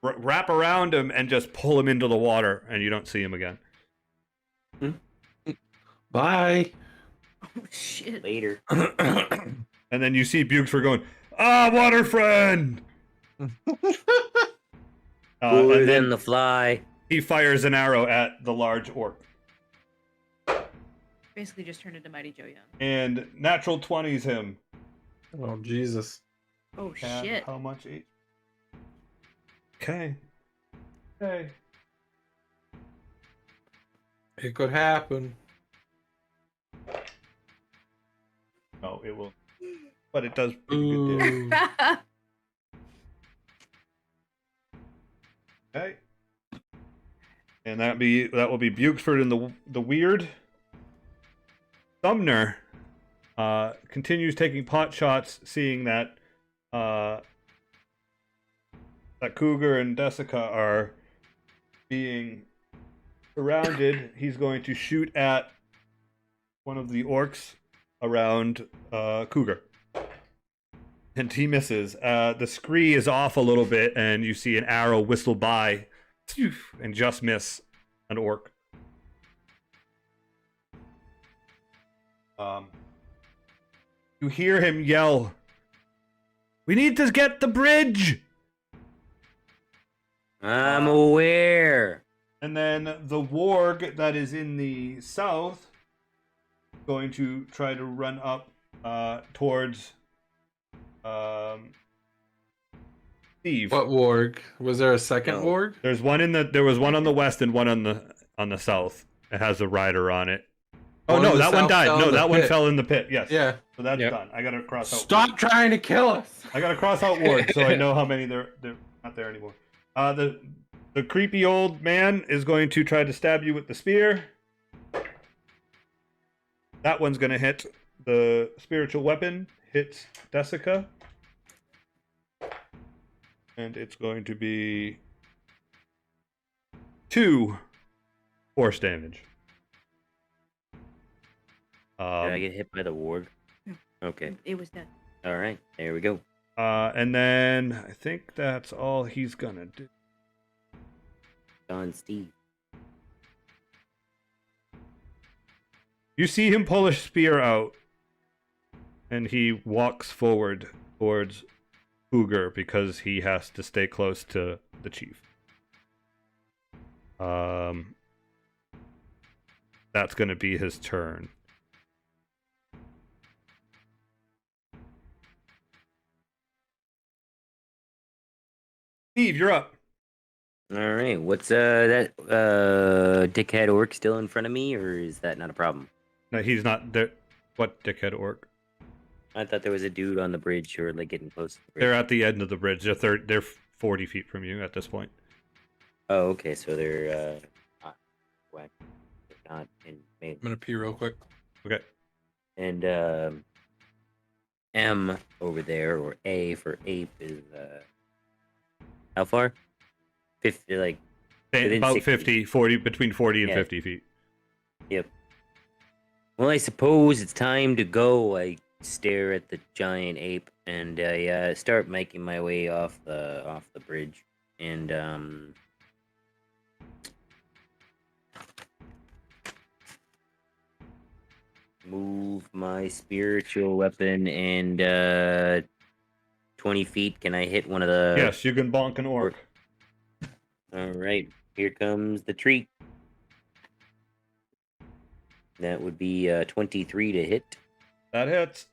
wrap around him, and just pull him into the water, and you don't see him again. Bye. Oh shit. Later. And then you see Bukes for going, water friend! Cooler And than then the fly. he fires an arrow at the large orc. Basically just turned into Mighty Joe Young. And natural 20s him. Oh, Jesus. Oh And shit. how much each? Okay. Okay. It could happen. No, it will. But it does pretty good damage. Ooh. Okay. And that will be Bukesford and the weird. Sumner continues taking pot shots, seeing that that Cougar and Desika are being surrounded. He's going to shoot at one of the orcs around Cougar. And he misses. The scree is off a little bit, and you see an arrow whistle by and just miss an orc. You hear him yell, "We need to get the bridge!" I'm aware. And then the warg that is in the south is going to try to run up towards Steve. What warg? Was there a second No. warg? There was one on the west and one on the south. It has a rider on it. Oh One no, in the that one south died. fell No, in the that one pit. fell in the pit. Yes. Yeah. So that's Yep. done. I gotta cross out. Stop trying to kill us. I gotta cross out warg so I know how many they're not there anymore. The creepy old man is going to try to stab you with the spear. That one's gonna hit. The spiritual weapon hits Desika. And it's going to be 2 force damage. Did I get hit by the ward? No. Okay. It was dead. All right. There we go. And then I think that's all he's gonna do. Don Steve. You see him pull a spear out, and he walks forward towards Cougar because he has to stay close to the chief. That's gonna be his turn. Steve, you're up. All right. What's that dickhead orc still in front of me, or is that not a problem? No, he's not there. What dickhead orc? I thought there was a dude on the bridge or like getting close to the bridge. They're at the end of the bridge. They're 40 feet from you at this point. Oh, okay. So they're whack. They're not in main. I'm gonna pee real quick. Okay. And M over there, or A for ape, is how far? 50, like within About 60. 50, 40, between 40 and Yeah. 50 feet. Yep. Well, I suppose it's time to go. I stare at the giant ape and I start making my way off the bridge, and move my spiritual weapon, and 20 feet. Can I hit one of the? Yes, you can bonk an orc. All right, here comes the treat. That would be 23 to hit, That hits.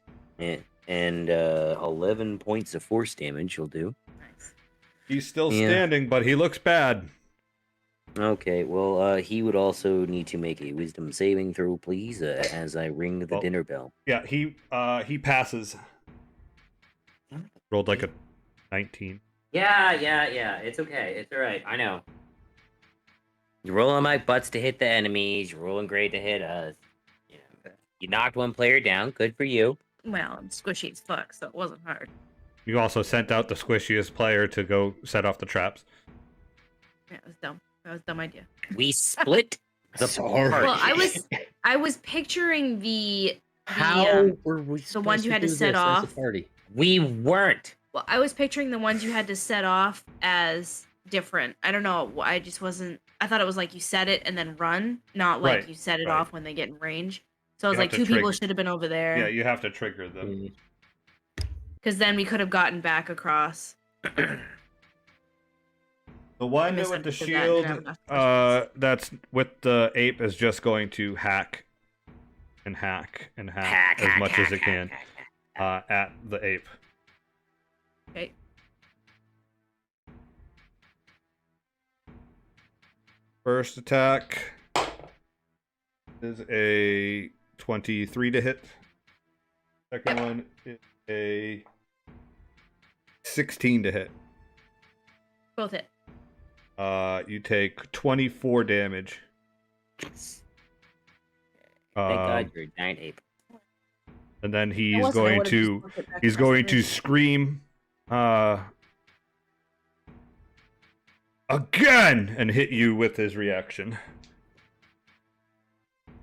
and 11 points of force damage will do. Nice. He's still Yeah. standing, but he looks bad. Okay, well, he would also need to make a wisdom saving throw, please, as I ring the Oh. dinner bell. Yeah, he passes. Rolled like a 19. Yeah, it's okay. It's all right. I know. You're rolling my butts to hit the enemies. You're rolling great to hit us. You know, you knocked one player down. Good for you. Well, I'm squishy as fuck, so it wasn't hard. You also sent out the squishiest player to go set off the traps. Yeah, it was dumb. That was a dumb idea. We split the Sorry. party. Well, I was picturing the How were we the ones supposed you had do to set this as a off. party? We weren't. well, I was picturing the ones you had to set off as different. I don't know. I just wasn't. I thought it was like you set it and then run, not like Right, you set it right. off when they get in range. So I was You like, have to 2 people trigger- should have been over Yeah, there, you have to trigger them. Mm. because then we could have gotten back across. The one with the misunderstood that, shield, and I'm not- that's with the ape, is just going to hack and hack and hack, as much as it can at the ape. Okay. First attack is a 23 to hit. Second one is a 16 to hit. Both hit. You take 24 damage. Thank God Um, you're a giant ape. and then It he's wasn't, I going would've just to looked it back he's across going the to bridge. scream again and hit you with his reaction.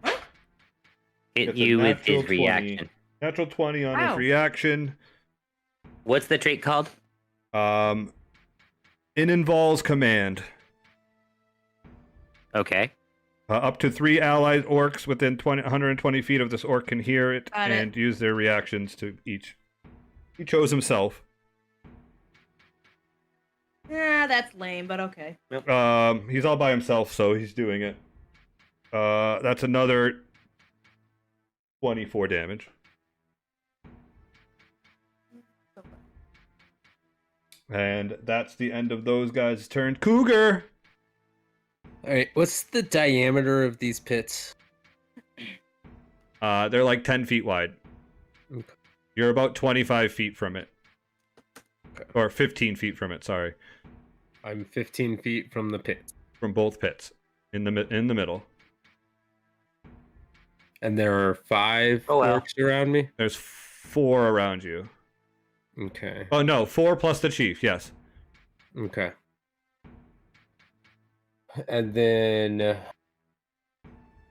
Hit It's a you with natural his 20. reaction. Natural 20 on Wow. his reaction. What's the trait called? It involves command. Okay. Up to 3 allied orcs within 120 feet of this orc can hear it Got it. and use their reactions to each. He chose himself. Yeah, that's lame, but okay. He's all by himself, so he's doing it. That's another 24 damage. And that's the end of those guys' turn. Cougar! All right, what's the diameter of these pits? They're like 10 feet wide. Okay. You're about 25 feet from it. Okay. Or 15 feet from it, sorry. I'm 15 feet from the pit, From both pits. In the middle. and there are 5 Oh, wow. orcs around me. There's 4 around you. Okay. Oh no, 4 plus the chief, yes. Okay. And then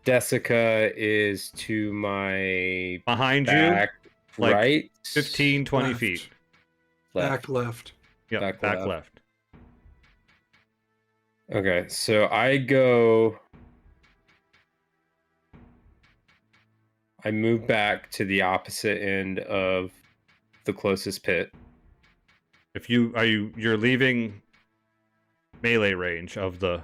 Desika is to my Behind back you, like right. 15, 20 Left. feet. Left. Back left. Yep, Back back left. left. Okay, so I move back to the opposite end of the closest pit. If you're leaving melee range of the,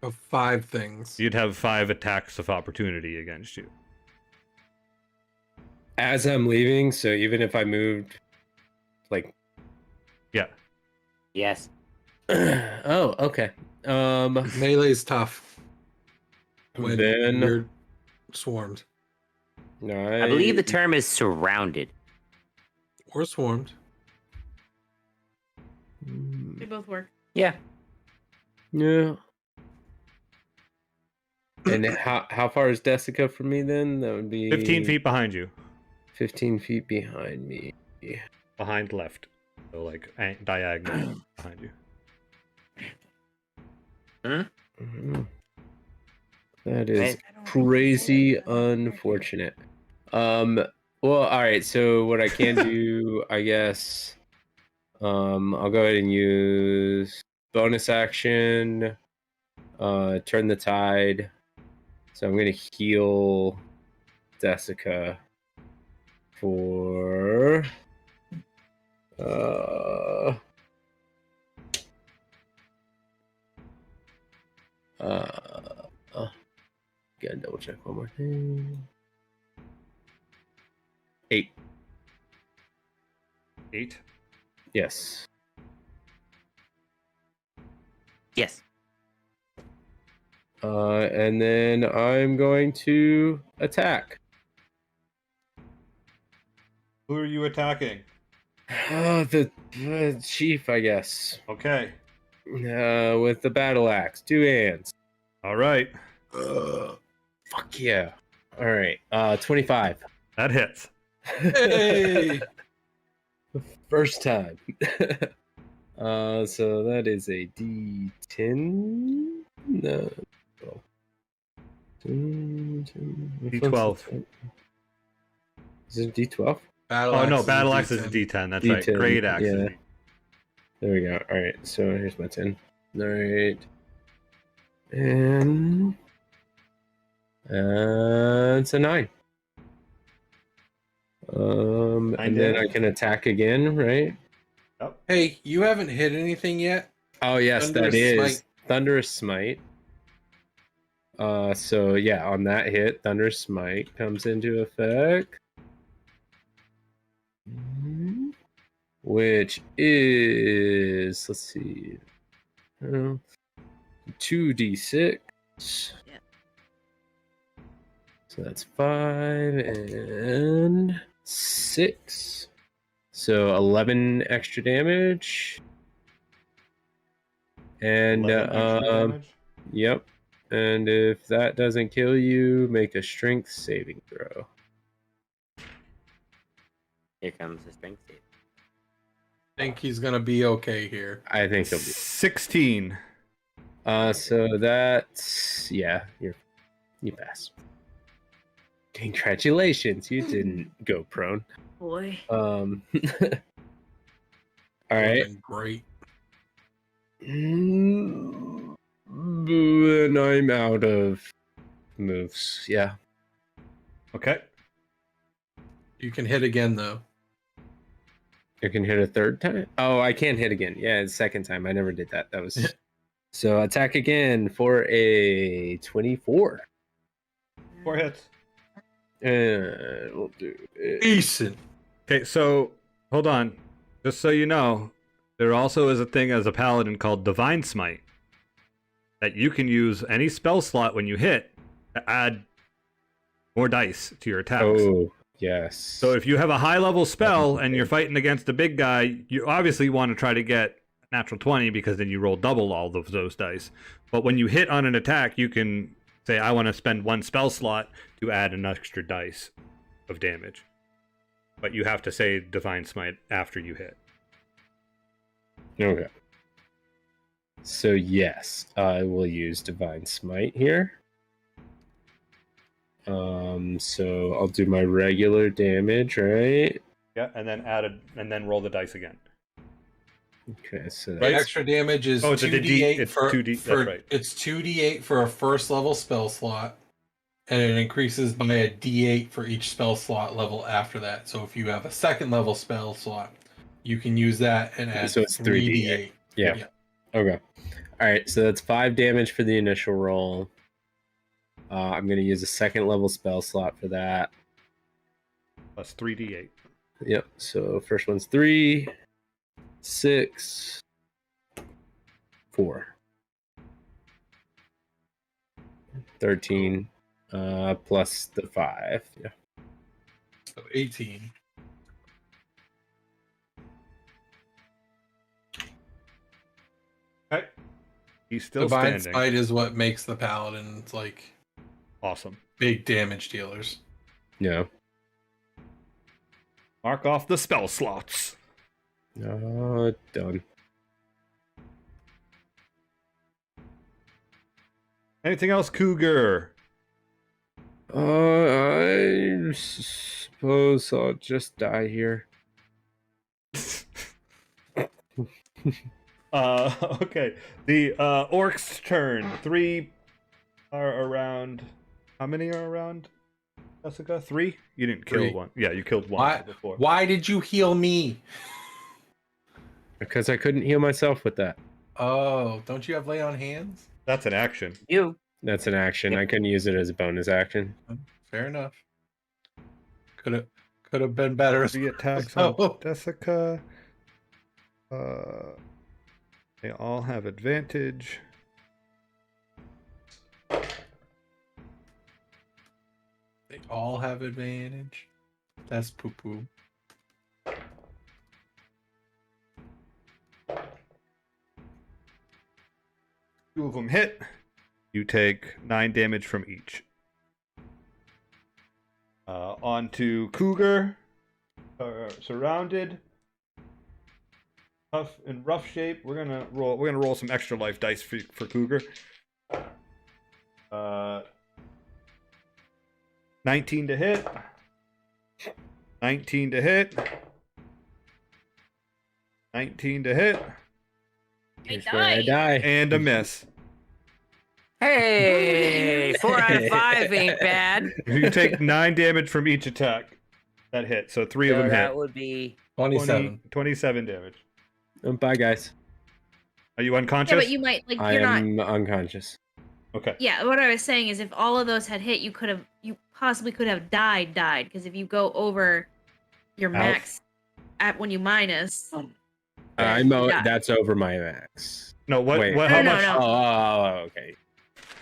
Of 5 things. you'd have 5 attacks of opportunity against you. As I'm leaving, so even if I moved, like, Yeah. Yes. oh, okay. Melee's tough when Then you're swarmed. I believe the term is surrounded. Or swarmed. They both work. Yeah. Yeah. And how far is Desika from me then? That would be 15 feet behind you. 15 feet behind me. Behind left. So like diagonal behind you. Mhm. That is I don't- crazy unfortunate. Well, all right, so what I can do, I guess, I'll go ahead and use bonus action, turn the tide. So I'm gonna heal Desika for gotta double check one more thing. 8. 8. Yes. Yes. And then I'm going to attack. Who are you attacking? The chief, I guess. Okay. With the battle axe, 2 hands. All right. Fuck yeah. All right. 25. That hits. Hey! First time. So that is a D10. No. D12. Is it D12? Battle Oh no, axe battle a axe is a D10. D10. That's right. D10, Great axe. is yeah. a- There we go. All right. So here's my 10. All right. And it's a 9. And then I can attack again, right? Yep. Hey, you haven't hit anything yet? Oh yes, Thunderous that is Smite. Thunderous Smite. So yeah, on that hit, Thunderous Smite comes into effect, which is, let's see, 2d6. Yeah. So that's 5 and 6. So 11 extra damage. And 11 extra damage? yep. And if that doesn't kill you, make a strength saving throw. Here comes the strength save. Think he's gonna be okay here. I think he'll be. 16. So that's, yeah, you pass. Congratulations, you didn't go prone. Boy. All right. Great. And I'm out of moves. Yeah. Okay. You can hit again though. You can hit a third time? Oh, I can't hit again. Yeah, it's second time. I never did that. That was so attack again for a 24. 4 hits. And we'll do it. Decent. Okay, so hold on. Just so you know, there also is a thing as a paladin called Divine Smite that you can use any spell slot when you hit to add more dice to your attacks. Oh, yes. So if you have a high level spell and you're fighting against a big guy, you obviously want to try to get natural 20 because then you roll double all of those dice. But when you hit on an attack, you can say, I want to spend 1 spell slot to add an extra dice of damage. But you have to say Divine Smite after you hit. Okay. So yes, I will use Divine Smite here. So I'll do my regular damage, right? Yeah, and then roll the dice again. Okay, so The extra damage is Oh, it's a 2d8 it's for 2D. That's right. It's 2d8 for a first level spell slot, and it increases by a d8 for each spell slot level after that. So if you have a second level spell slot, you can use that and add So it's 3d8. Yeah. Okay. All right. So that's 5 damage for the initial roll. I'm going to use a second level spell slot for that. Plus 3d8. Yep. So first one's 3, 6, 4, 13, plus the 5. Yeah. So 18. Okay. He's still Divine standing. Smite is what makes the paladins like Awesome. big damage dealers. Yeah. Mark off the spell slots. Done. Anything else, Cougar? I suppose I'll just die here. Okay. The orc's turn. 3 are around. How many are around, Desika? 3? You didn't kill 3. one. Yeah, you killed one Why? before. Why did you heal me? Because I couldn't heal myself with that. Oh, don't you have lay on hands? That's an action. You. That's an action. Yep. I couldn't use it as a bonus action. Fair enough. Could have been better. 3 attacks Oh. on Desika. They all have advantage. They all have advantage. That's poo poo. Two of them hit. You take 9 damage from each. On to Cougar. Surrounded. Tough and rough shape. We're gonna roll some extra life dice for Cougar. 19 to hit. 19 to hit. 19 to hit. Here's where I die. And a miss. Hey, 4 out of 5 ain't bad. You take 9 damage from each attack that hit. So 3 of So them that hit. would be 27. 27 damage. Bye, guys. Are you Yeah, unconscious? but you might like I you're not. am unconscious. Okay. Yeah, what I was saying is if all of those had hit, you possibly could have died because if you go over your max when you minus, then you die. That's over my max. No, what? Wait. How No, much? no. Oh, okay.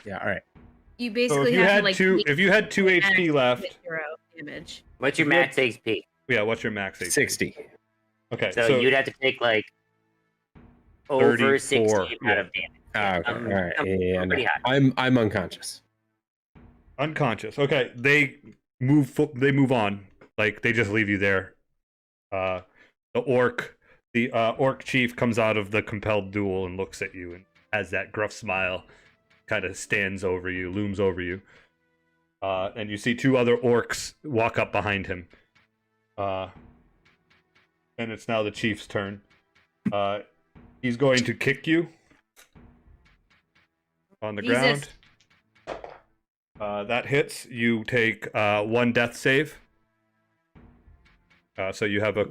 Yeah, all right. You So basically if you have had to like if you had 2 HP left, hit 0 damage. what's your max HP? yeah. What's your max HP? 60. Okay. So you'd have to take like over 34, 60 amount yeah. of damage. Ah, okay. I'm- all right. I'm Yeah, no. pretty high. I'm unconscious. Unconscious. Okay. They move on. Like they just leave you there. The orc chief comes out of the compelled duel and looks at you and has that gruff smile, kind of stands over you, looms over you. And you see 2 other orcs walk up behind him. And it's now the chief's turn. He's going to kick you on the Jesus. ground. That hits. You take 1 death save. So you have a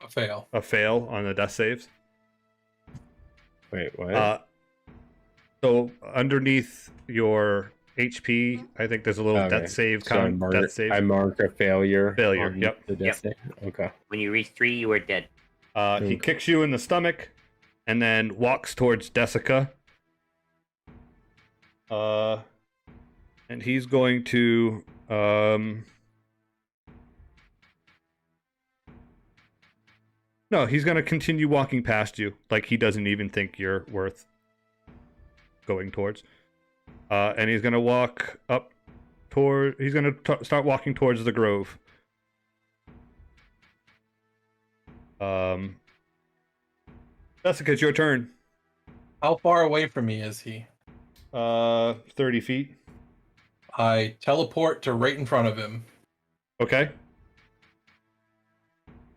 fail. a fail on the death saves. Wait, what? So underneath your HP, I think there's a little Okay. death save So count. Death save. I mark a failure. Failure, on yep. The death save? Okay. When you reach 3, you are dead. He kicks you in the stomach, and then walks towards Desika. And he's going to no, he's going to continue walking past you, like he doesn't even think you're worth going towards. And he's going to walk up toward. He's going to start walking towards the grove. Desika, it's your turn. How far away from me is he? 30 feet. I teleport to right in front of him. Okay.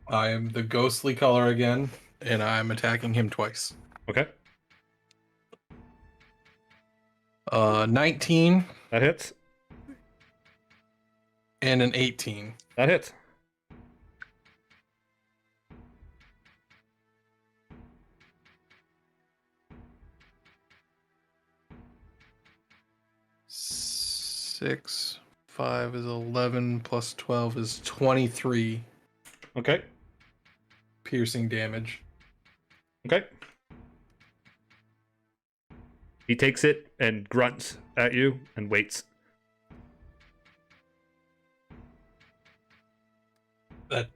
I am the ghostly color again, and I'm attacking him twice. Okay. 19 That hits. and an 18. That hits. Six, 5 is 11, plus 12 is 23 Okay. piercing damage. Okay. He takes it and grunts at you and waits.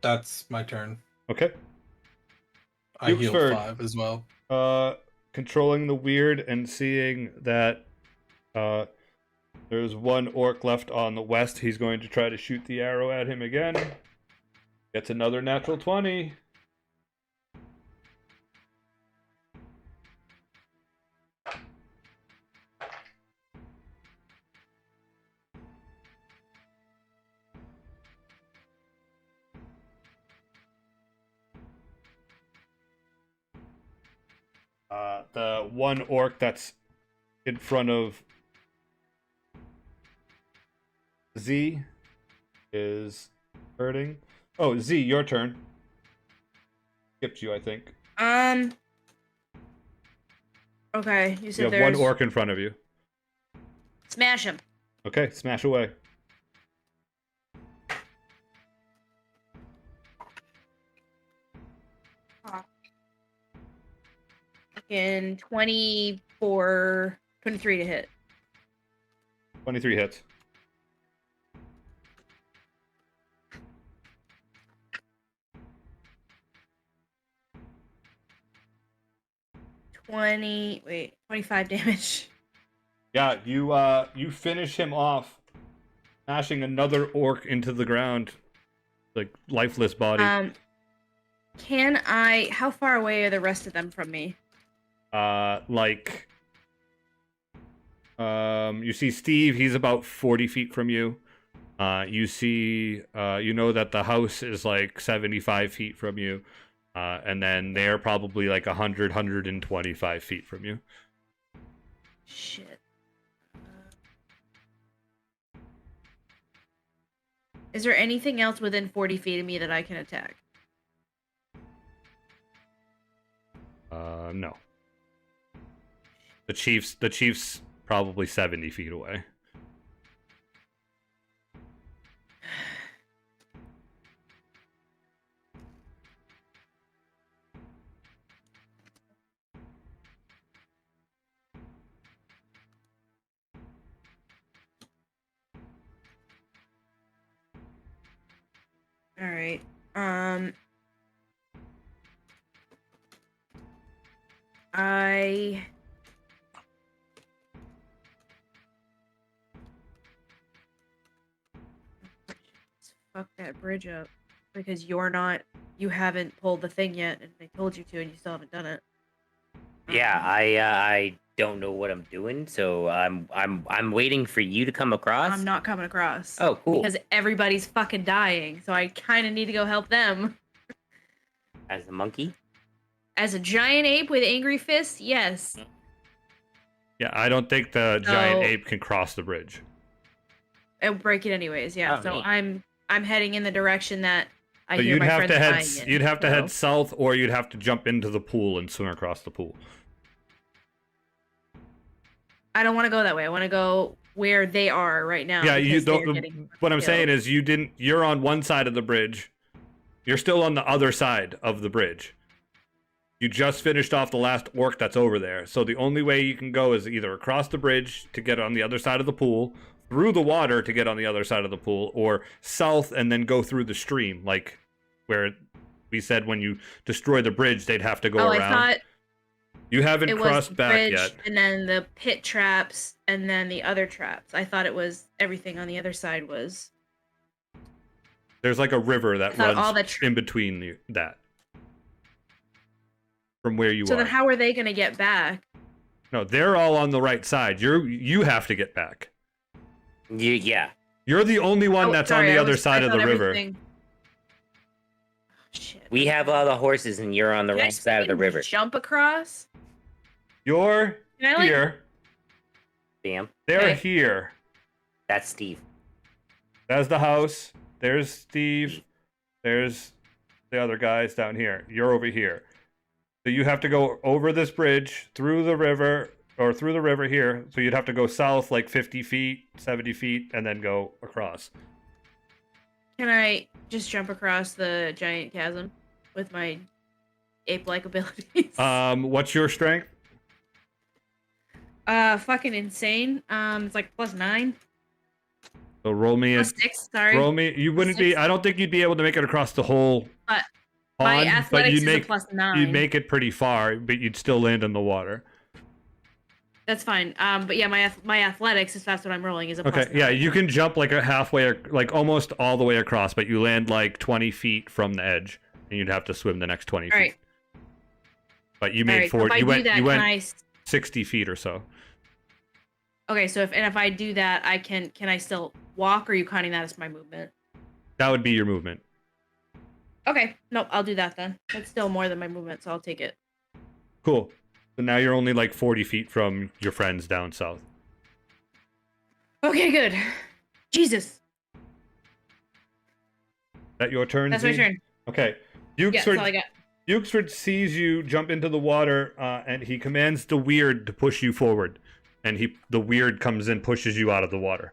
That's my turn. Okay. I healed Buford. 5 as well. Controlling the weird and seeing that there's one orc left on the west. He's going to try to shoot the arrow at him again. Gets another natural 20. The one orc that's in front of Z is hurting. Oh, Z, your turn. Skipped you, I think. Okay, you You said have there's... one orc in front of you. Smash him. Okay, smash away. In 24, 23 to hit. 23 hits. Wait, 25 damage. Yeah, you finish him off, smashing another orc into the ground, like lifeless body. How far away are the rest of them from me? You see Steve, he's about 40 feet from you. You see, you know that the house is like 75 feet from you. And then they're probably like 125 feet from you. Shit. Is there anything else within 40 feet of me that I can attack? No. The chief's probably 70 feet away. All right. Fuck that bridge up because you haven't pulled the thing yet, and they told you to, and you still haven't done it. Yeah, I don't know what I'm doing, so I'm waiting for you to come across. I'm not coming across. Oh, cool. Because everybody's fucking dying, so I kind of need to go help them. As a monkey? As a giant ape with angry fists, yes. Yeah, I don't think the giant ape can cross the bridge. It'll break it anyways, yeah. Oh, So neat. I'm heading in the direction that I So hear you'd my have friends to head dying in, you'd have to so- head south, or you'd have to jump into the pool and swim across the pool. I don't want to go that way. I want to go where they are right now. Yeah, you because they're don't. getting What I'm killed. saying is, you're on one side of the bridge. You're still on the other side of the bridge. You just finished off the last orc that's over there. So the only way you can go is either across the bridge to get on the other side of the pool, through the water to get on the other side of the pool, or south and then go through the stream, like where we said when you destroy the bridge, they'd have to go around. I thought You haven't it was crossed the back bridge, yet. and then the pit traps, and then the other traps. I thought it was everything on the other side was. There's like a river that I thought all runs the in between that. from where you So are. then how are they gonna get back? No, they're all on the right side. You have to get back. Yeah. You're the only one Oh, that's sorry, on the I other was- side I of the thought river. everything- Shit. We have all the horses and you're on the Can I wrong side of the fucking river. Jump across? You're Can I, like- here. Bam. They're Okay. here. That's Steve. That's the house. There's Steve. There's the other guys down here. You're over here. So you have to go over this bridge, through the river, or through the river here. So you'd have to go south like 50 feet, 70 feet, and then go across. Can I just jump across the giant chasm with my ape-like abilities? What's your strength? Fucking insane. It's like +9, So roll me a +6. Sorry. roll me. You wouldn't be. I don't think you'd be able to make it across the whole But pond. my athletics you'd is make a +9. you'd make it pretty far, but you'd still land in the water. That's fine. But yeah, my athletics, if that's what I'm rolling, is a Okay, +9. yeah, you can jump like a halfway, like almost all the way across, but you land like 20 feet from the edge, and you'd have to swim the next 20 feet. All right. But you All made right. So 40. if I You do went. that, You can went I? 60 feet or so. Okay, so if I do that, I can I still walk, or are you counting that as my movement? That would be your movement. Okay, nope, I'll do that then. That's still more than my movement, so I'll take it. Cool. So now you're only like 40 feet from your friends down south. Okay, good. Jesus, Is that your turn? that's Z? my turn. Okay. Yeah, that's all I Ukesford, got. Ukesford sees you jump into the water, and he commands the weird to push you forward, and the weird comes in, pushes you out of the water.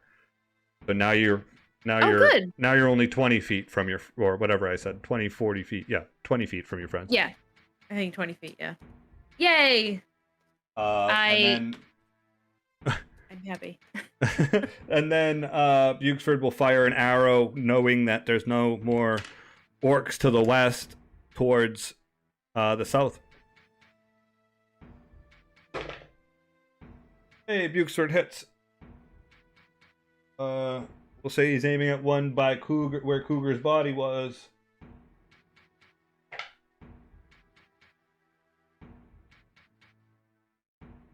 So now you're good. now you're only 20 feet from your, or whatever I said, 20, 40 feet. Yeah, 20 feet from your friends. Yeah, I think 20 feet. Yeah. Yay! And I'm happy. then, and then Ukesford will fire an arrow, knowing that there's no more orcs to the west, towards the south. Hey, Bukesford hits. We'll say he's aiming at one by Cougar, where Cougar's body was.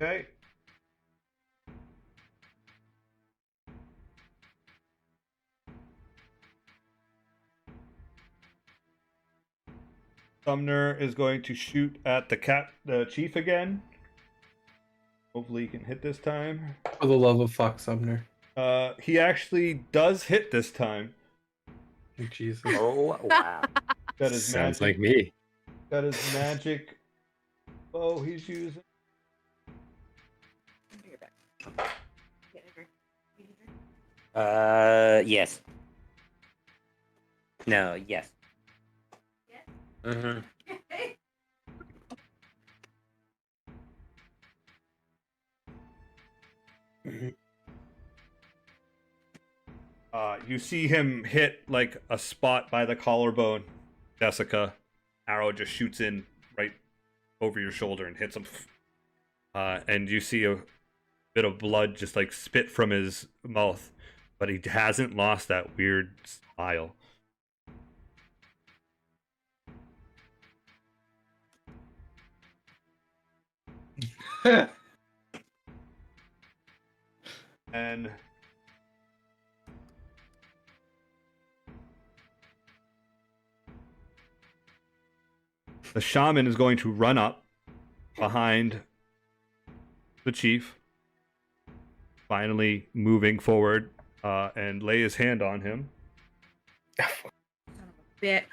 Okay. Sumner is going to shoot at the chief again. Hopefully he can hit this time. For the love of fuck, Sumner. He actually does hit this time. Oh, Jesus. Oh, wow. That is Sounds magic. like me. That is magic. Oh, he's using. Yes. No, yes. Yes? Mm-hmm. You see him hit like a spot by the collarbone. Desika, arrow just shoots in right over your shoulder and hits him. And you see a bit of blood just like spit from his mouth, but he hasn't lost that weird smile. And the shaman is going to run up behind the chief, finally moving forward, and lay his hand on him. Bit.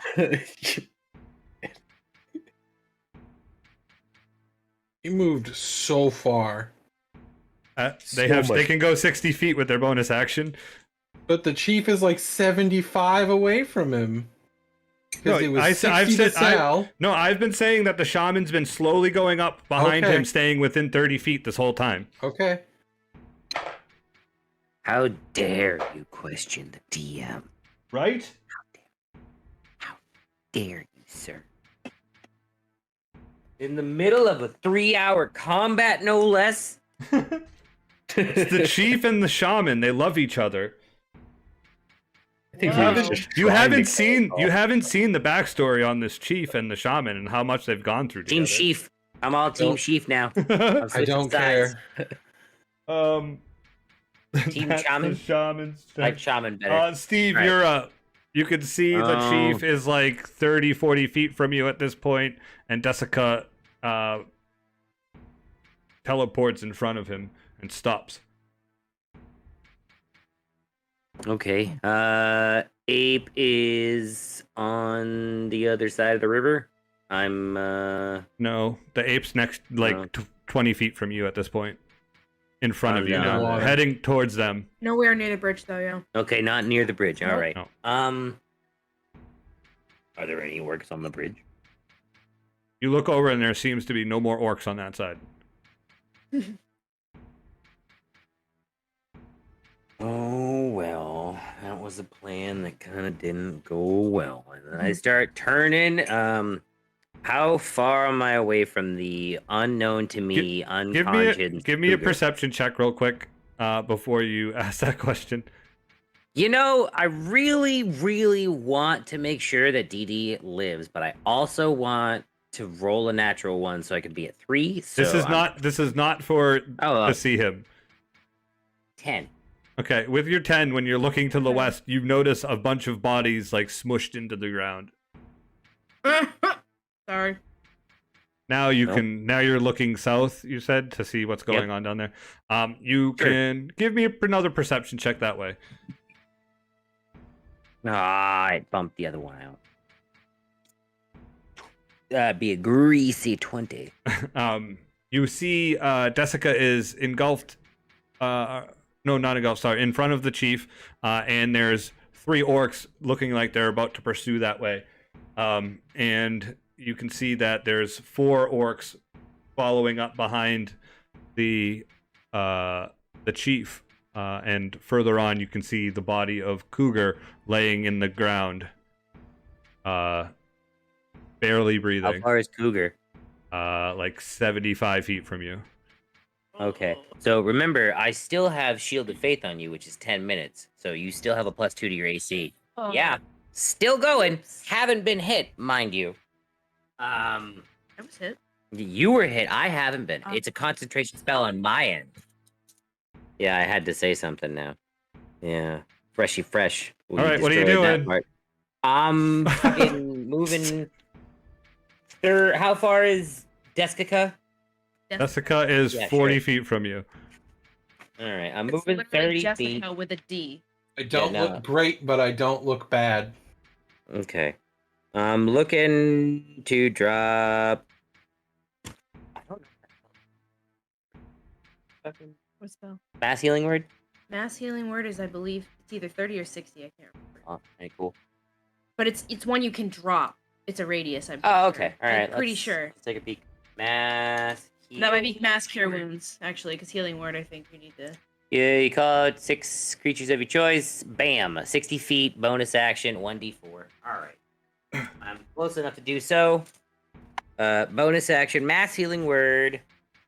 He moved so far. They So much. can go 60 feet with their bonus action. But the chief is like 75 away from him. Because No, it was I've 60 said- to Sal. No, I've been saying that the shaman's been slowly going up behind Okay. him, staying within 30 feet this whole time. Okay. How dare you question the DM? Right? Dare you, sir? In the middle of a 3-hour combat, no less? It's the chief and the shaman. They love each other. I think You he was haven't, just you trying to haven't kill seen us all. you haven't seen the backstory on this chief and the shaman and how much they've gone through together. Team Chief, I'm all Team Nope. Sheaf now. I switching don't sides. care. Team that's Shaman? the shaman's I like turn. Shaman better. Steve, Right. you're up. You can see the Oh. chief is like 30, 40 feet from you at this point, and Desika teleports in front of him and stops. Okay. Ape is on the other side of the river. I'm No, the ape's next, like Oh. 20 feet from you at this point. In front Oh, of you no. now, Water. heading towards them. Nowhere near the bridge, though, yeah. okay, not near the bridge. All Nope. right. No. Are there any orcs on the bridge? You look over and there seems to be no more orcs on that side. Oh well, that was a plan that kind of didn't go well. And then I start turning. How far am I away from the unknown to me, unconscious? Give me a cougar? perception check real quick before you ask that question. You know, I really, really want to make sure that DD lives, but I also want to roll a natural one so I could be at 3. So This is not for Oh, to see him. 10. Okay, with your 10, when you're looking to the Okay. west, you notice a bunch of bodies like smushed into the ground. Sorry. Now you Nope. can. Now you're looking south. You said to see what's going on down there. You Sure. can give me another perception check that way. Ah, I bumped the other one out. Be a greasy 20. You see, Desika is engulfed. No, not engulfed. Sorry, in front of the chief, and there's 3 orcs looking like they're about to pursue that way. And you can see that there's 4 orcs following up behind the chief. And further on, you can see the body of Cougar laying in the ground, barely How breathing, far is Cougar? like 75 feet from you. Okay. So remember, I still have Shield of Faith on you, which is 10 minutes. So you still have a +2 to your AC. Oh. Yeah. Still going. Haven't been hit, mind you. I was hit. You were hit. I haven't been. Oh. It's a concentration spell on my end. Yeah, I had to say something now. Yeah. Freshy fresh. We All right, what are you destroyed that doing? part. I'm fucking moving. How far is Desika? Desika is Yeah, 40 sure. feet from you. All right, I'm It's moving literally 30 feet. Jessica with a D. I don't no. look great, but I don't look bad. Okay. I'm looking to drop. I don't know. What spell? Mass healing word? Mass healing word is, I believe, it's either 30 or 60. I can't remember. Oh, okay, cool. But it's one you can drop. It's a radius. I'm Oh, pretty okay. sure. All right. I'm pretty let's- sure. Let's take a peek. Mass. That might be mass cure wounds, actually, because healing word, I think we need to. Yeah, you call out 6 creatures of your choice. Bam. 60 feet, bonus action, 1d4. All right. I'm close enough to do so. Bonus action, mass healing word.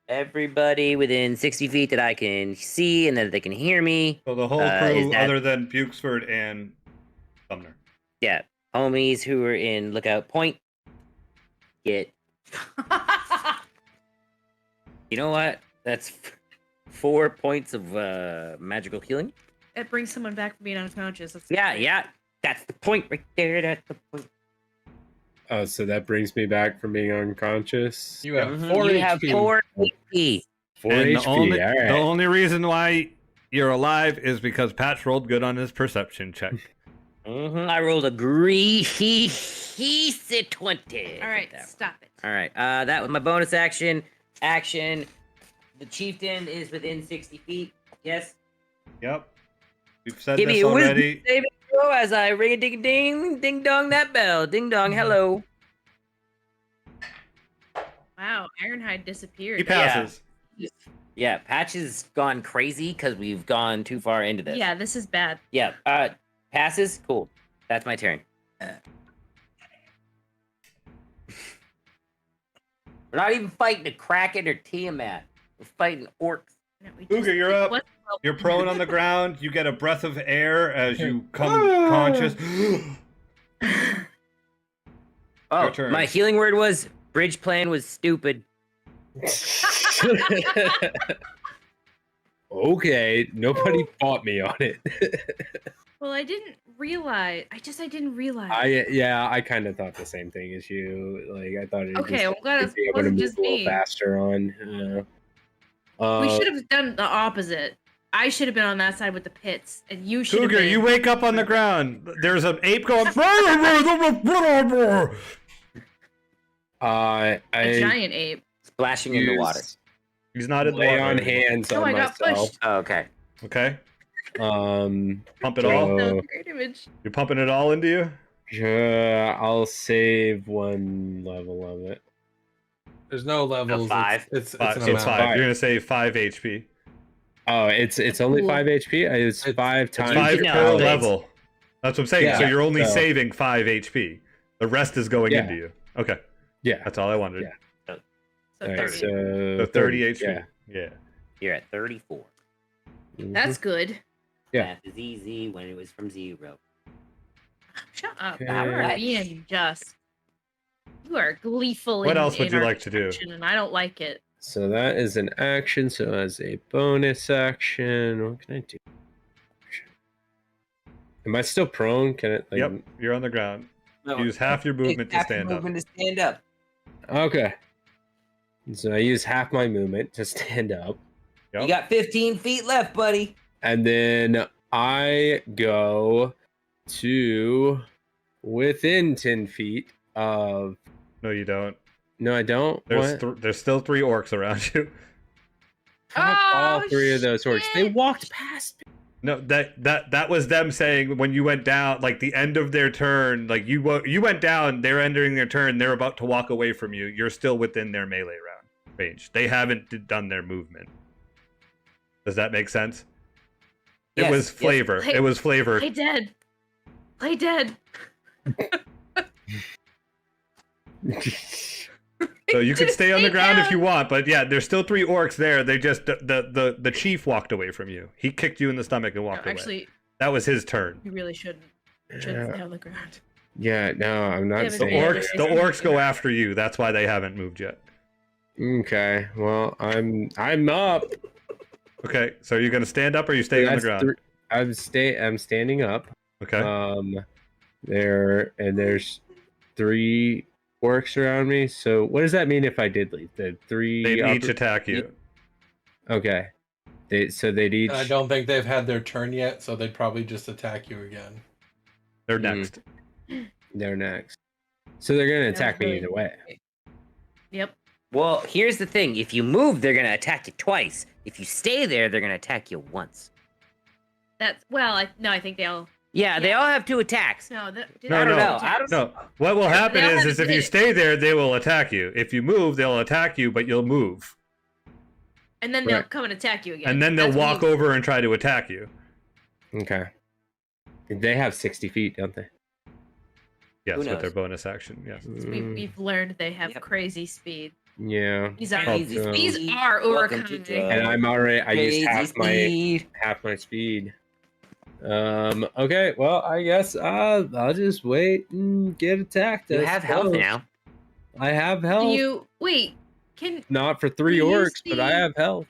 Everybody within 60 feet that I can see and that they can hear me. So the whole is crew, that- other than Bukesford and Sumner. Yeah. Homies who are in lookout point. Get. You know what? That's 4 points of magical healing. It brings someone back from being unconscious. That's Yeah, great. yeah. That's the point right there. That's the point. Oh, so that brings me back from being unconscious. You have Mhm, 4 you HP. have 4 HP. 4 And HP. the All right. only reason why you're alive is because Patch rolled good on his perception check. I rolled a greasy 20. All right, stop it. All right. That was my bonus action. Action. The chieftain is within 60 feet. Yes. Yep. We've said Give me this a wisdom already. saving throw as I ring a ding ding ding dong that bell. Ding dong. Hello. Wow, Ironhide disappeared. He passes. Yeah. Patch has gone crazy because we've gone too far into this. Yeah, this is bad. Yeah. Passes. Cool. That's my turn. We're not even fighting a Kraken or Tiamat. We're fighting orcs. No, we Cougar, you're up. What- You're prone on the ground. You get a breath of air as you come Ah. conscious. Oh, turn. my healing word was bridge plan was stupid. Okay, nobody fought me on it. Well, I didn't realize. I didn't realize. I kind of thought the same thing as you. Like I thought Okay, I'm glad it'd it be able to wasn't move just a little me. faster on. We should have done the opposite. I should have been on that side with the pits, and you should have Cougar, been. you wake up on the ground. There's an ape going. A I giant ape. Splashing in the water. He's not in the lay water on anymore. hands No, on I got myself. pushed. Oh, okay. Okay, Um, pump it So- all. That was a great image. You're pumping it all into you. I'll save one level of it. There's no levels. five? It's Five, an so it's amount. 5. You're gonna save 5 HP. Oh, it's only cool. 5 HP. It's It's- 5 it's times. 5 No, per it's- level. That's what I'm saying. So Yeah, you're only so- saving 5 HP. The rest is going Yeah. into you. Okay, Yeah. that's all I wanted. Yeah. So All right, 30. So 30 HP. Yeah. Yeah. You're at 34. That's good. Yeah. Math is easy when it was from 0. Shut up. Okay. You are Alright. being just. You are gleeful. What in- else would in you our like to do? action, And I don't like it. So that is an action. So as a bonus action, what can I do? Am I still prone? Can it? Like, Yep. You're on the ground. Use half your movement to Half your stand up. movement to stand up. Okay. So I use half my movement to stand up, Yep. You got 15 feet left, buddy. and then I go to within 10 feet of. No, you don't. No, I don't. There's What? there's still 3 orcs around you. Fuck all Oh, 3 of those orcs. They shit. walked past me. No, that was them saying when you went down, like the end of their turn, like you went down, they're ending their turn, they're about to walk away from you. You're still within their melee round range. They haven't done their movement. Does that make sense? It Yes, was yes. flavor. Play- It was flavor. Play dead. Play dead. So you can Just stay on the stay ground if down. you want, but yeah, there's still 3 orcs there. They just the chief walked away from you. He kicked you in the stomach and No, walked away. actually, That was his turn. you really shouldn't. Shouldn't stay on the ground. Yeah, no, I'm not. Yeah, but The staying Yeah, orcs the there is- orcs go after you. That's why they haven't moved yet. Okay, well, I'm up. Okay, so you're gonna stand up or you stay on the That's ground? I'm standing up. Okay. There's 3 orcs around me. So what does that mean if I did leave? The 3 They each attack you. Okay. They'd each. I don't think they've had their turn yet, so they'd probably just attack you again. They're Hmm. next. They're next. So they're gonna That was attack me really- either way. Yep. Well, here's the thing. If you move, they're going to attack you twice. If you stay there, they're going to attack you once. That's I think they all. Yeah, they Yeah. all have 2 attacks. No, No, I don't no. know. I don't No. What will happen They all is have if you to- stay there, they will attack you. If you move, they'll attack you, but you'll move. And then they'll Right. come and attack you again. And then they'll That's when walk you- over and try to attack you. Okay. They have 60 feet, don't they? Yes, Who with their knows? bonus action. Yes. We've learned they have Yep. crazy speed. Yeah. These are Crazy speed. these are Welcome to Urukai. And I'm already. I used Crazy half my speed. speed. Okay. Well, I guess I'll just wait and get attacked. You I have health suppose. now. I have Do health. you wait? Can Not for 3 Do you orcs, but I see- have health.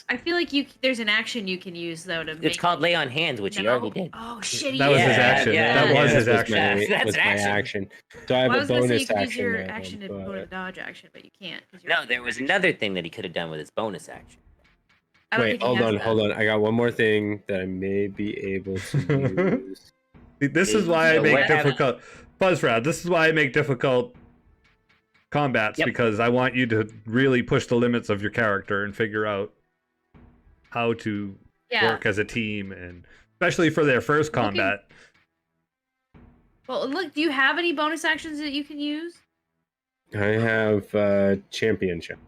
I feel like there's an action you can use though to. It's make called lay on hands, which he No. already did. Oh shit! he That was did. his action. That was his That action. That's was an my action. action. So I have Well, I a was gonna say bonus you could use action. your now, action to but- go to dodge action, but you can't. 'cause you're No, using there your was action. another thing that he could have done with his bonus action. I don't Wait, think he hold has on, that. hold on. I got one more thing that I may be able to use. See, this is why I So make what happened- difficult Buzzrad. This is why I make difficult combats Yep. because I want you to really push the limits of your character and figure out how to Yeah. work as a team, and especially for their first Looking- combat. Well, look. Do you have any bonus actions that you can use? I have championship.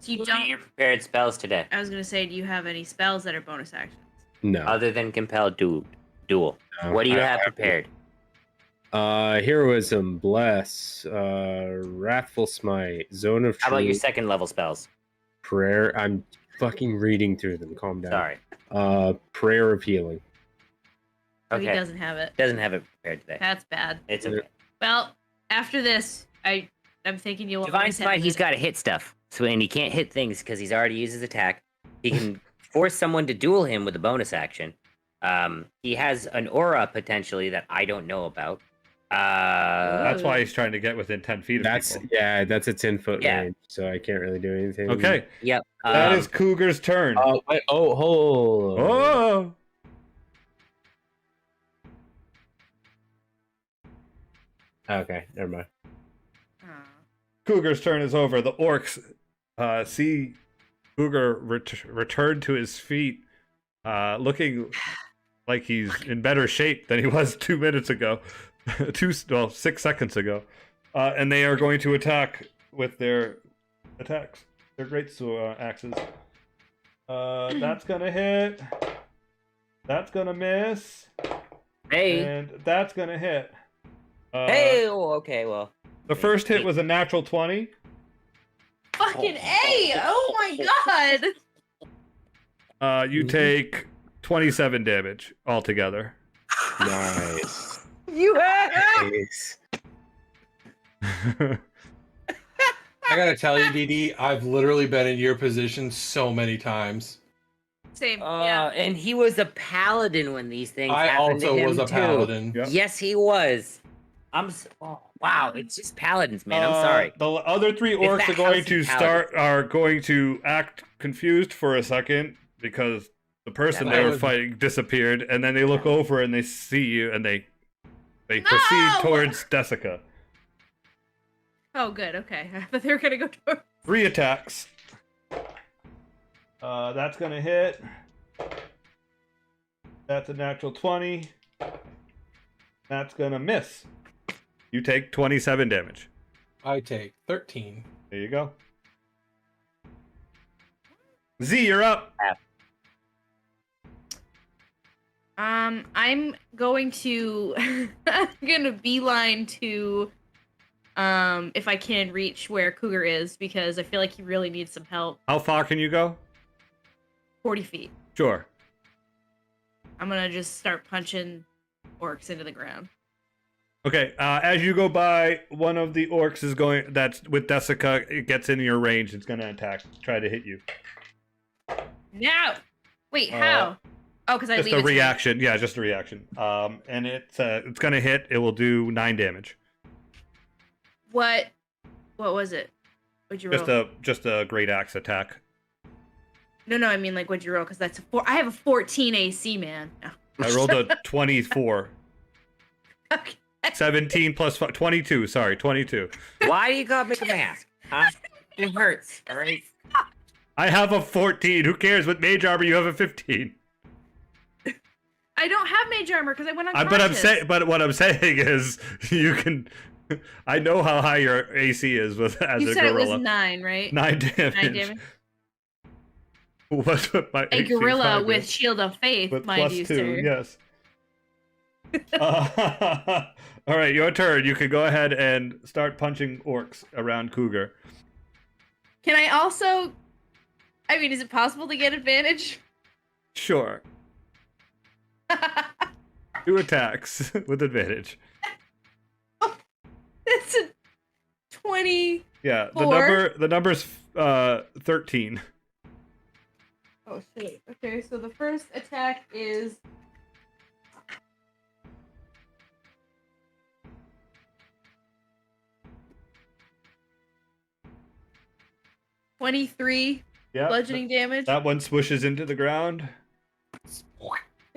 So you Look at don't. your prepared spells today, I was gonna say, do you have any spells that are bonus actions? No. other than compelled duel. No, What do you I have prepared? Heroism, bless, wrathful smite, zone of truth, How about your second level spells? prayer. I'm fucking reading through them. Calm down. Sorry. Prayer of healing. Oh, he Okay. doesn't have it. Doesn't have it prepared today. That's bad. It's okay. Well, after this, I I'm thinking you'll. Divine always have Smite, he's it. got to hit stuff. So, and he can't hit things because he's already used his attack. He can force someone to duel him with a bonus action. He has an aura potentially that I don't know about. That's why he's trying to get within 10 feet of That's people. that's a 10-foot Yeah. range, so I can't really do anything. Okay, Yep. that is Cougar's turn. Oh, wait, hold. Oh! Okay, never mind. Cougar's turn is over. The orcs see Cougar return to his feet, looking like he's in better shape than he was 2 minutes ago. 6 seconds ago. And they are going to attack with their attacks. Their great axes. That's gonna hit. That's gonna miss. Hey. And that's gonna hit. Hey. Oh, okay. Well. The first hit was a natural 20. Fucking A! Oh my god! You take 27 damage altogether. Nice. You Nice. I gotta tell you, DD, I've literally been in your position so many times. Same. Yeah. And he was a paladin when these things I happened also to him was a too. paladin. Yep. Yes, he was. Wow, it's just paladins, man. I'm sorry. The other three It's orcs the are going House to of are going to act confused for a second because the person Yeah, they were would- fighting disappeared, and then they look over and they see you, and they proceed No! towards Desika. Oh, good. Okay. I thought they were gonna go toward. 3 attacks. That's gonna hit. That's a natural 20. That's gonna miss. You take 27 damage. I take 13. There you go. Z, you're up. I'm going to I'm gonna beeline to if I can reach where Cougar is because I feel like he really needs some help. How far can you go? 40 feet. Sure. I'm gonna just start punching orcs into the ground. Okay, as you go by, one of the orcs is going. That's with Desika. It gets in your range. It's going to attack. Try to hit you. No! Wait, how? Oh, because I Just leave a it to you. reaction. Yeah, just a reaction. And it's going to hit. It will do 9 damage. What was it? What'd you roll? Just a great axe attack. No, I mean like what'd you roll? Because that's I have a 14 AC, man. No. I rolled a 24. Okay. 17 plus 22. Sorry, 22. Why do you gotta make a mask? Huh? It hurts. All right. I have a 14. Who cares? With mage armor, you have a 15. I don't have mage armor because I went unconscious. But what I'm saying is, you can. I know how high your AC is with as You a said gorilla. it was 9, right? 9 damage. 9 damage. What's my A AC gorilla target? with Shield of Faith, with mind plus you, 2, sir. yes. All right, your turn. You can go ahead and start punching orcs around Cougar. Can I also? I mean, is it possible to get advantage? Sure. 2 attacks with advantage. It's a 20. Yeah, Four. the number's 13. Oh shit. Okay, so the first attack is 23 Yeah. bludgeoning damage. That one swishes into the ground.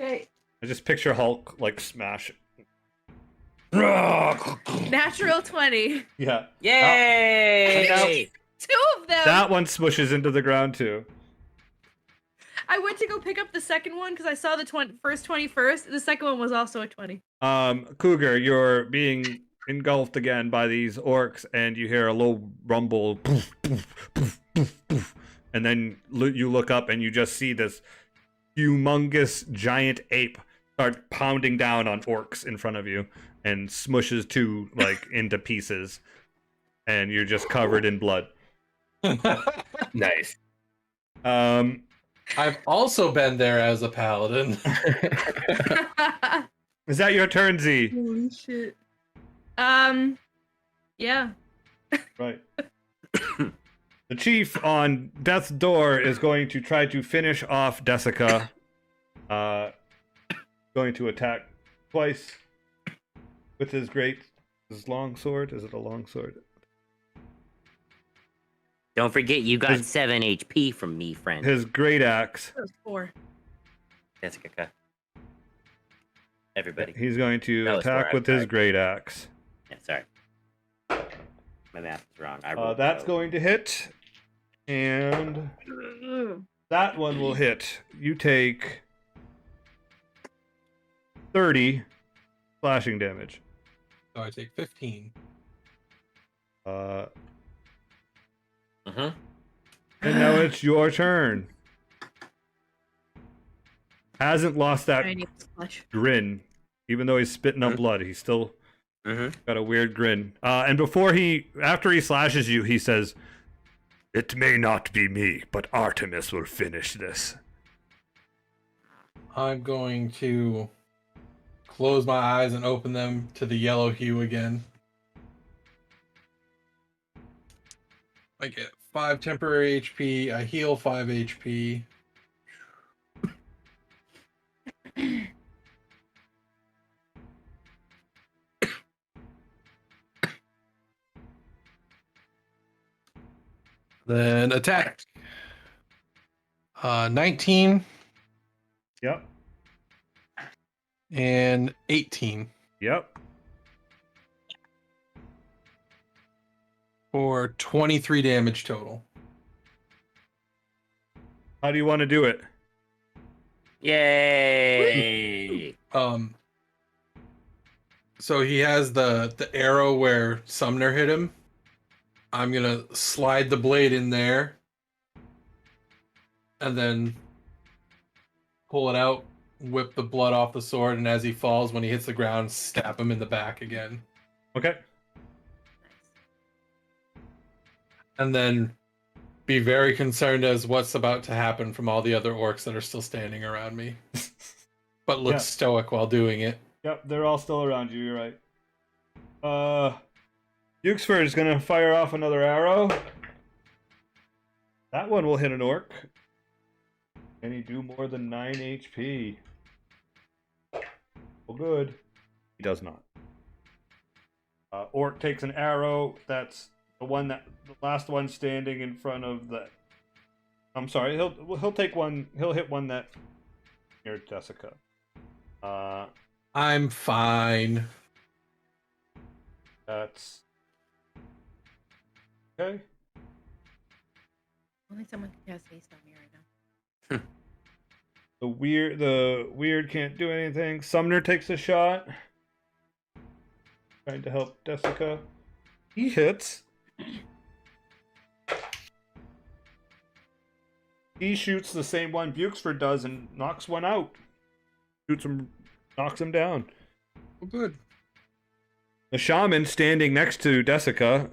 Okay. I just picture Hulk like smash. Natural 20. Yeah. Yay! 2 of them. That one smushes into the ground too. I went to go pick up the second one because I saw the first 20 first. The second one was also a 20. Cougar, you're being engulfed again by these orcs, and you hear a low rumble, poof, poof, poof, poof, poof. And then you look up and you just see this humongous giant ape start pounding down on orcs in front of you and smushes 2 like into pieces, and you're just covered in blood. Nice. I've also been there as a paladin. Is that your turn, Z? Holy shit. Yeah. Right. The chief on death's door is going to try to finish off Desika. Going to attack twice with his long sword. Is it a long sword? Don't forget, you got His- 7 HP from me, friend. His great axe. That was 4. Desika. Everybody. He's going to That was attack where I with his died. great axe. Yeah, sorry. My math is wrong. I rolled That's low. going to hit, and that one will hit. You take 30 slashing damage. So I take 15. And Uh-huh. now it's your turn. Hasn't lost that I need to flush. grin, even though he's spitting up blood. He's still got a weird grin. And after he slashes you, he says, "It may not be me, but Artemis will finish this." I'm going to close my eyes and open them to the yellow hue again. I get 5 temporary HP. I heal 5 HP. Then attack. 19 Yep. and 18 Yep. for 23 damage total. How do you want to do it? Yay! So he has the arrow where Sumner hit him. I'm gonna slide the blade in there and then pull it out, whip the blood off the sword, and as he falls, when he hits the ground, stab him in the back again. Okay. And then be very concerned as what's about to happen from all the other orcs that are still standing around me. But look Yeah. stoic while doing it. Yep, they're all still around you, you're right. Yuxford is gonna fire off another arrow. That one will hit an orc. Can he do more than 9 HP? Well, good. He does not. Orc takes an arrow. That's the last one standing in front of the. I'm sorry. He'll take one. He'll hit one that near Desika. I'm fine. That's okay. Only someone can cast haste on me right now. The weird can't do anything. Sumner takes a shot. Trying to help Desika. He hits. He shoots the same one Buxford does and knocks one out. Shoots him, knocks him down. Well, good. The shaman standing next to Desika,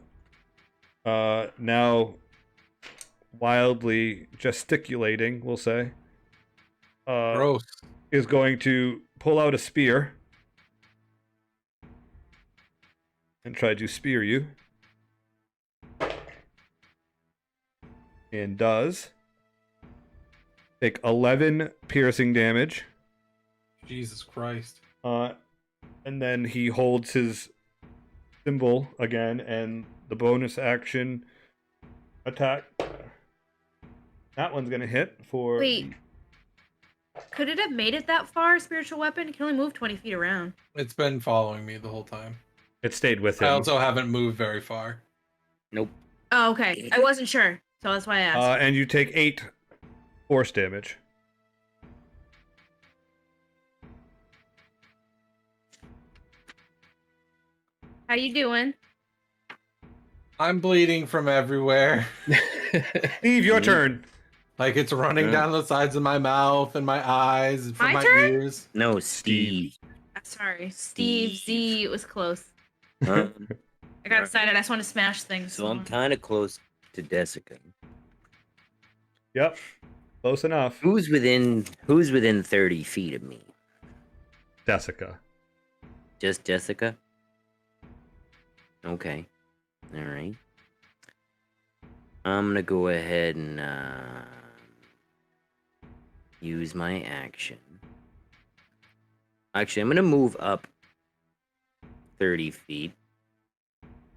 now wildly gesticulating, we'll say, Gross. is going to pull out a spear and try to spear you. And does take 11 piercing damage. Jesus Christ. And then he holds his symbol again, and the bonus action attack. That one's gonna hit for. Wait. Could it have made it that far, spiritual weapon? It can only move 20 feet around. It's been following me the whole time. It stayed with I him. also haven't moved very far. Nope. Oh, okay. I wasn't sure, so that's why I asked. And you take 8 force damage. How you doing? I'm bleeding from everywhere. Steve, your turn. Like it's running Yeah. down the sides of my mouth and my eyes and from My my turn? ears. No, Steve. Sorry, Steve Z. It was close. Huh? I got excited. I just want to smash things. So I'm kind of close to Desika. Yep, close enough. Who's within 30 feet of me? Desika. Just Desika? Okay. All right. I'm gonna go ahead and use my action. Actually, I'm gonna move up 30 feet,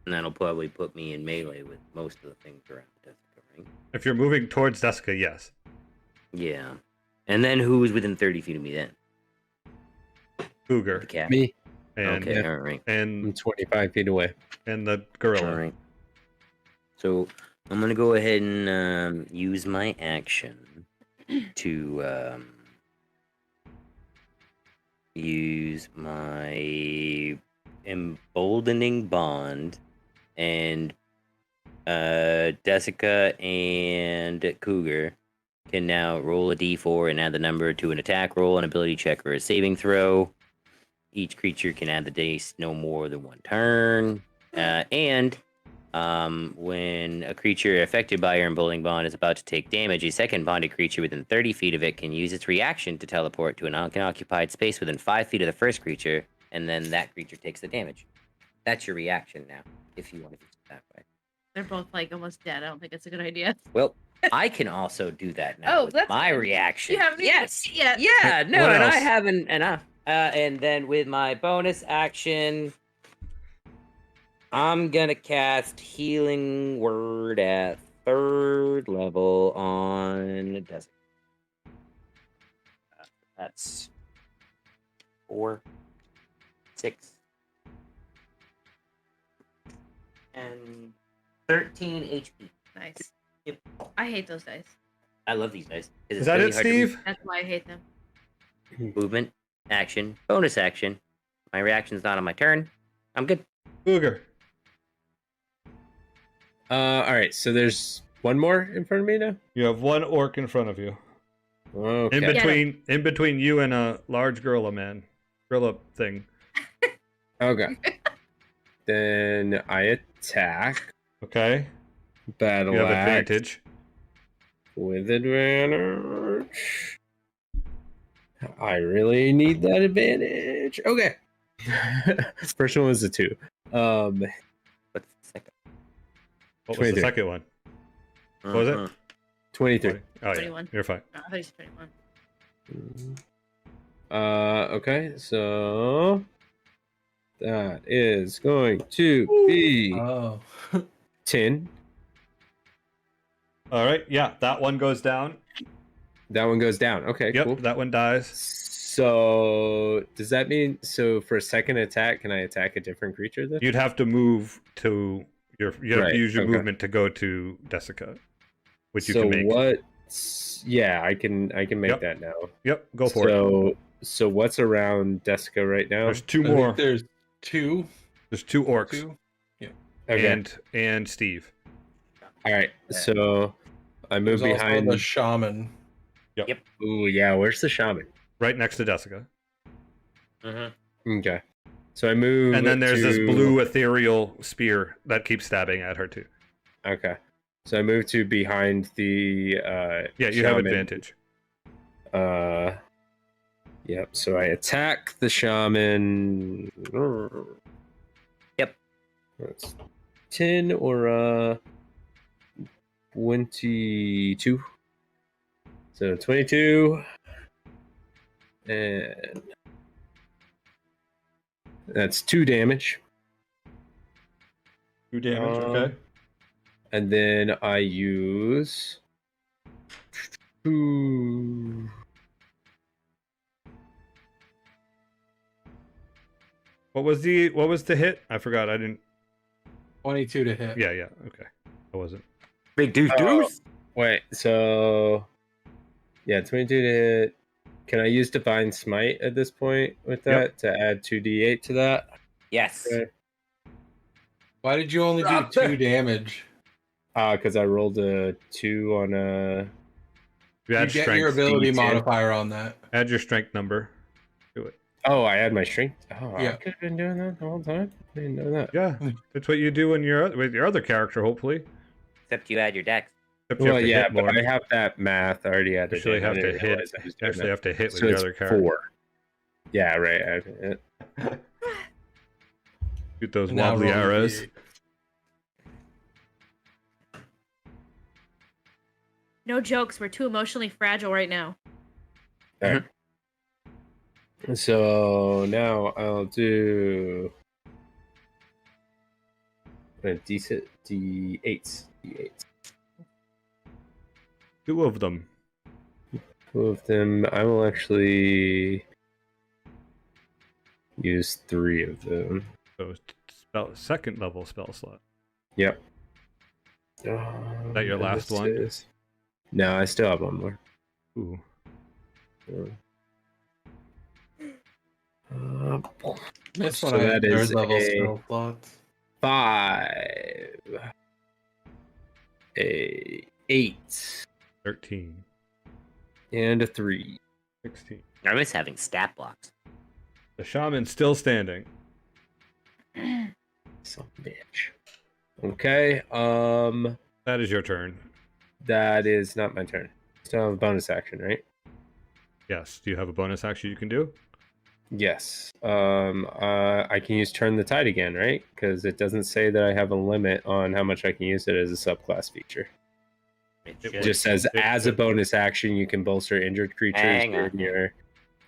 and that'll probably put me in melee with most of the things around Desika, right? If you're moving towards Desika, yes. Yeah. And then who's within 30 feet of me then? The Cougar cat. Me. and Okay, all right. I'm and 25 feet away. and the All gorilla. right. So I'm gonna go ahead and use my action to use my emboldening bond, and Desika and Cougar can now roll a d4 and add the number to an attack roll, an ability check, or a saving throw. Each creature can add the dice no more than one turn. And when a creature affected by your emboldening bond is about to take damage, a second bonded creature within 30 feet of it can use its reaction to teleport to an unoccupied space within 5 feet of the first creature, and then that creature takes the damage. That's your reaction now, if you want to use it that way. They're both like almost dead. I don't think it's a good idea. Well, I can also do that now. Oh, with that's my good. reaction. You haven't even Yes. seen it yet. Yeah. No, What and I else? haven't. And then with my bonus action, I'm gonna cast Healing Word at 3rd level on Desert. That's 4, 6, and 13 HP. Nice. Yep. I hate those dice. I love these dice. 'Cause Is it's that really it, hard to read. Steve? That's why I hate them. Movement, action, bonus action. My reaction's not on my turn. I'm good. Cougar. All right. So there's one more in front of me now. You have one orc in front of you. Okay. In between you and a large gorilla man. Gorilla thing. Okay. Then I attack. Okay. Battle You have axe advantage. with advantage. I really need that advantage. Okay. First one was a 2. What's the second? What was the 23. second one? What was it? 23. Oh yeah, 21. you're fine. No, I thought you said 21. Okay, so that is going to be Oh. 10. All right, yeah, that one goes down. That one goes down. Okay, Yep, cool. that one dies. So does that mean for a second attack, can I attack a different creature then? You'd have to move to you have to Right, use your okay. movement to go to Desika, which you So can make. what? Yeah, I can make Yep. that now. Yep, go for it. So what's around Desika right now? There's 2 I think more. there's two. There's 2 orcs Two. Okay. and Steve. All right. So I move There's also behind. the shaman. Ooh, yeah. Where's the shaman? Right next to Desika. Okay. So I move. And then there's this to- blue ethereal spear that keeps stabbing at her too. Okay. So I move to behind the. Yeah, you have shaman. advantage. Yep. So I attack the shaman. Yep. That's 10 or 22. So 22. And that's 2 damage. 2 damage, Um, okay. And then I use 2. What was the hit? I forgot. I didn't. 22 to hit. Yeah, okay. I wasn't. Big deuce Oh. deuce. Wait, so yeah, 22 to hit. Can I use Divine Smite at this point with that to add 2d8 to that? Yes. Okay. Why did you only do Drop 2 it. damage? Because I rolled a 2 on a. You You add get strength. your ability D10. modifier on that. Add your strength number. Do it. Oh, I had my strength. Oh, I Yeah. could have been doing that the whole time. I didn't know that. Yeah, that's what you do with your other character. Hopefully, Except you add your dex. except you have Well, to yeah, hit but more. I have that math already added. You actually in. I have to didn't hit. realize I was doing Actually, that. have to hit with So your it's other character. 4. Yeah, right. I have to hit. Shoot those Now wobbly roll the arrows. D8. No jokes. We're too emotionally fragile right now. All right. So now I'll do a decent D8s. D8s. 2 of them. 2 of them. I will actually use 3 of them. So second level spell slot. Yep. Is that your last one? No, I still have one more. Ooh. This So one I have that is third level a- spell slots. 5. 8. 13. And a 3. 16. I miss having stat blocks. The shaman's still standing. Some bitch. Okay. That is your turn. That is not my turn. Still have a bonus action, right? Yes. Do you have a bonus action you can do? Yes. I can use Turn the Tide again, right? Because it doesn't say that I have a limit on how much I can use it as a subclass feature. It It It just says, as a bonus action, you can bolster injured creatures. Hang on. during your...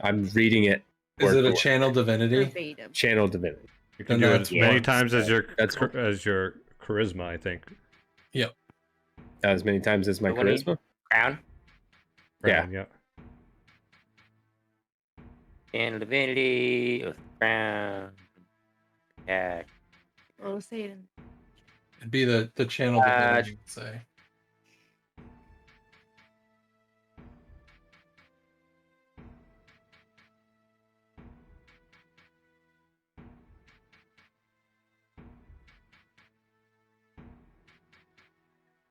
I'm reading it. Is word it for a word. channel divinity? Verbatim. Channel Divinity? You can Then do it that's as many once. times as your That's cool. charisma, I think. As many times as my So what do you- charisma? Crown. Yeah. Yeah. Channel divinity. Crown. Attack. Oh, Satan. It'd be the channel divinity, you would say.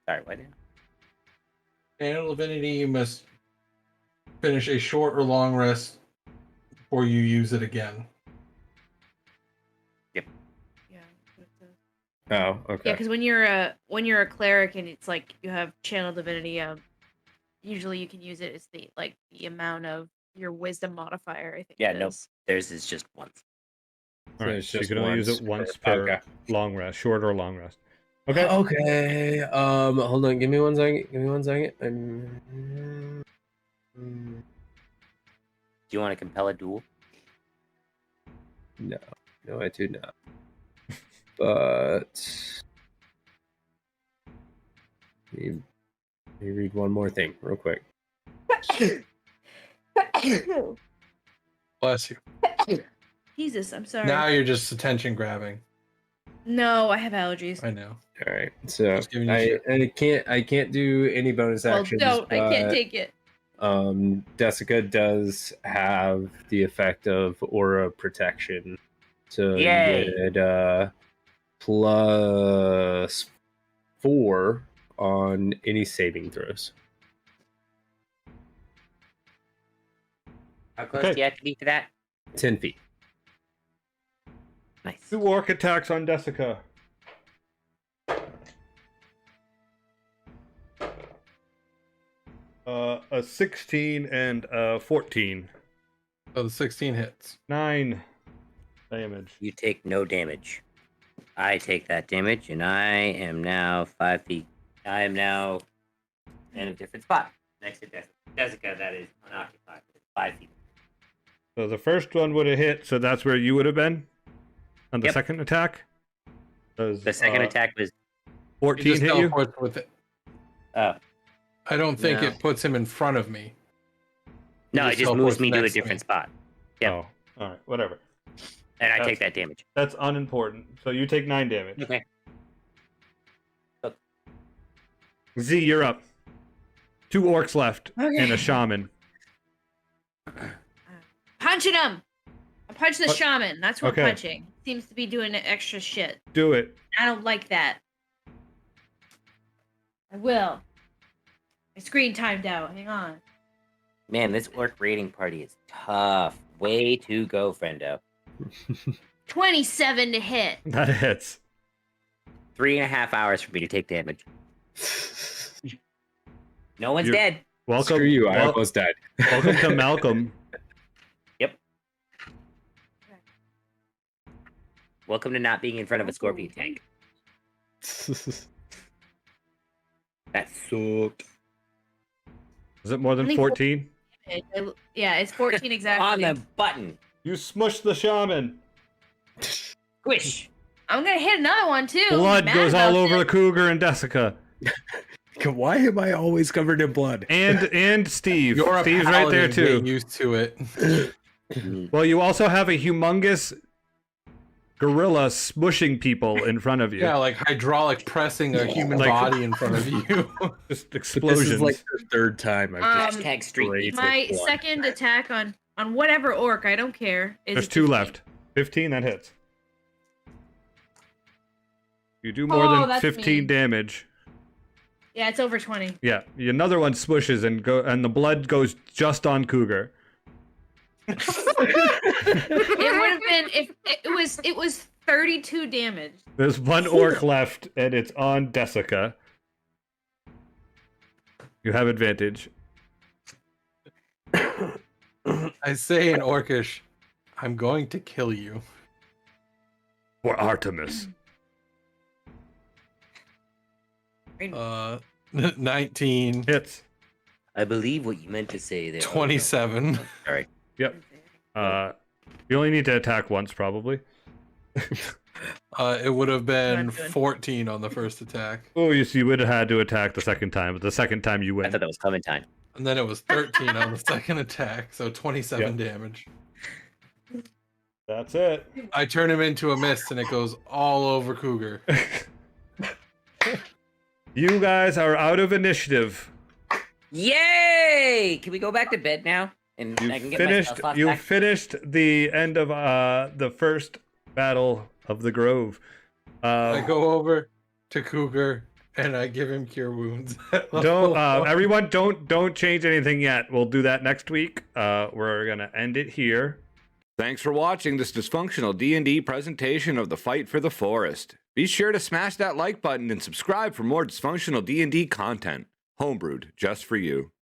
Sorry, what? Channel divinity, you must finish a short or long rest before you use it again. Yeah. Oh, okay. Yeah, because when you're a cleric and it's like you have channel divinity, usually you can use it as the amount of your wisdom modifier. I think. Yeah, it no. is. Theirs is just once. All right. it's So you just can only use it once per Okay. long rest, short or long rest. Okay. Okay. Hold on. Give me 1 second. Do you want to compel a duel? No, I do not. But let me read one more thing real quick. Bless you. Jesus, I'm sorry. Now you're just attention grabbing. No, I have allergies. I know. All right. So Just giving you shit. I can't do any bonus Well, actions. don't. I can't but, take it. Desika does have the effect of aura protection. So Yay. you get +4 on any saving throws. How close Okay. do you have to be to that? 10 feet. Nice. 2 orc attacks on Desika. A 16 and a 14. So the 16 hits. 9 damage. You take no damage. I take that damage, and I am now 5 feet. I am now in a different spot next to Desika. That is unoccupied. 5 feet. So the first one would have hit, so that's where you would have been on the Yep. second attack. Does, The second attack was 14 He just hit you? teleports with it. oh I don't think No. it puts him in front of me. no, He it just moves teleports me to a next different me. spot, Yep. Oh, all right, whatever. and I That's- take that damage. That's unimportant. So you take 9 damage. Okay. Z, you're up. 2 orcs left Okay. and a shaman. Punching him. I punch the What? shaman. That's what Okay. punching seems to be doing extra shit. Do it. I don't like that. I will. My screen timed out. Hang on. Man, this orc raiding party is tough. Way to go, friendo. 27 to hit. That hits. 3.5 hours for me to take damage. No one's You're- dead. Welcome. Screw you. I wel- almost died. welcome to Malcom. Welcome to not being in front of a scorpion tank. That sucked. Is it more than Only 14? Yeah, it's 14 exactly. On the button. You smushed the shaman. Squish. I'm gonna hit another one too. Blood Mad goes all about over this. Cougar and Desika. Why am I always covered in blood? And Steve. You're a Steve's right there paladin, too. get used to it. Well, you also have a humongous gorilla smushing people in front of you. Yeah, like hydraulic pressing a human Like- body in front of you. Just This explosions. is like the third time I've just Hashtag street sprayed beef. My with blood. second attack on whatever orc, I don't care. Is There's a 2 15. left. 15, that hits. You do more Oh, than that's 15 mean. damage. Yeah, it's over 20. Yeah, another one smushes and the blood goes just on Cougar. It would have been if it was 32 damage. There's one orc left, and it's on Desika. You have advantage. I say in Orcish, I'm going to kill you. For Artemis. 19, Hits. I believe what you meant to say there. 27. Sorry. Yep. You only need to attack once, probably. It would have been Not good. 14 on the first attack. Oh, you would have had to attack the second time, but the second time you I win. thought that was Clementine. And then it was 13 on the second attack, so 27 damage. That's it. I turn him into a mist and it goes all over Cougar. You guys are out of initiative. Yay! Can we go back to bed now? And You I can get finished. my stuff You back? finished the end of the first battle of the Grove. I go over to Cougar and I give him cure wounds. Don't everyone don't change anything yet. We'll do that next week. We're gonna end it here. Thanks for watching this dysfunctional D&D presentation of the Fight for the Forest. Be sure to smash that like button and subscribe for more dysfunctional D&D content. Homebrewed just for you.